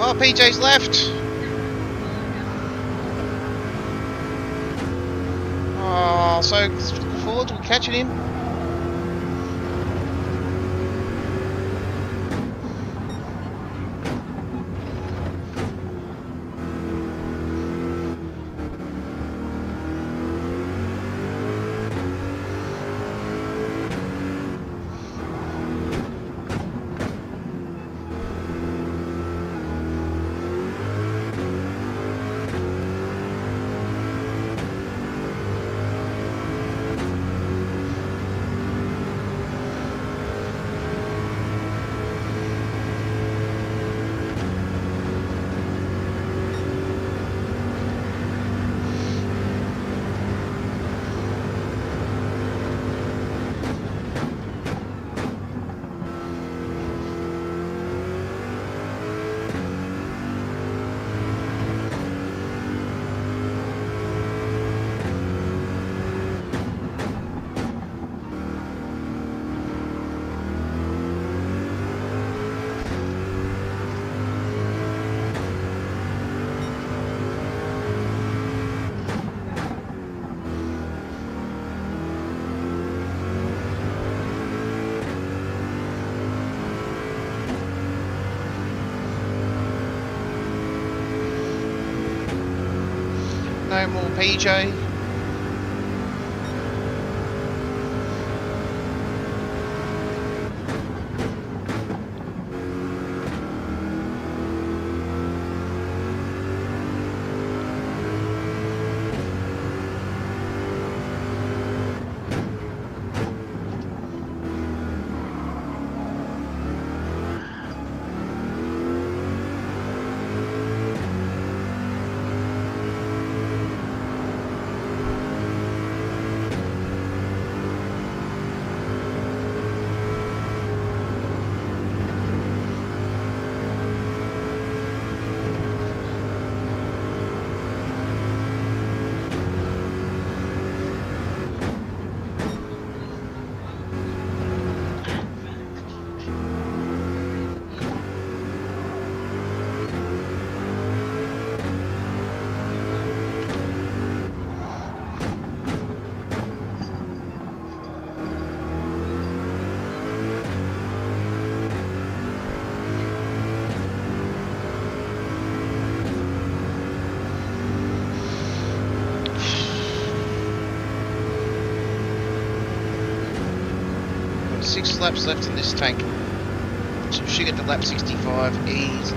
Oh, PJ's left. Oh, so Ford, we're catching him. No more PJ. Six laps left in this tank. So we should get to lap 65 easy.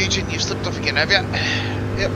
Nugent, you've slipped off again, have you? Yep.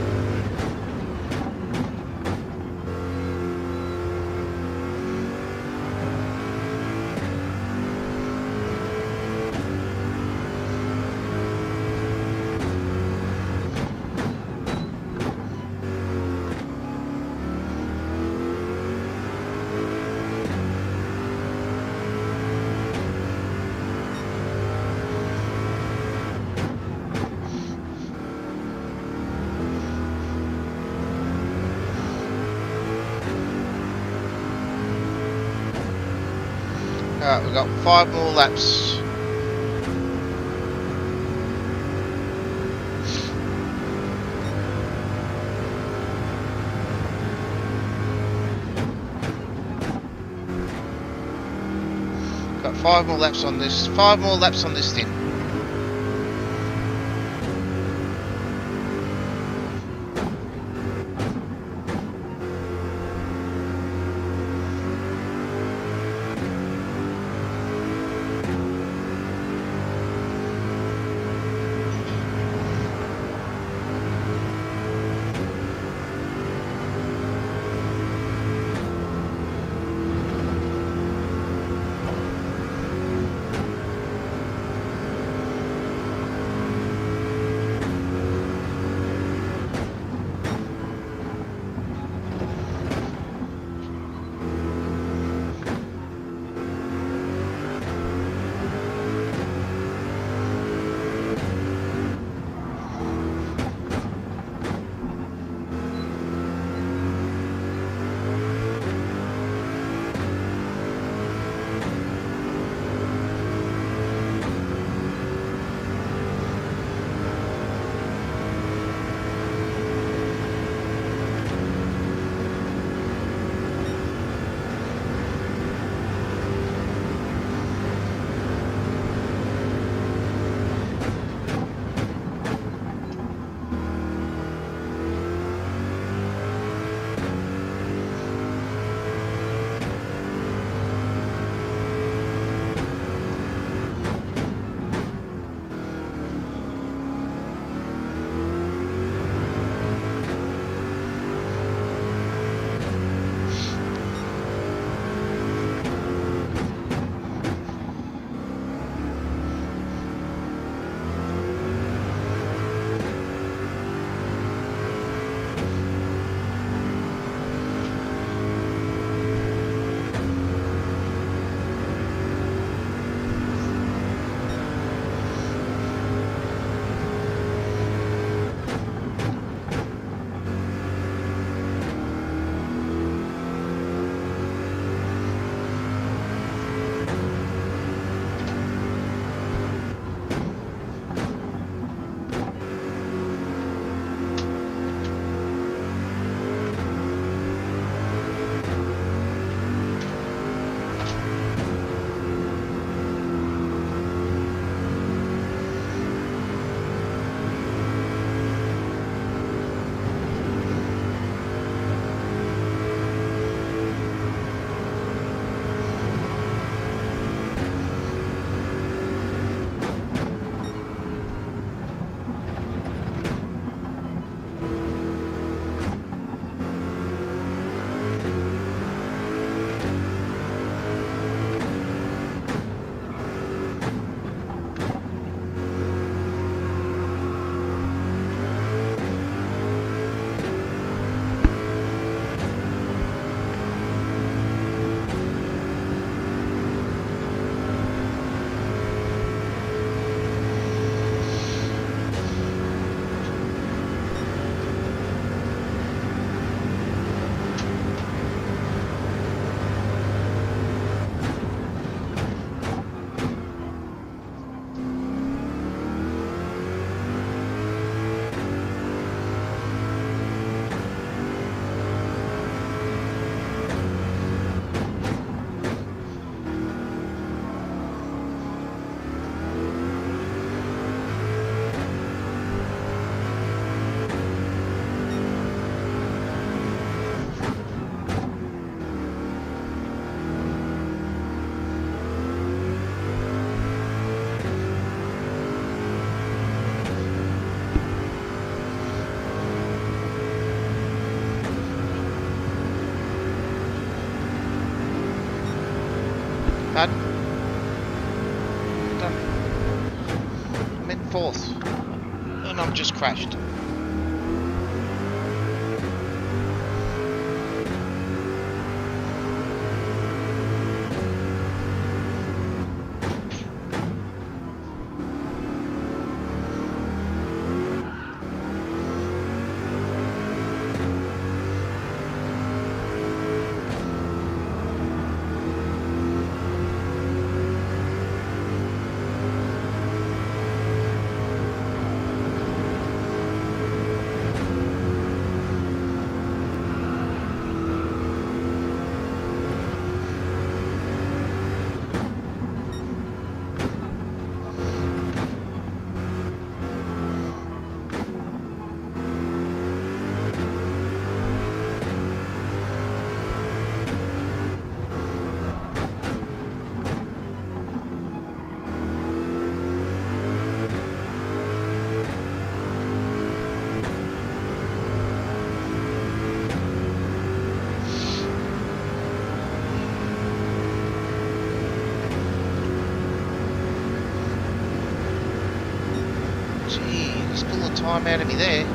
Alright, we've got 5 more laps. Got 5 more laps on this. 5 more laps on this thing. Pardon? Done. I'm in 4th. And I'm just crashed. Time out of me there.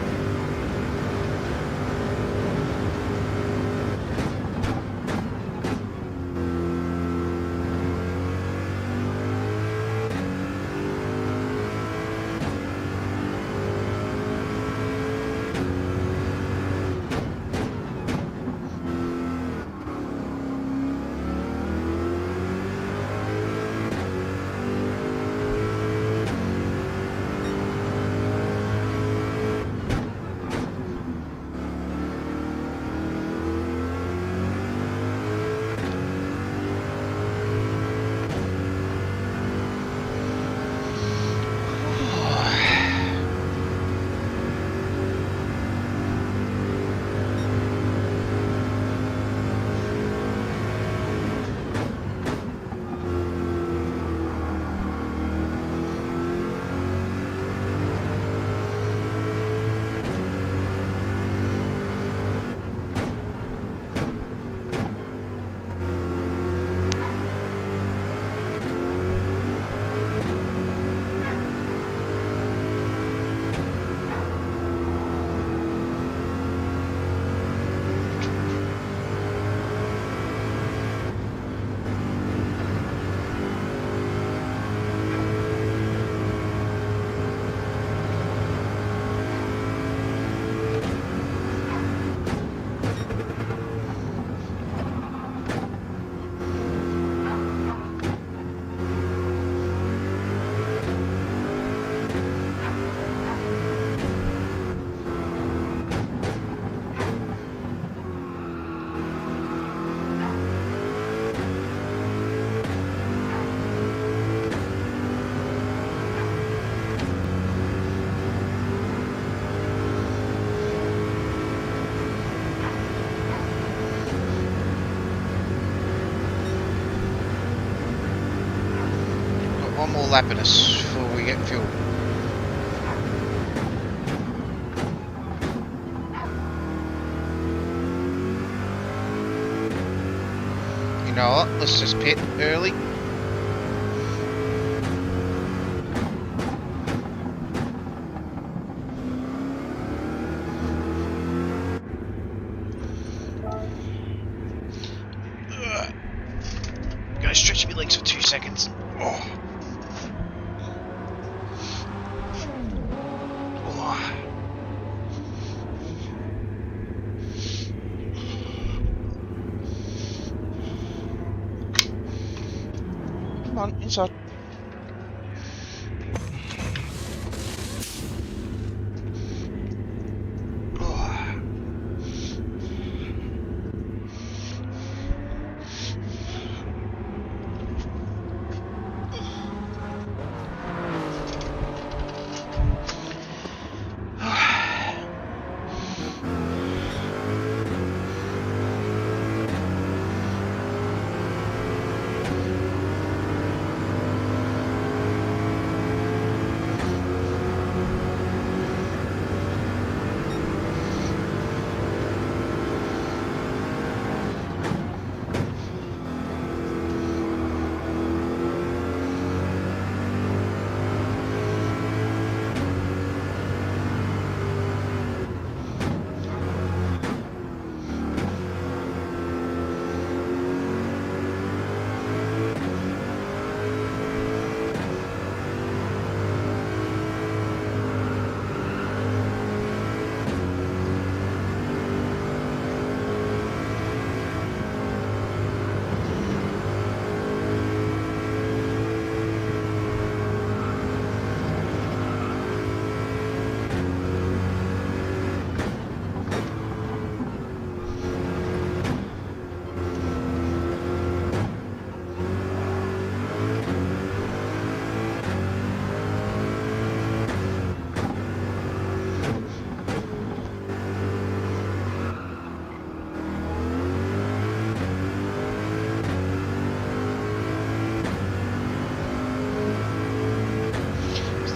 One more lap in us before we get fuel. You know what? Let's just pit early. Gonna stretch my legs for 2 seconds. Oh. Come on, inside.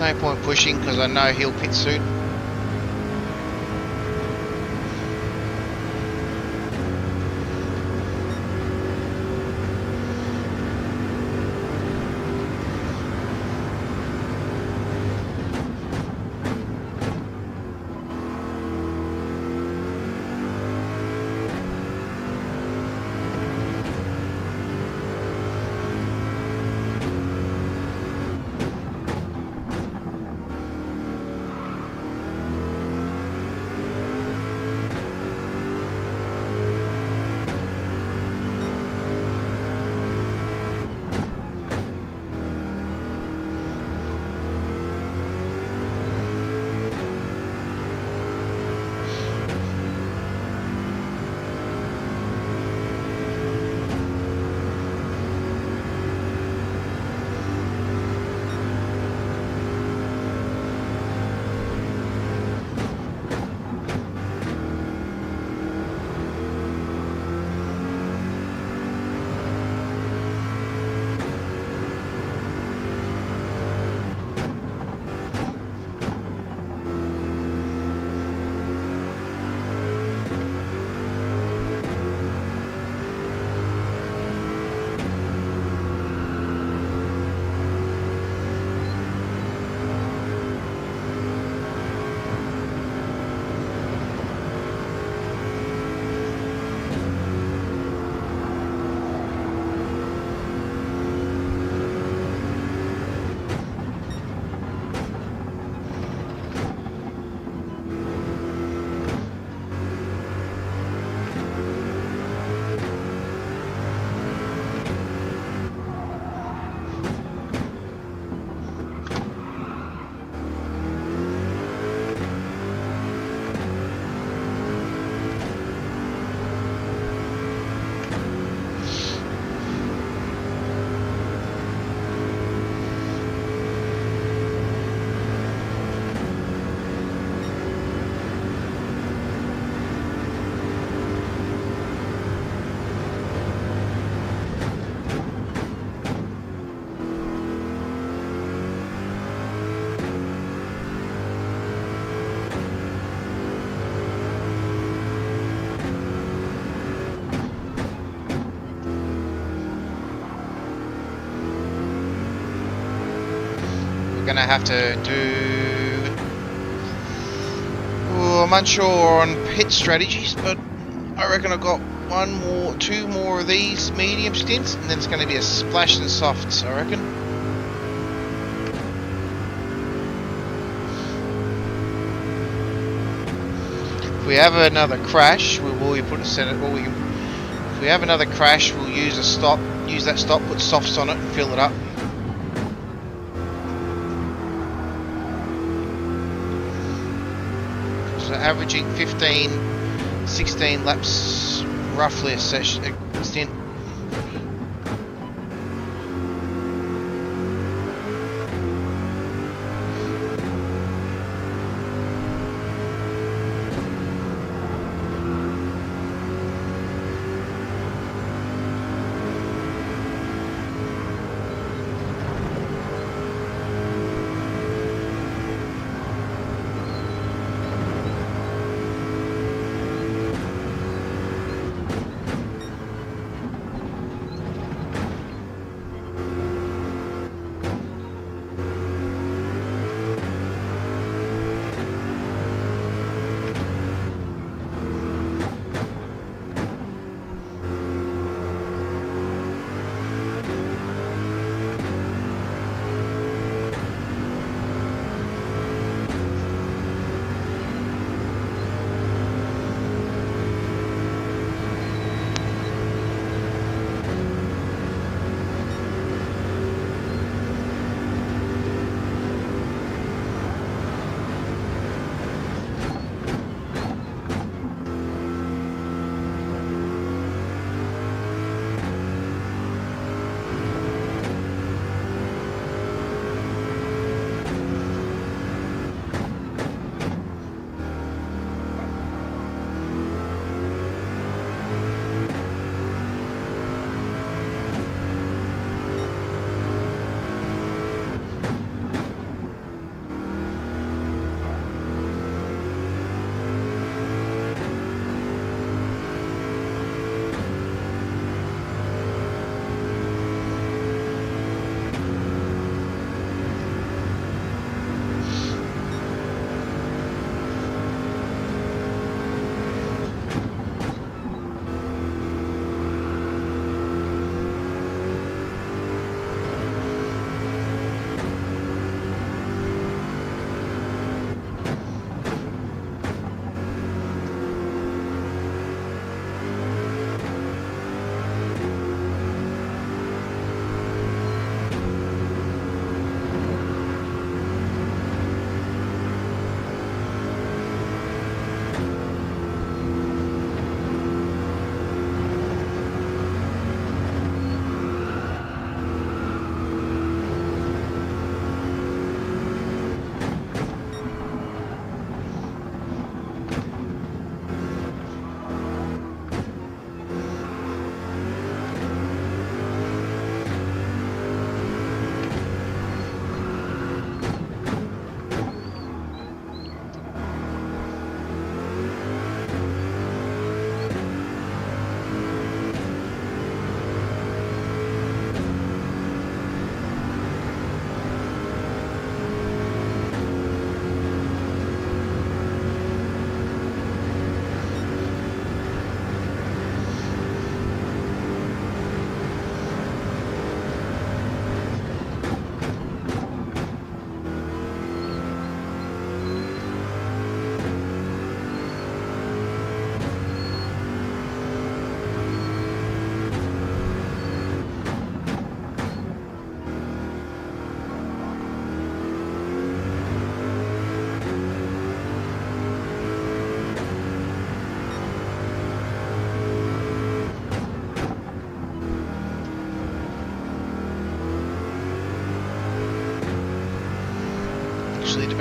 No point pushing because I know he'll pit soon. Gonna have to do. Oh, I'm unsure on pit strategies, but I reckon I've got two more of these medium stints, and then it's going to be a splash and softs, I reckon. If we have another crash, we will put a Senate. Or we can, if we have another crash, we'll use a stop. Use that stop, put softs on it, and fill it up. Averaging 15, 16 laps roughly a stint.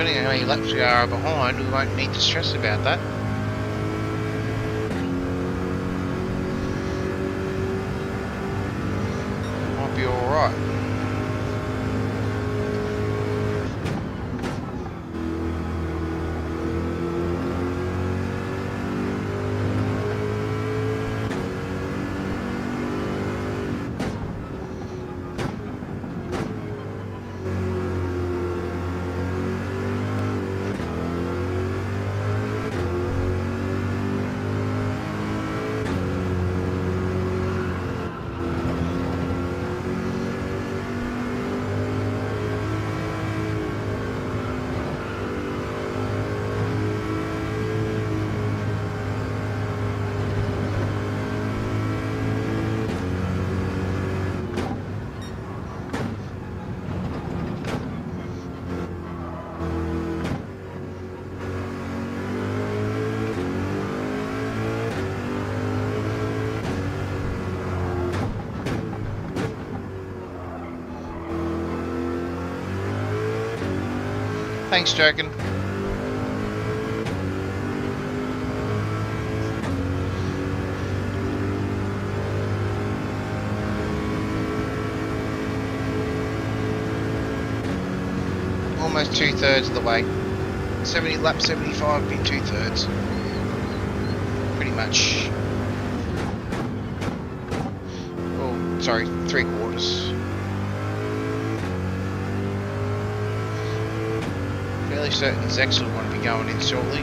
depending on how many laps we are behind, we won't need to stress about that. Might be alright. Thanks, Dragon. Almost 2/3 of the way. 70 laps, 75 be 2/3. Pretty much. Oh, sorry, 3/4. Fairly certain Zex will want to be going in shortly.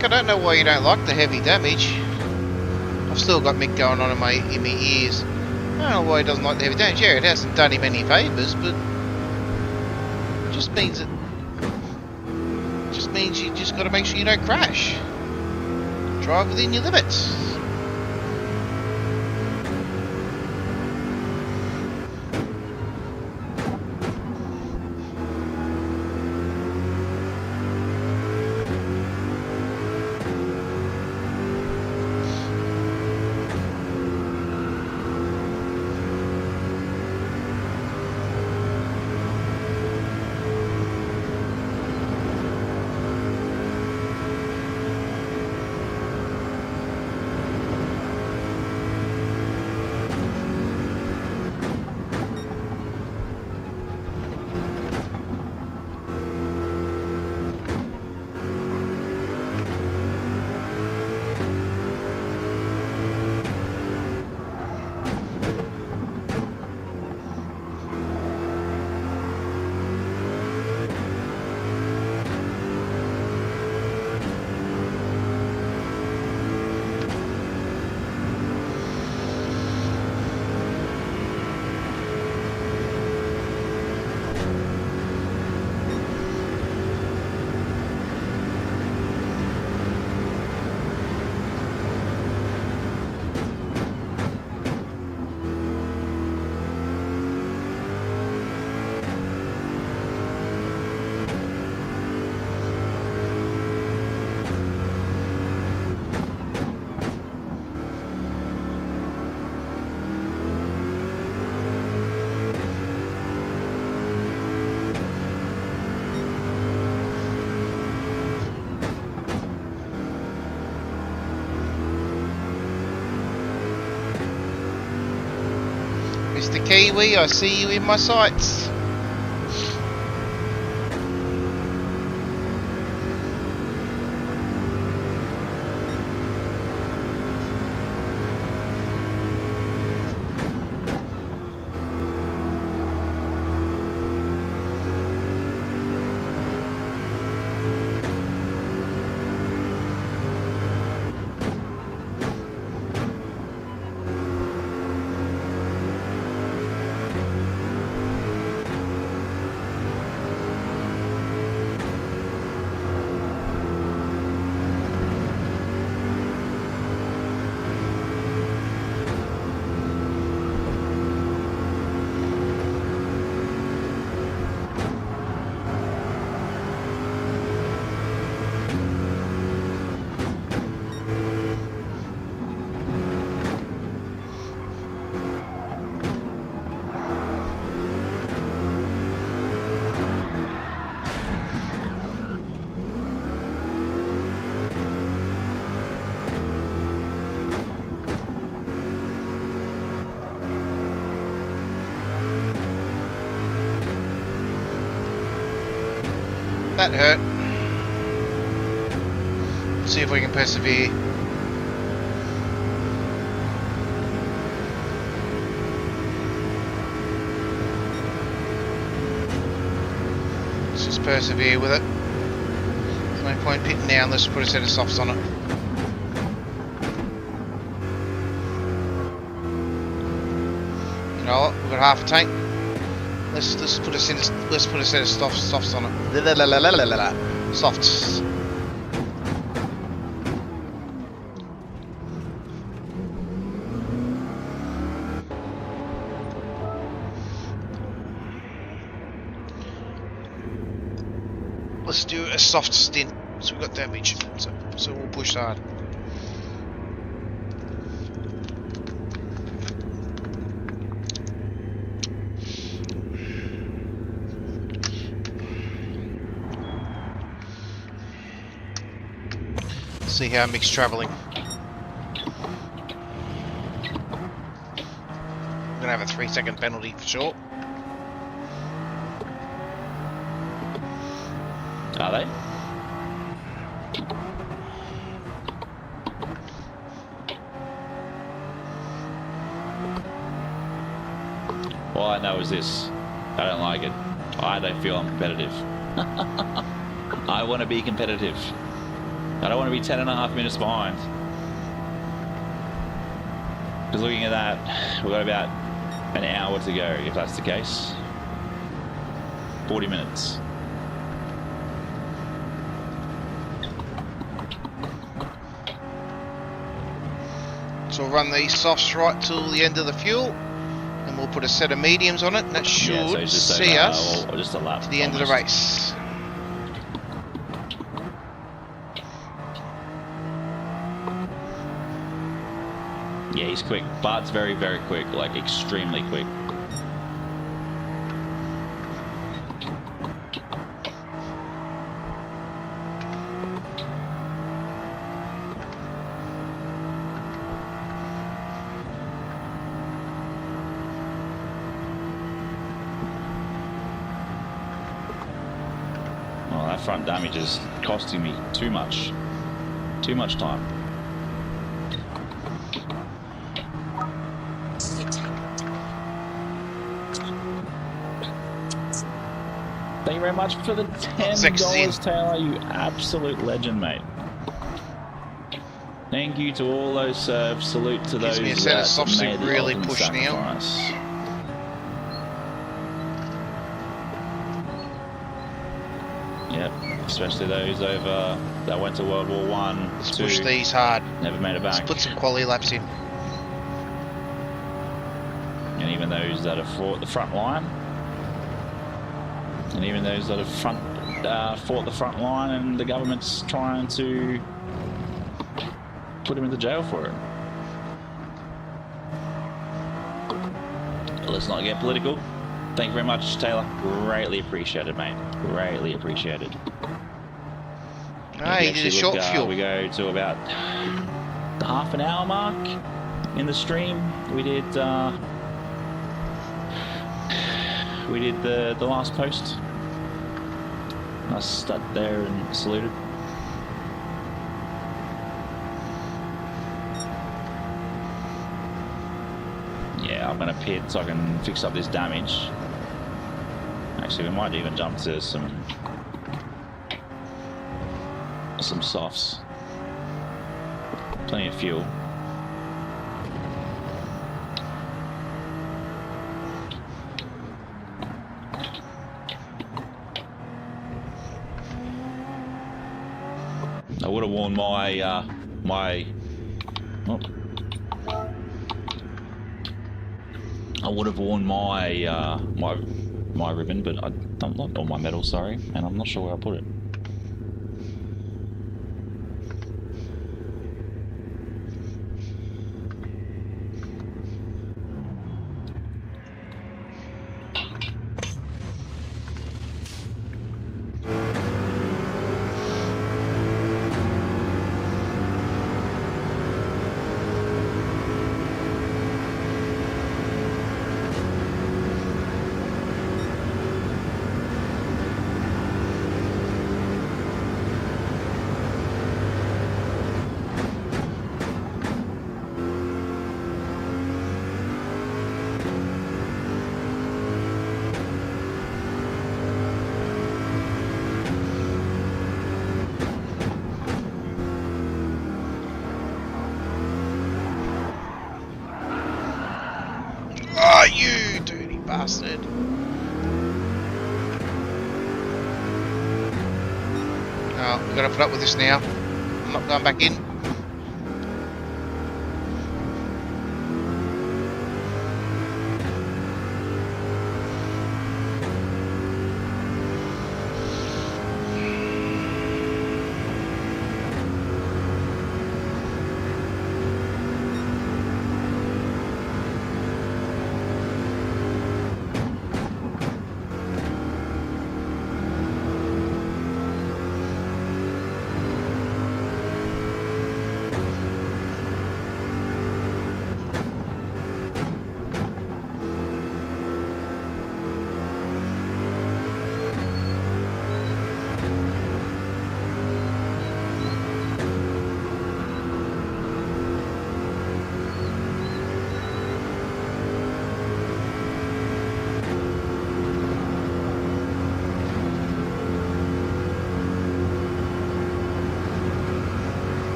Mick, I don't know why you don't like the heavy damage. I've still got Mick going on in my ears. I don't know why he doesn't like the heavy damage. Yeah, it hasn't done him any favours, but it just means you just got to make sure you don't crash. Drive within your limits. Mr. Kiwi, I see you in my sights. That hurt. Let's see if we can persevere. Let's just persevere with it. There's no point pitting now unless we put a set of softs on it. You know what? We've got half a tank. Let's put a set of softs on it. Softs. Let's do a soft stint. So we've got damage. So we'll push hard. See how Mick's travelling. I'm gonna have a 3-second penalty for sure. Are they? All I know is this. I don't like it. I don't feel I'm competitive. I want to be competitive. I don't want to be 10.5 minutes behind. Because looking at that, we've got about an hour to go, if that's the case. 40 minutes. So we'll run these softs right till the end of the fuel, and we'll put a set of mediums on it, and that should see us just a lap to the end of the race. Yeah, he's quick. Bart's very, very quick, like extremely quick. Well, that front damage is costing me too much. Too much time. Thank you very much for the $10, Taylor. You absolute legend, mate. Thank you to all those serves. Salute to those Gives me a set of softs made to the really ultimate push now. sacrifice. Yep, especially those over that went to World War One. Let's push these hard. Never made it back. Let's put some quality laps in. And even those that have fought the front line. And even those that have fought the front line, and the government's trying to put him into jail for it. Let's not get political. Thank you very much, Taylor. Greatly appreciated, mate. Greatly appreciated. Hey, you did a short fuel. We go to about the half an hour mark in the stream. We did the last post. I stood there and saluted. Yeah, I'm gonna pit so I can fix up this damage. Actually, we might even jump to some softs. Plenty of fuel. I would have worn my I would have worn my ribbon, but I'm not on my medal, sorry, and I'm not sure where I put it. Oh, you dirty bastard. Oh, we've got to put up with this now. I'm not going back in.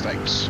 Perfect.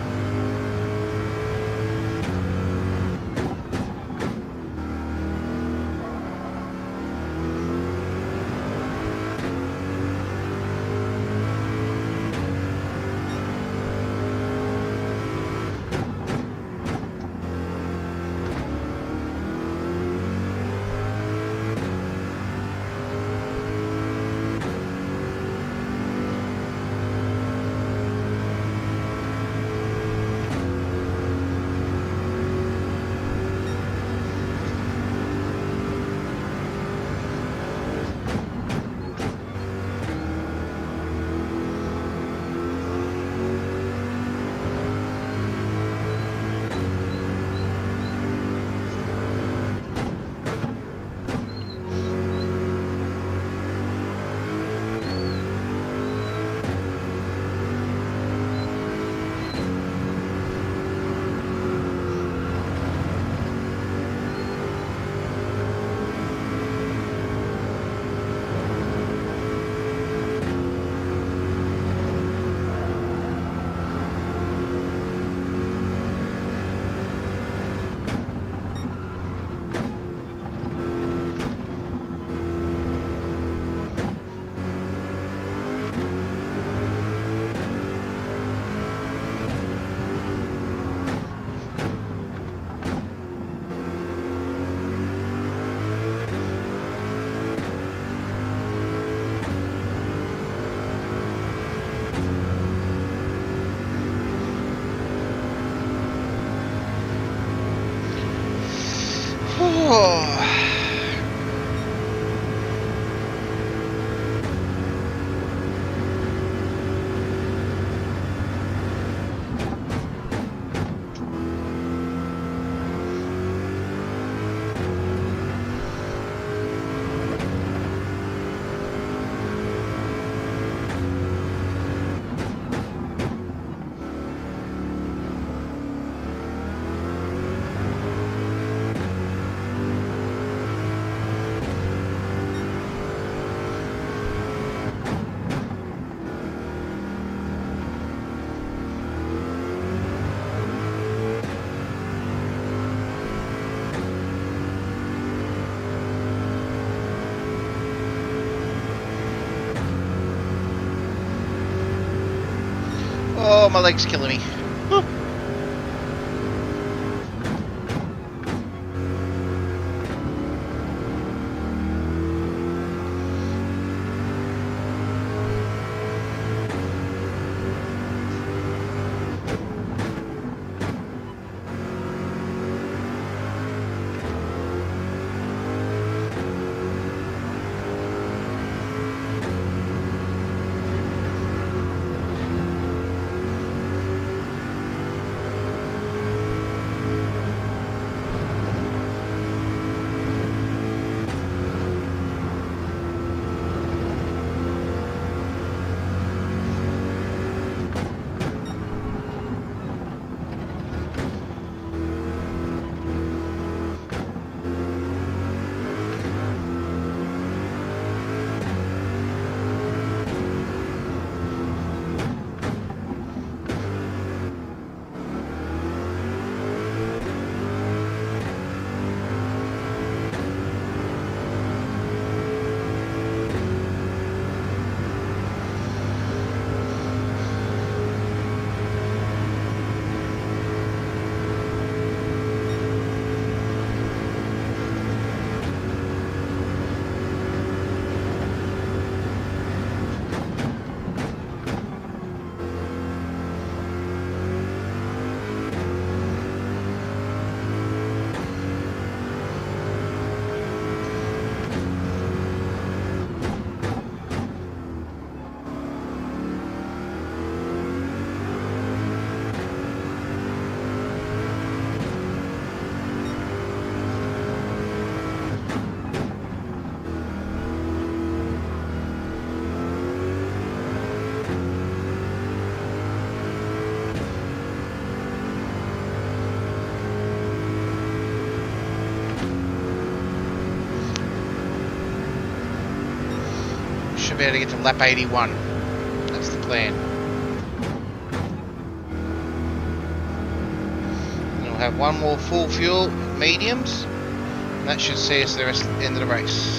Oh, my leg's killing me. Should be able to get to lap 81. That's the plan. have one more full fuel mediums, and that should see us the end of the race.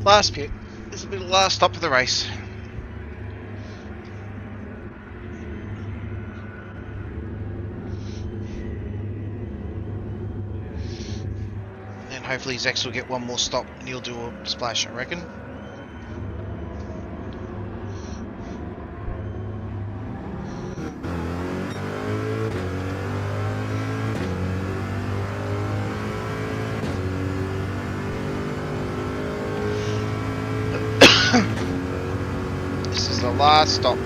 Last pit. This will be the last stop of the race. And hopefully Zex will get one more stop and he'll do a splash, I reckon. This is the last stop.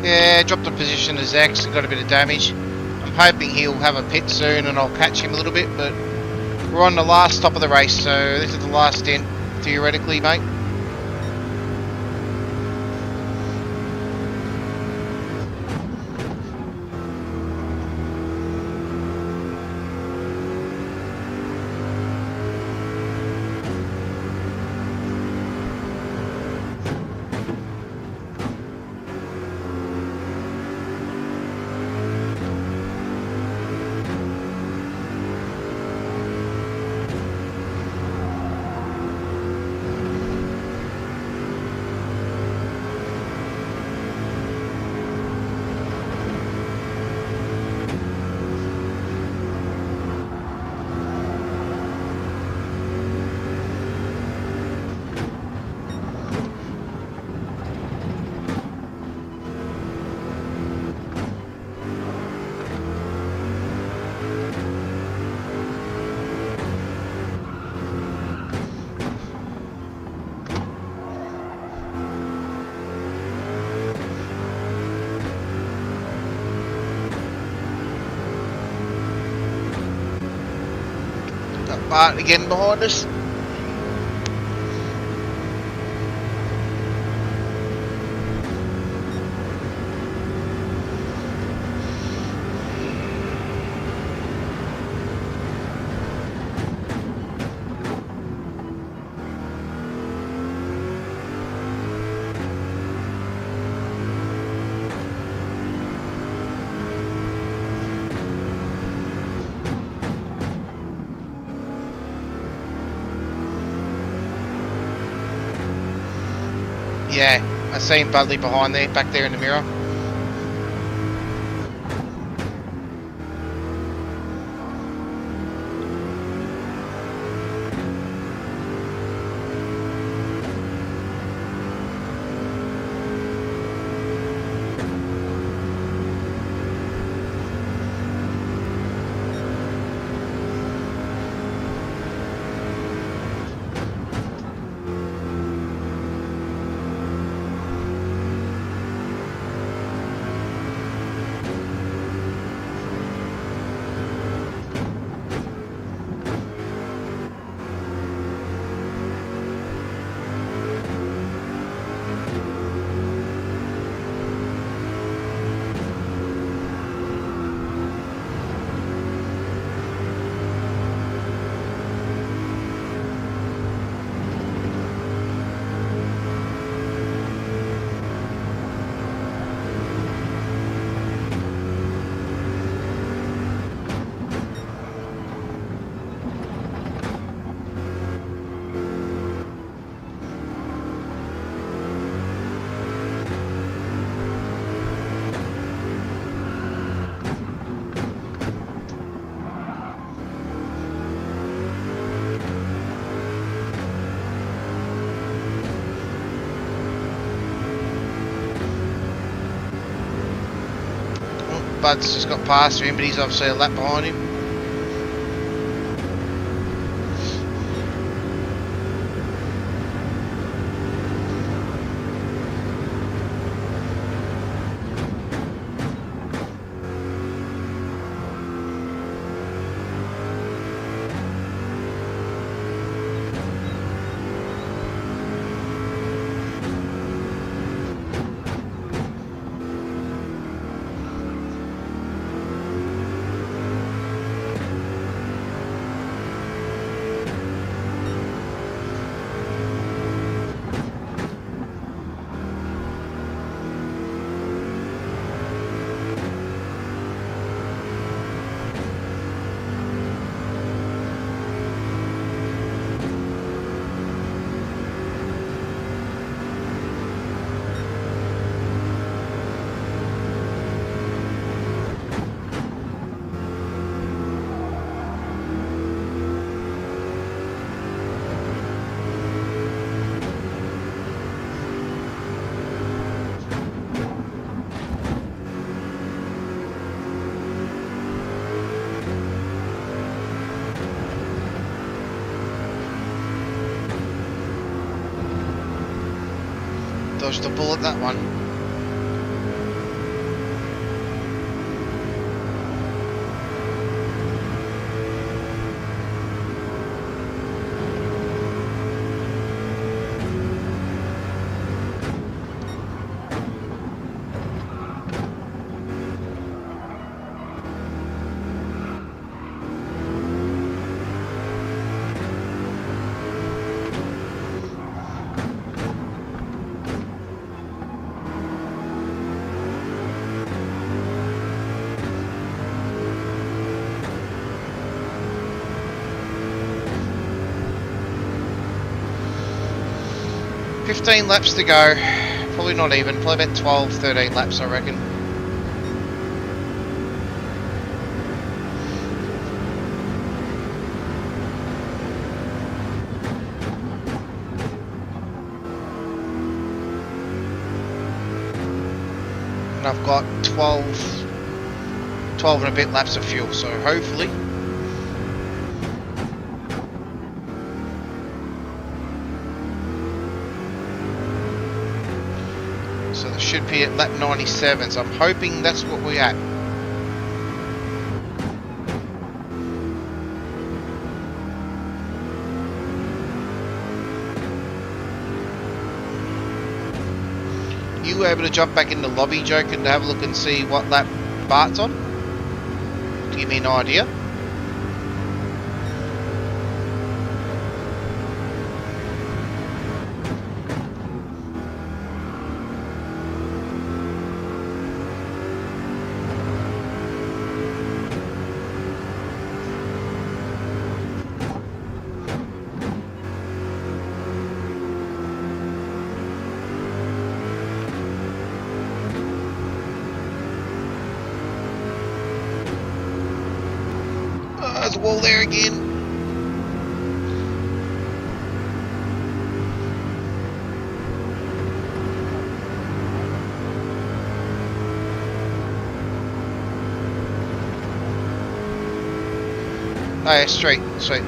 Yeah, dropped the position as X, got a bit of damage. I'm hoping he'll have a pit soon and I'll catch him a little bit, but we're on the last stop of the race, so this is the last stint, theoretically, mate. Got Bart again behind us. Yeah, I seen Budley behind there, back there in the mirror. Bud's just got past him, but he's obviously a lap behind him. Dodged the bullet, that one. 15 laps to go. Probably not even. Probably about 12, 13 laps, I reckon. And I've got 12 and a bit laps of fuel, so hopefully so they should be at lap 97, so I'm hoping that's what we're at. You were able to jump back in the lobby, Joke, and have a look and see what lap Bart's on? To give me an idea. There's a wall there again. Oh yeah, straight, sweet.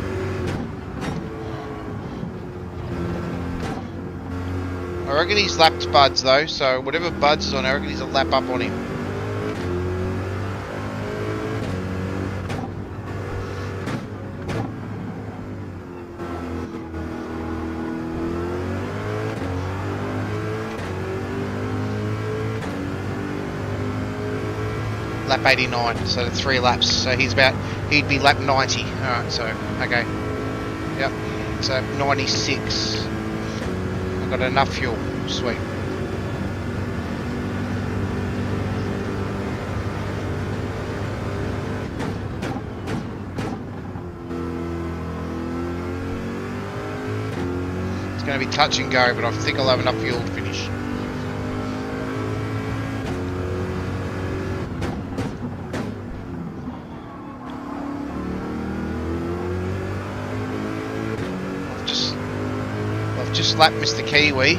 I reckon he's lapped Buds though, so whatever Buds is on, I reckon he's a lap up on him. Lap 89, so 3 laps, so he'd be lap 90. Alright, so okay, yep, so 96. I've got enough fuel, sweet. It's going to be touch and go, but I think I'll have enough fuel to finish. Just lapped Mr. Kiwi.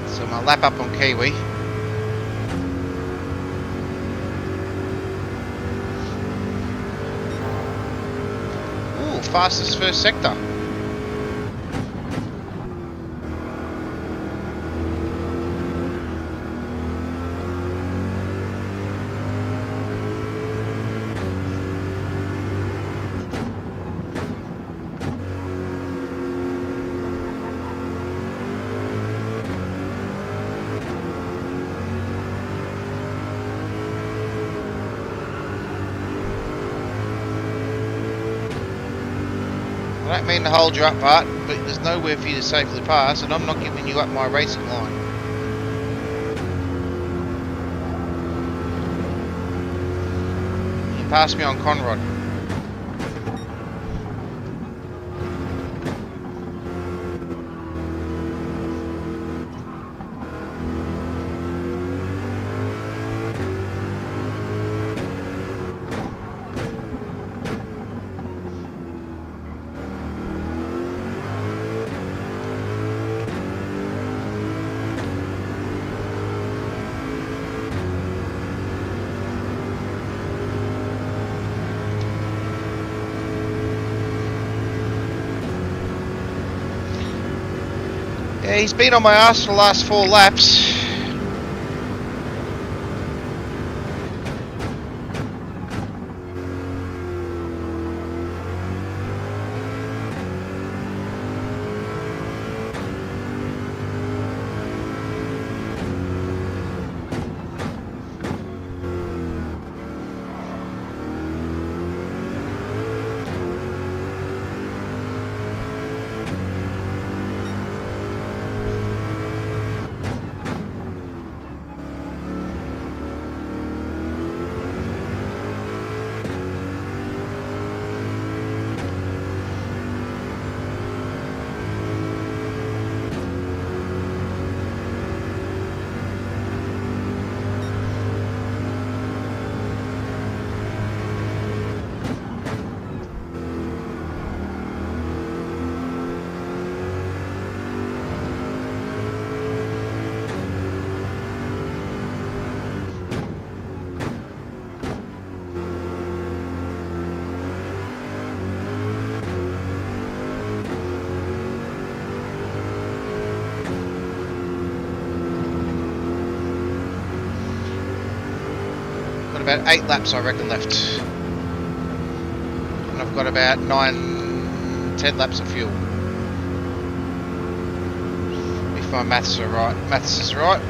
So my lap up on Kiwi. Ooh, fastest first sector. I don't mean to hold you up, Bart, but there's nowhere for you to safely pass, and I'm not giving you up my racing line. You passed me on Conrod. Yeah, he's been on my ass for the last 4 laps. about 8 laps, I reckon, left. And I've got about 10 laps of fuel. If my maths are right. Maths is right.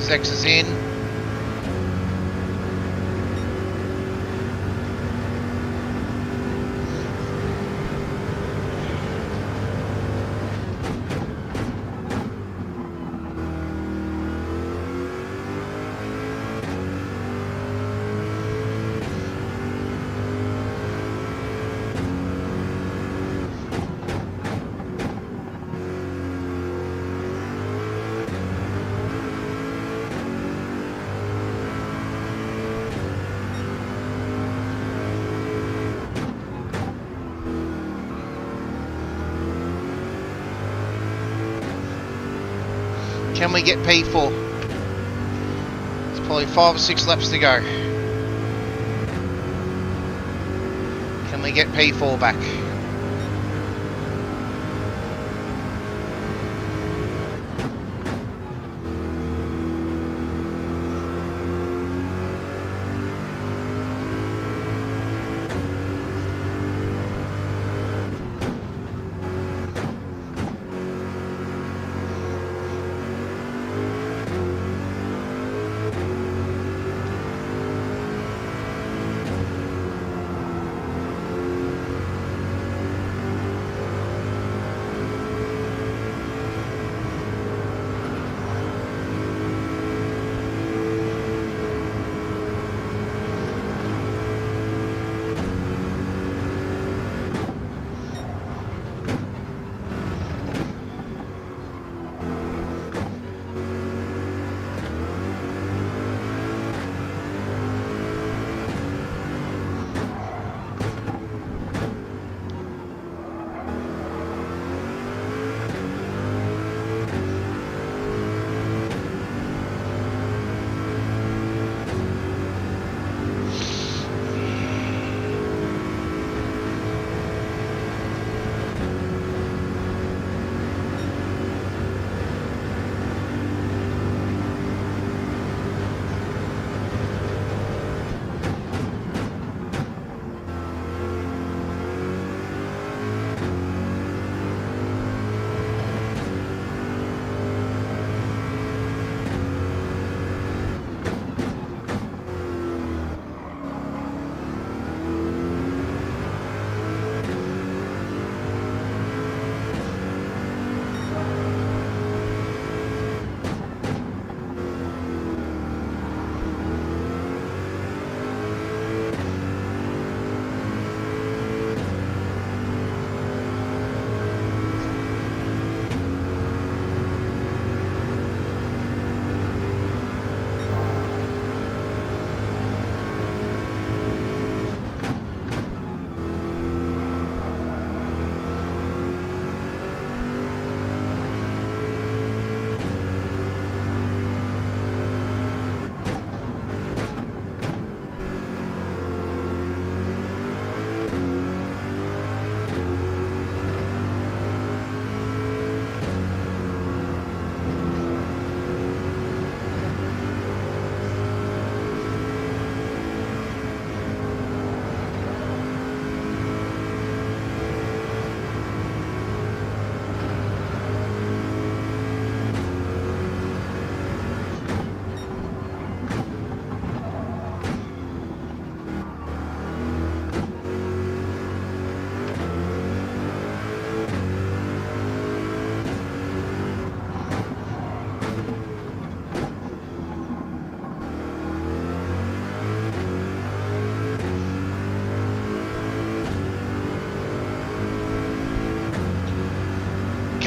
Sex is in. Can we get P4? It's probably 5 or 6 laps to go. Can we get P4 back?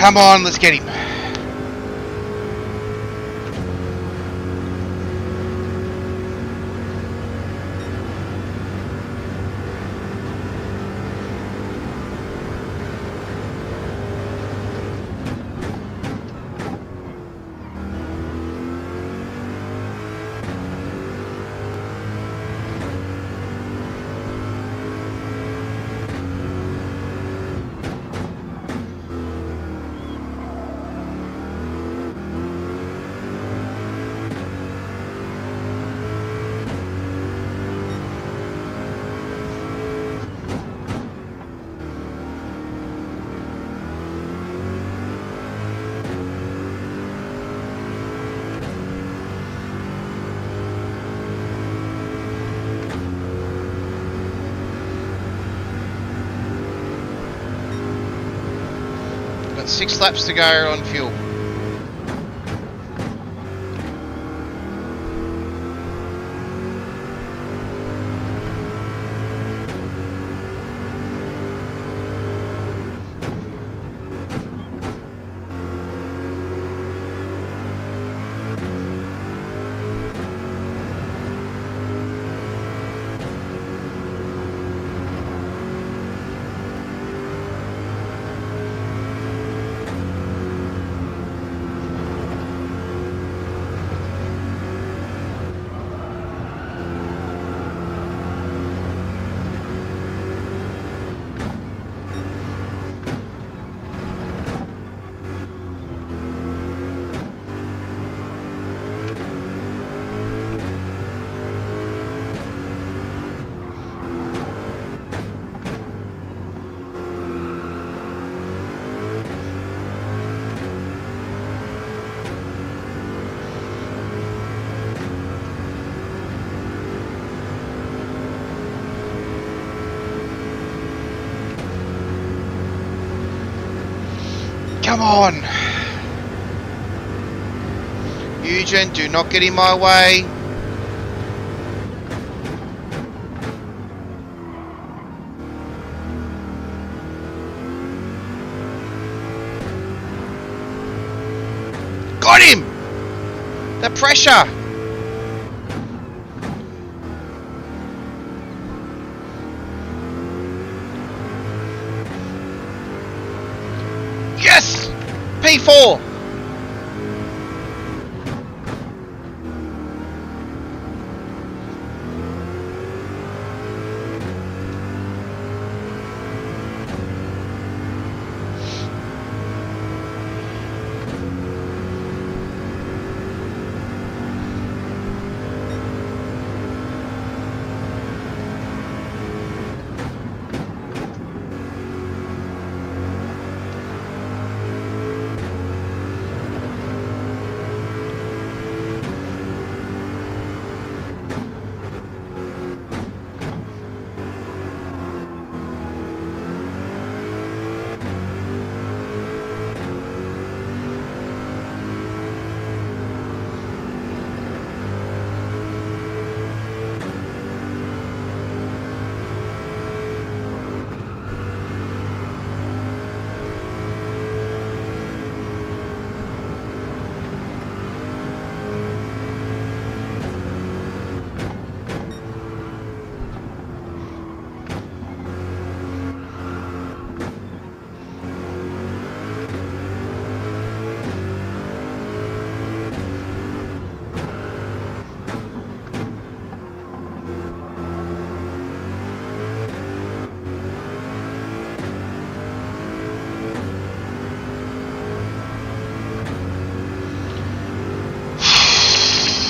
Come on, let's get him. Got 6 laps to go on fuel. Come on! Eugen, do not get in my way. Got him! The pressure! Yes! P4!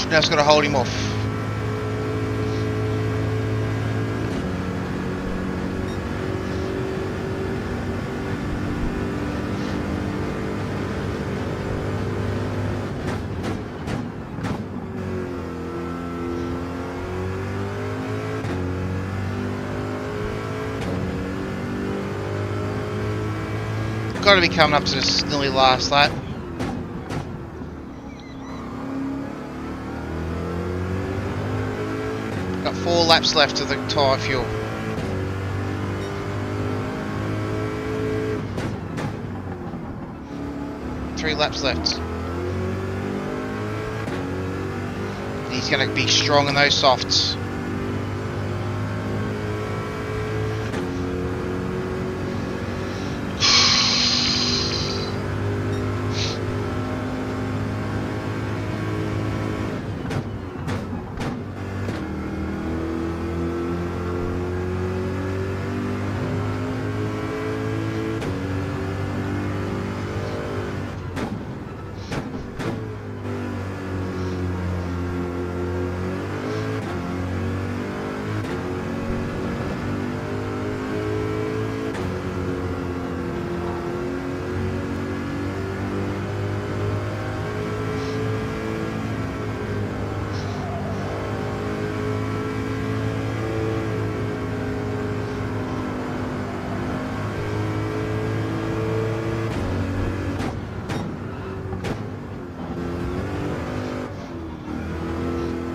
Now it's got to hold him off. Got to be coming up to this nearly last lap. Got 4 laps left of the tyre fuel. 3 laps left. He's going to be strong in those softs.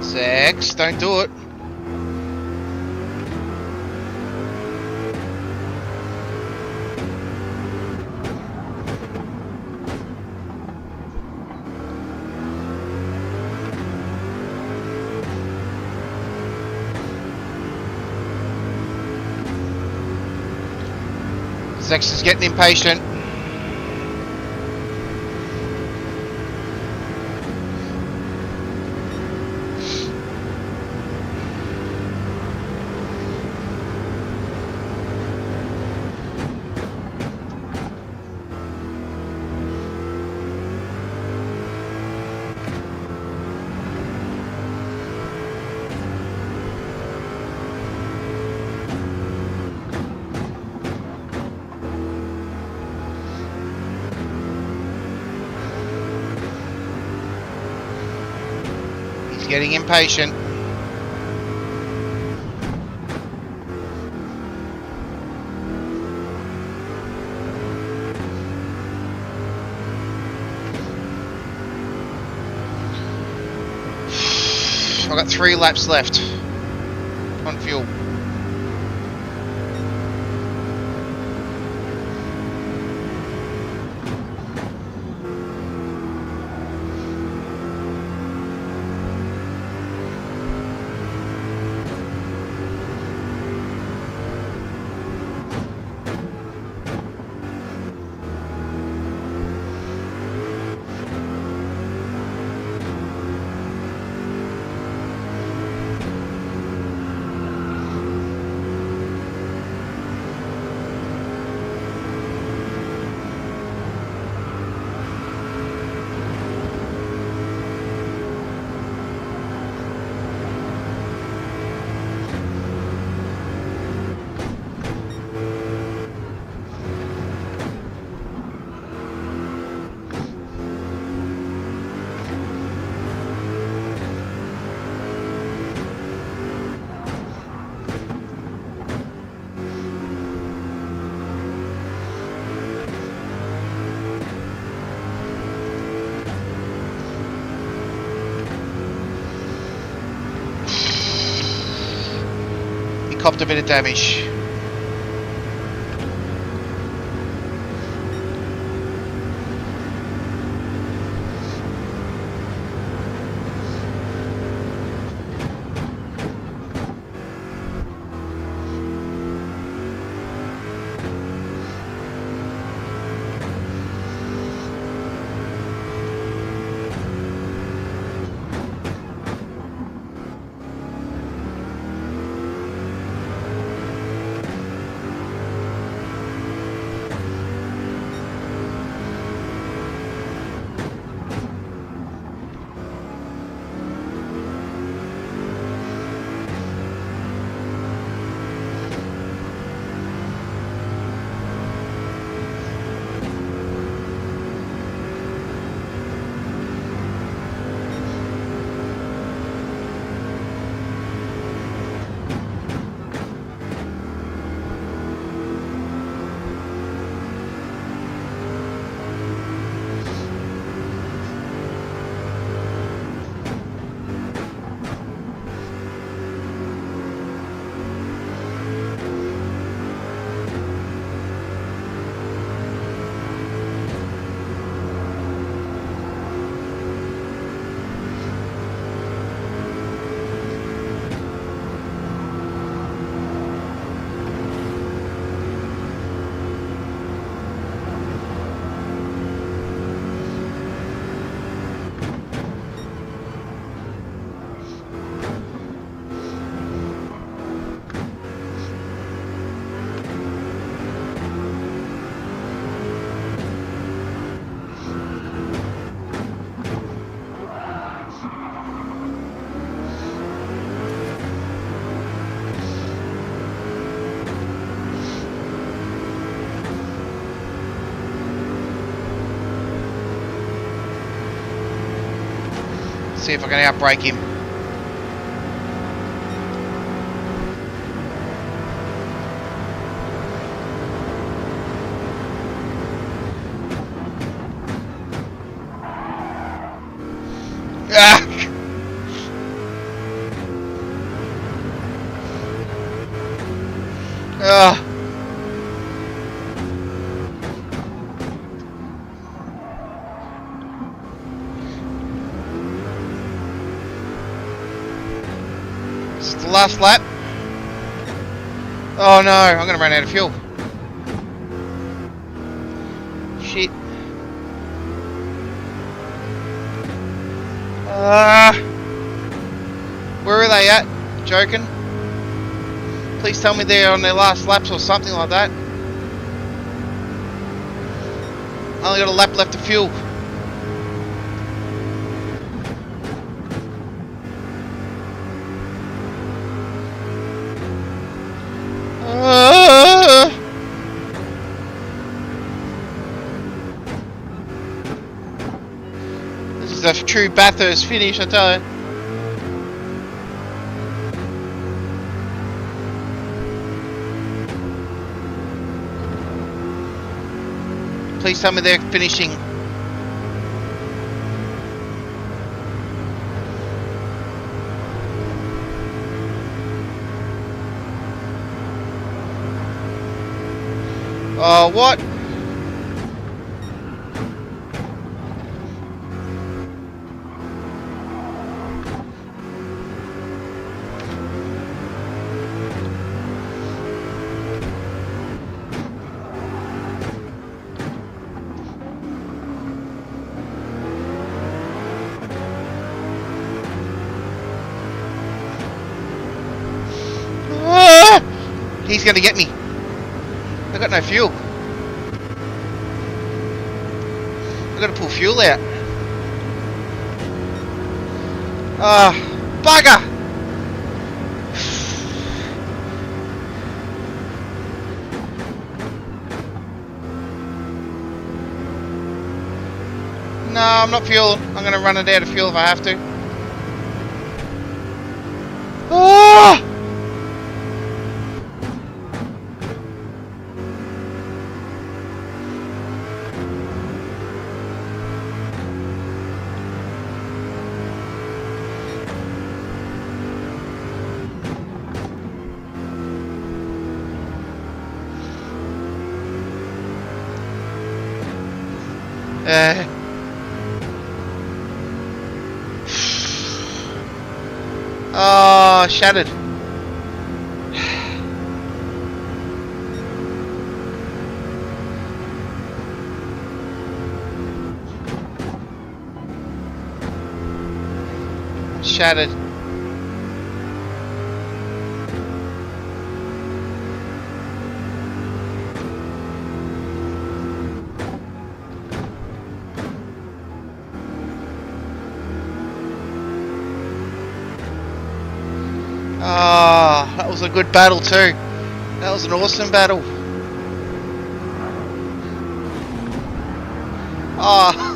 Sex, don't do it. Sex is getting impatient. Getting impatient. I've got 3 laps left on fuel. Copped a bit of damage. See if I can outbrake him. Ah! Ah! It's the last lap. Oh no, I'm gonna run out of fuel. Shit. Where are they at? Joking? Please tell me they're on their last laps or something like that. I only got a lap left of fuel. This is a true Bathurst finish, I tell you. Please tell me they're finishing. Oh, what? He's gonna get me. I got no fuel. I gotta pull fuel out. Ah, bugger! No, I'm not fueling. I'm gonna run it out of fuel if I have to. Oh! Oh, shattered. Shattered. Ah, that was a good battle too. That was an awesome battle. Ah.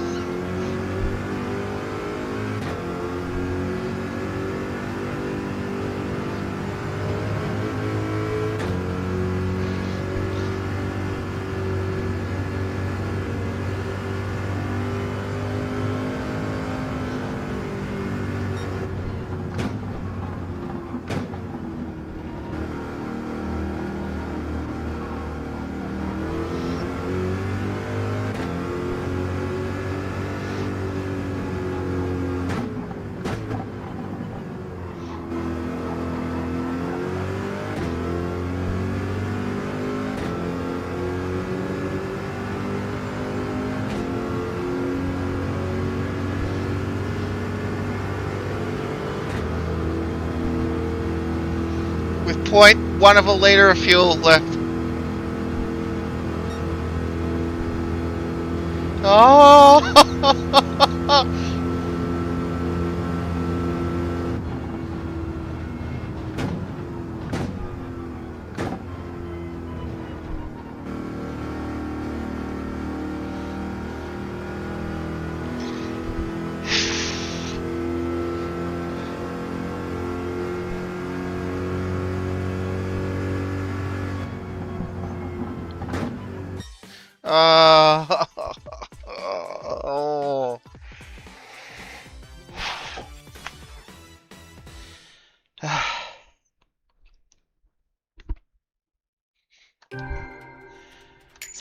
With 0.1 of a litre of fuel left. Oh!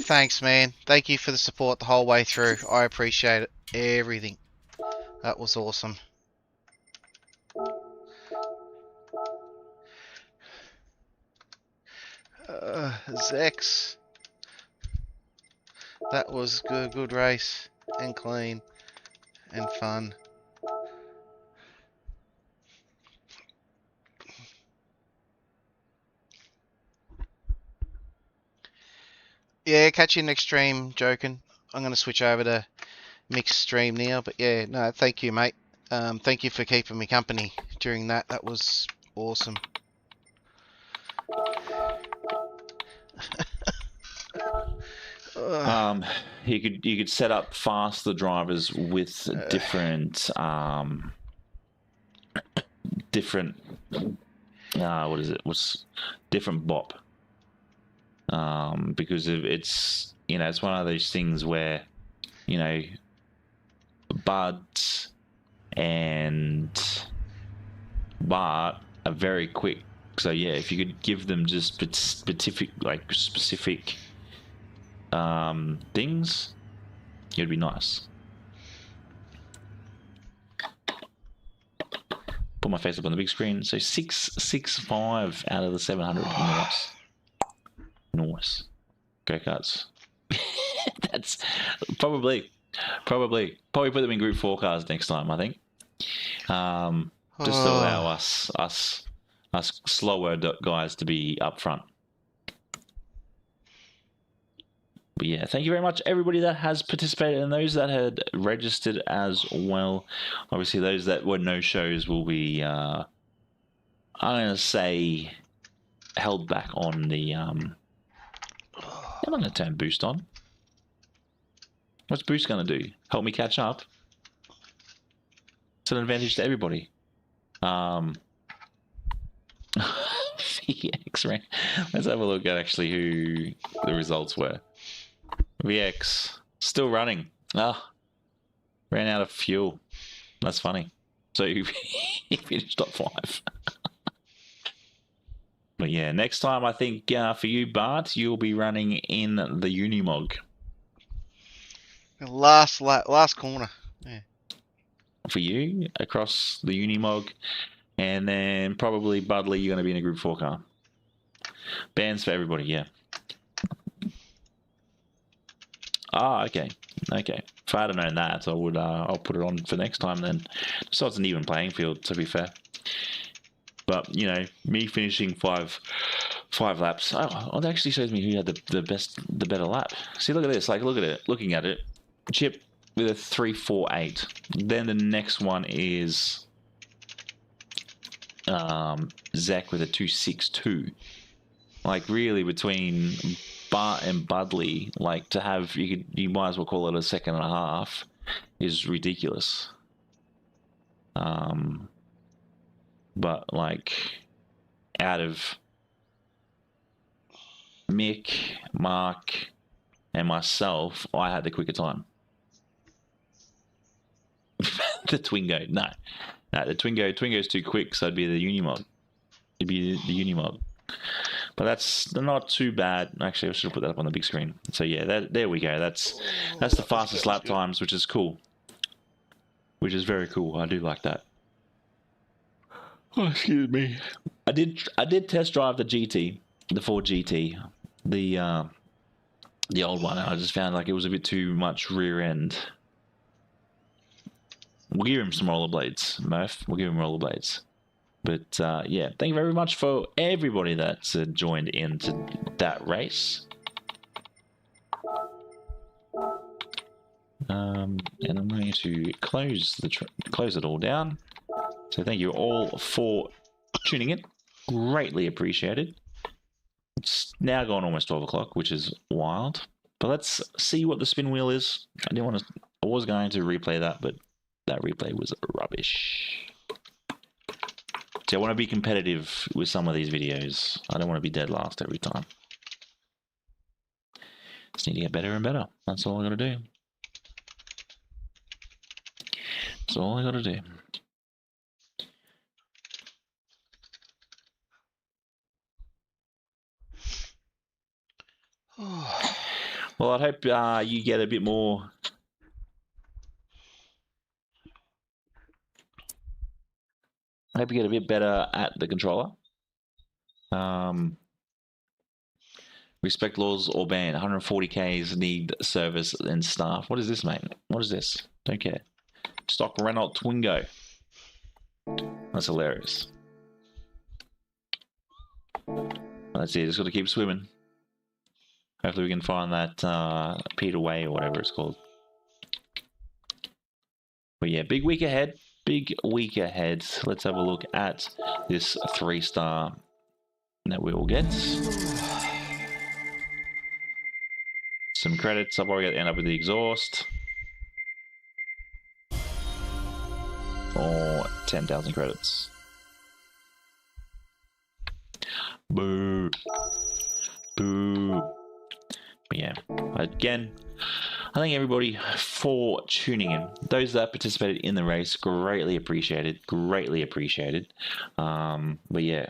Thanks, man. Thank you for the support the whole way through. I appreciate it. Everything. That was awesome. Zex. That was good race and clean and fun. Yeah, catch you next stream, joking. I'm going to switch over to mixed stream now, but yeah, no, thank you, mate. Thank you for keeping me company during that. That was awesome. You could set up faster drivers with different what is it? What's different bop? Because it's it's one of those things where Bud and Bart are very quick. So yeah, if you could give them just specific things, it'd be nice. Put my face up on the big screen. So 665 out of the 700. Nice. Go-karts. That's probably put them in group 4 cars next time, I think. Just to allow us slower guys to be up front. But yeah, thank you very much, everybody that has participated and those that had registered as well. Obviously, those that were no-shows will be, I'm going to say, held back on the... I'm not going to turn boost on. What's boost going to do? Help me catch up? It's an advantage to everybody. VX, right? Let's have a look at actually who the results were. VX, still running. Ran out of fuel. That's funny. So he finished top 5. But yeah, next time I think for you, Bart, you'll be running in the Unimog. Last corner. Yeah. For you, across the Unimog. And then probably Budley, you're going to be in a Group 4 car. Bands for everybody, yeah. Okay. If I had known that, I would. I'll put it on for next time then. So it's an even playing field, to be fair. But me finishing five laps. Oh, it actually shows me who had the better lap. See, look at this. Look at it. Looking at it, Chip with a 3:48. Then the next one is Zach with a 2:62. Really between Bart and Budley, to have you might as well call it a second and a half is ridiculous. But out of Mick, Mark, and myself, I had the quicker time. The Twingo, no, the Twingo's too quick, so it'd be the Unimog. It'd be the Unimog. But that's not too bad. Actually, I should put that up on the big screen. So yeah, there we go. That's the fastest lap times, which is cool. Which is very cool. I do like that. Oh, excuse me. I did test drive the GT, the Ford GT, the old one. I just found it was a bit too much rear end. We'll give him some rollerblades, Murph. We'll give him rollerblades. But yeah, thank you very much for everybody that's joined into that race. And I'm going to close it all down. So thank you all for tuning in. Greatly appreciated. It's now gone almost 12 o'clock, which is wild. But let's see what the spin wheel is. I was going to replay that, but that replay was rubbish. So I want to be competitive with some of these videos. I don't want to be dead last every time. Just need to get better and better. That's all I got to do. That's all I got to do. Well, I hope you get a bit more. I hope you get a bit better at the controller. Respect laws or ban. 140 Ks need service and staff. What is this, mate? What is this? Don't care. Stock Renault Twingo. That's hilarious. That's it. Just got to keep swimming. Hopefully we can find that Peter Way or whatever it's called. But yeah, big week ahead. Big week ahead. Let's have a look at this 3-star that we will get. Some credits. I've already got to end up with the exhaust. Or 10,000 credits. Boo. Boo. But yeah, again, I thank everybody for tuning in. Those that participated in the race, greatly appreciated. Greatly appreciated. But yeah,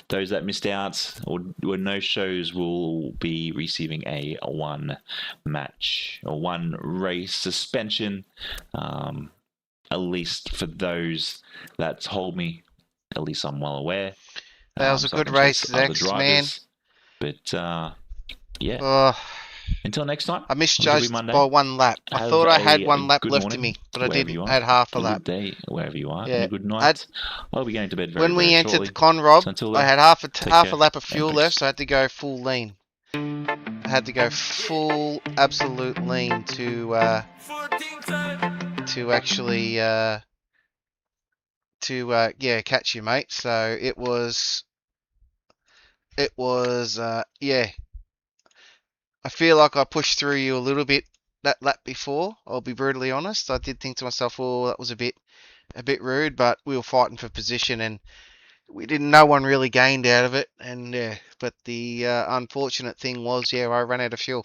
those that missed out or were no shows will be receiving a 1 match or 1 race suspension. At least for those that told me, at least I'm well aware. That was a good race, Zex, man. But yeah. Oh, Until next time. I misjudged by 1 lap. I thought I had 1 lap left to me, but I didn't. I had half a lap. Good day, wherever you are. Yeah. And a good night. I'll be going to bed very, when we very entered shortly. the Conrob, So until then, I had half a lap of and fuel peace. left, so I had to go full lean. I had to go full absolute lean to actually yeah, catch you, mate. So it was yeah. I feel like I pushed through you a little bit that lap before. I'll be brutally honest. I did think to myself, oh, that was a bit rude, but we were fighting for position and we didn't. No one really gained out of it, and yeah. But the unfortunate thing was, yeah, I ran out of fuel.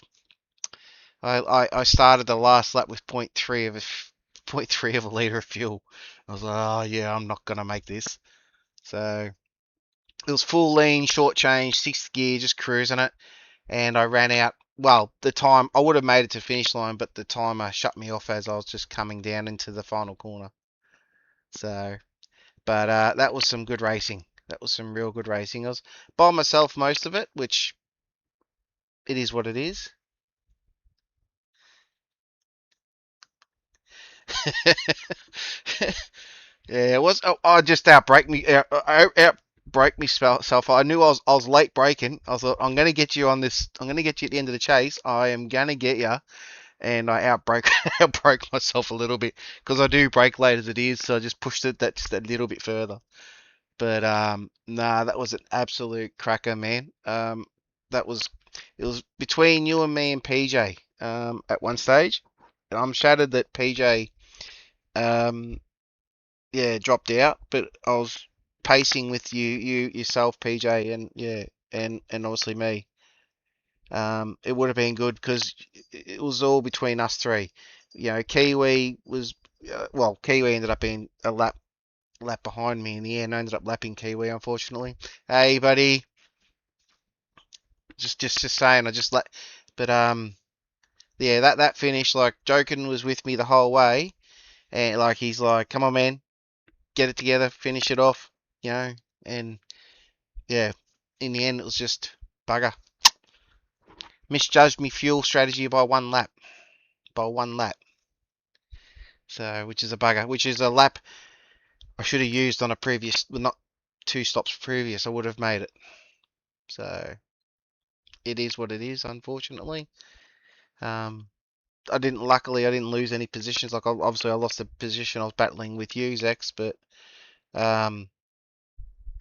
I started the last lap with 0.3 of a liter of fuel. I was like, oh yeah, I'm not gonna make this. So it was full lean, short change, 6th gear, just cruising it, and I ran out. Well, the time I would have made it to finish line, but the timer shut me off as I was just coming down into the final corner. So, but that was some good racing. That was some real good racing. I was by myself most of it, which it is what it is. Yeah, it was. I just outbrake myself. I knew I was late braking. I was like, I'm gonna get you on this. I'm gonna get you at the end of the chase. I am gonna get you, and I outbrake myself a little bit because I do brake late as it is. So I just pushed it just a little bit further. But nah, that was an absolute cracker, man. It was between you and me and PJ at one stage, and I'm shattered that PJ yeah, dropped out, but I was pacing with yourself, PJ, and yeah, and obviously me. It would have been good because it was all between us 3. You know, Kiwi was well, Kiwi ended up being a lap behind me in the end. I ended up lapping Kiwi, unfortunately. Hey, buddy. Just saying, I just let, but yeah, that finish, like Jokin was with me the whole way, and like he's like, come on, man, get it together, finish it off, you know, and yeah, in the end it was just bugger. Misjudged me fuel strategy by 1 lap, so which is a bugger, which is a lap I should have used on a previous, well, not 2 stops previous. I would have made it. So it is what it is, unfortunately. Luckily I didn't lose any positions. Like obviously I lost the position I was battling with you, Zex, but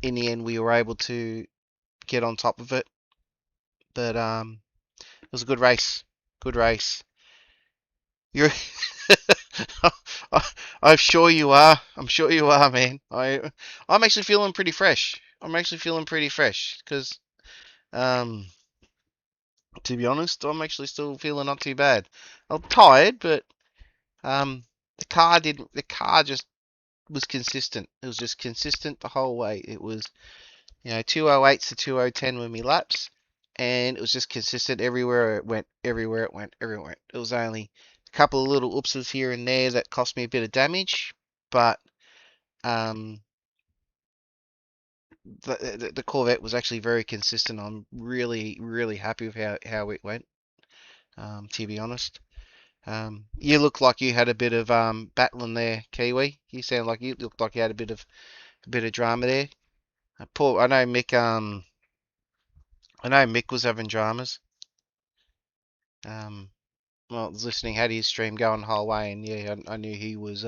in the end we were able to get on top of it. But it was a good race. Good race. You're I'm sure you are. I'm sure you are, man. I'm actually feeling pretty fresh. Because to be honest, I'm actually still feeling not too bad. I'm tired, but the car just was consistent. It was just consistent the whole way. It was, you know, 208s to 2010 were my laps, and it was just consistent everywhere it went, everywhere it went, everywhere it went. It was only a couple of little oopses here and there that cost me a bit of damage, but um, the Corvette was actually very consistent. I'm really, really happy with how it went, to be honest. You look like you had a bit of battling there, Kiwi. You sound like you looked like you had a bit of drama there. Poor, I know Mick was having dramas. Well, I was listening, had his stream going the whole way, and yeah, I knew he was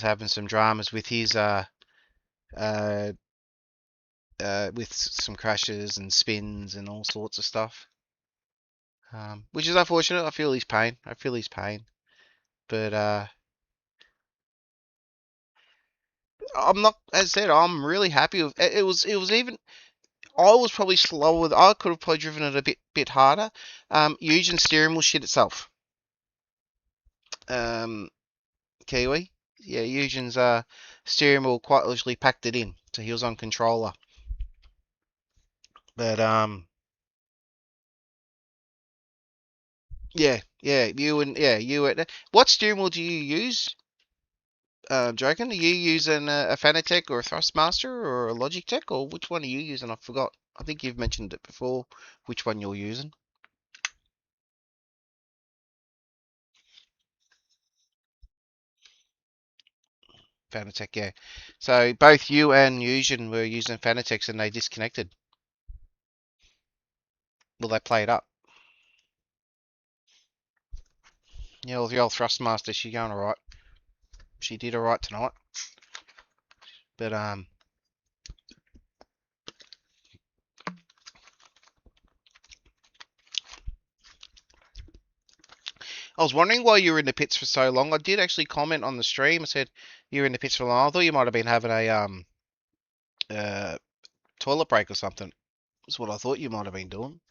having some dramas with his uh with some crashes and spins and all sorts of stuff. Which is unfortunate. I feel his pain. I feel his pain. But I'm not, as I said, I'm really happy with it. It was even, I was probably slower. I could have probably driven it a bit harder. Eugene's steering wheel shit itself. Kiwi. Yeah, Eugene's steering wheel quite literally packed it in, so he was on controller. But yeah, what steering wheel do you use? Dragon, are you using a Fanatec or a Thrustmaster or a Logitech, or which one are you using? I forgot. I think you've mentioned it before, which one you're using. Fanatec, yeah. So both you and Eugen were using Fanatec's and they disconnected. Well, they played up. Yeah, the old Thrustmaster, she going alright. She did alright tonight. But I was wondering why you were in the pits for so long. I did actually comment on the stream. I said you were in the pits for long. I thought you might have been having a toilet break or something. That's what I thought you might have been doing.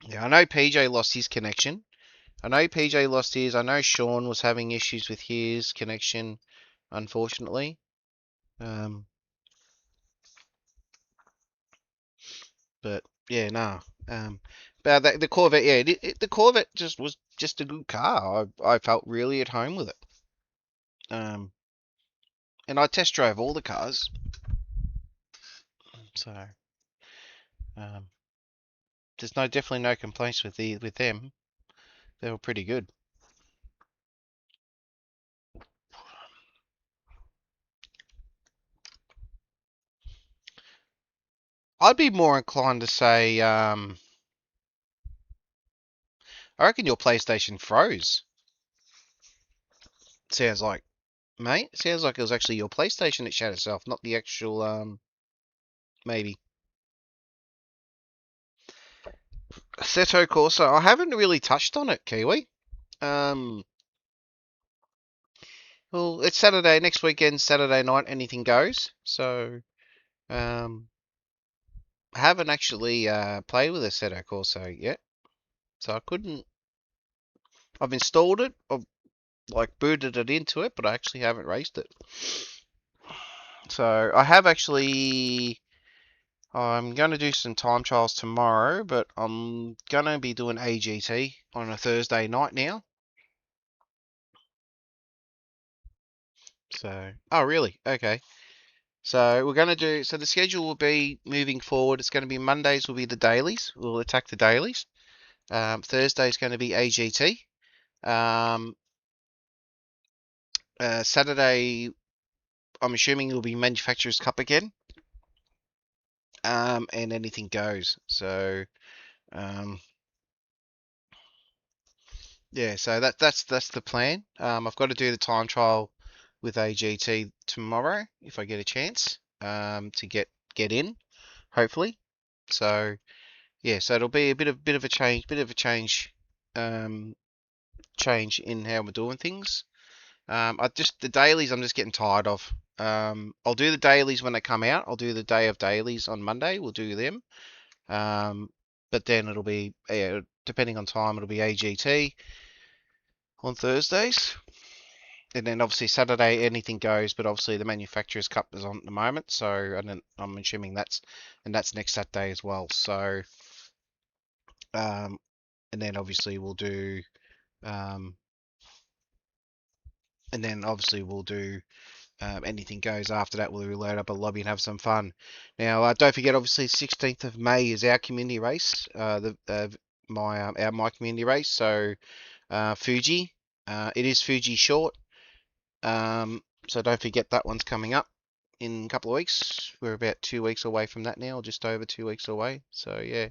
Yeah, I know PJ lost his connection. I know PJ lost his. I know Sean was having issues with his connection, unfortunately. But yeah, no. But the Corvette, yeah, the Corvette just was just a good car. I felt really at home with it. And I test drove all the cars, so there's definitely no complaints with them. They were pretty good. I'd be more inclined to say, I reckon your PlayStation froze. Sounds like, mate. Sounds like it was actually your PlayStation that shut itself, not the actual, maybe. Assetto Corsa, I haven't really touched on it, Kiwi. Well, it's Saturday, next weekend, Saturday night, anything goes. So, I haven't actually played with Assetto Corsa yet. So I couldn't. I've installed it. I've like booted it into it, but I actually haven't raced it. So I have actually. I'm going to do some time trials tomorrow, but I'm going to be doing AGT on a Thursday night now. So, oh really? Okay. So we're going to do. So the schedule will be moving forward. It's going to be Mondays will be the dailies. We'll attack the dailies. Thursday is going to be AGT. Saturday, I'm assuming it will be Manufacturers Cup again. And anything goes. So, yeah. So that's the plan. I've got to do the time trial with AGT tomorrow if I get a chance. To get in, hopefully. So, yeah. So it'll be a bit of a change, change in how we're doing things. The dailies I'm just getting tired of. I'll do the dailies when they come out. I'll do the day of dailies on Monday. We'll do them. But then it'll be, depending on time, it'll be AGT on Thursdays. And then obviously Saturday anything goes, but obviously the manufacturer's cup is on at the moment, so and then I'm assuming that's next Saturday as well. So and then obviously we'll do and then obviously we'll do anything goes after that. We'll load up a lobby and have some fun. Now don't forget, obviously 16th of May is our community race, my community race. So Fuji, it is Fuji short. So don't forget that one's coming up in a couple of weeks. We're about 2 weeks away from that now, just over 2 weeks away. So yeah.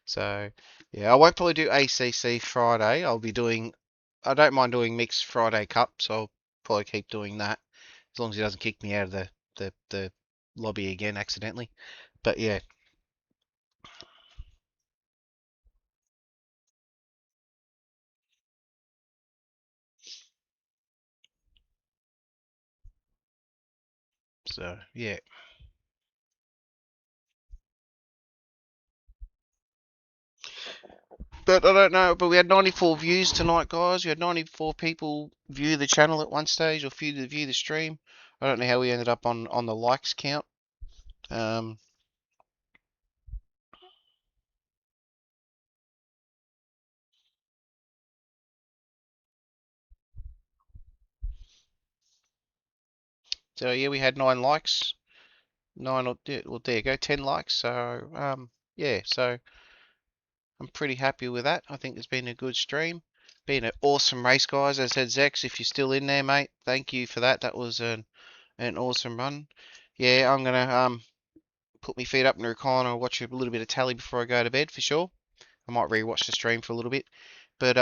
So yeah, I won't probably do ACC Friday. I don't mind doing mixed Friday Cup, so I'll probably keep doing that as long as he doesn't kick me out of the lobby again accidentally. But yeah. So yeah. But I don't know, but we had 94 views tonight, guys. We had 94 people view the channel at one stage or view the stream. I don't know how we ended up on the likes count. So yeah, we had 9 likes. Well, there you go, 10 likes. So yeah, so I'm pretty happy with that. I think it's been a good stream. Been an awesome race, guys. As I said, Zex, if you're still in there, mate, thank you for that. That was an awesome run. Yeah, I'm gonna put my feet up in the recliner and watch a little bit of tally before I go to bed for sure. I might rewatch the stream for a little bit. But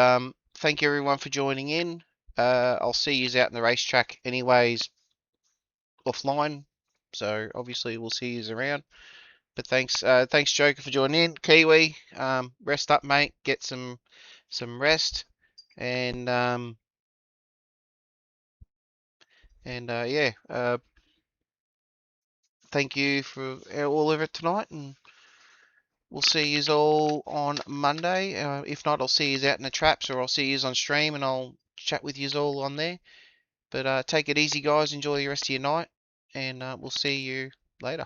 thank you everyone for joining in. I'll see you out in the racetrack anyways offline. So obviously we'll see you around. But thanks Joker for joining in. Kiwi, rest up, mate. Get some rest, and yeah, thank you for all of it tonight, and we'll see you all on Monday. If not, I'll see you out in the traps, or I'll see you on stream, and I'll chat with you all on there. But take it easy, guys. Enjoy the rest of your night, and we'll see you later.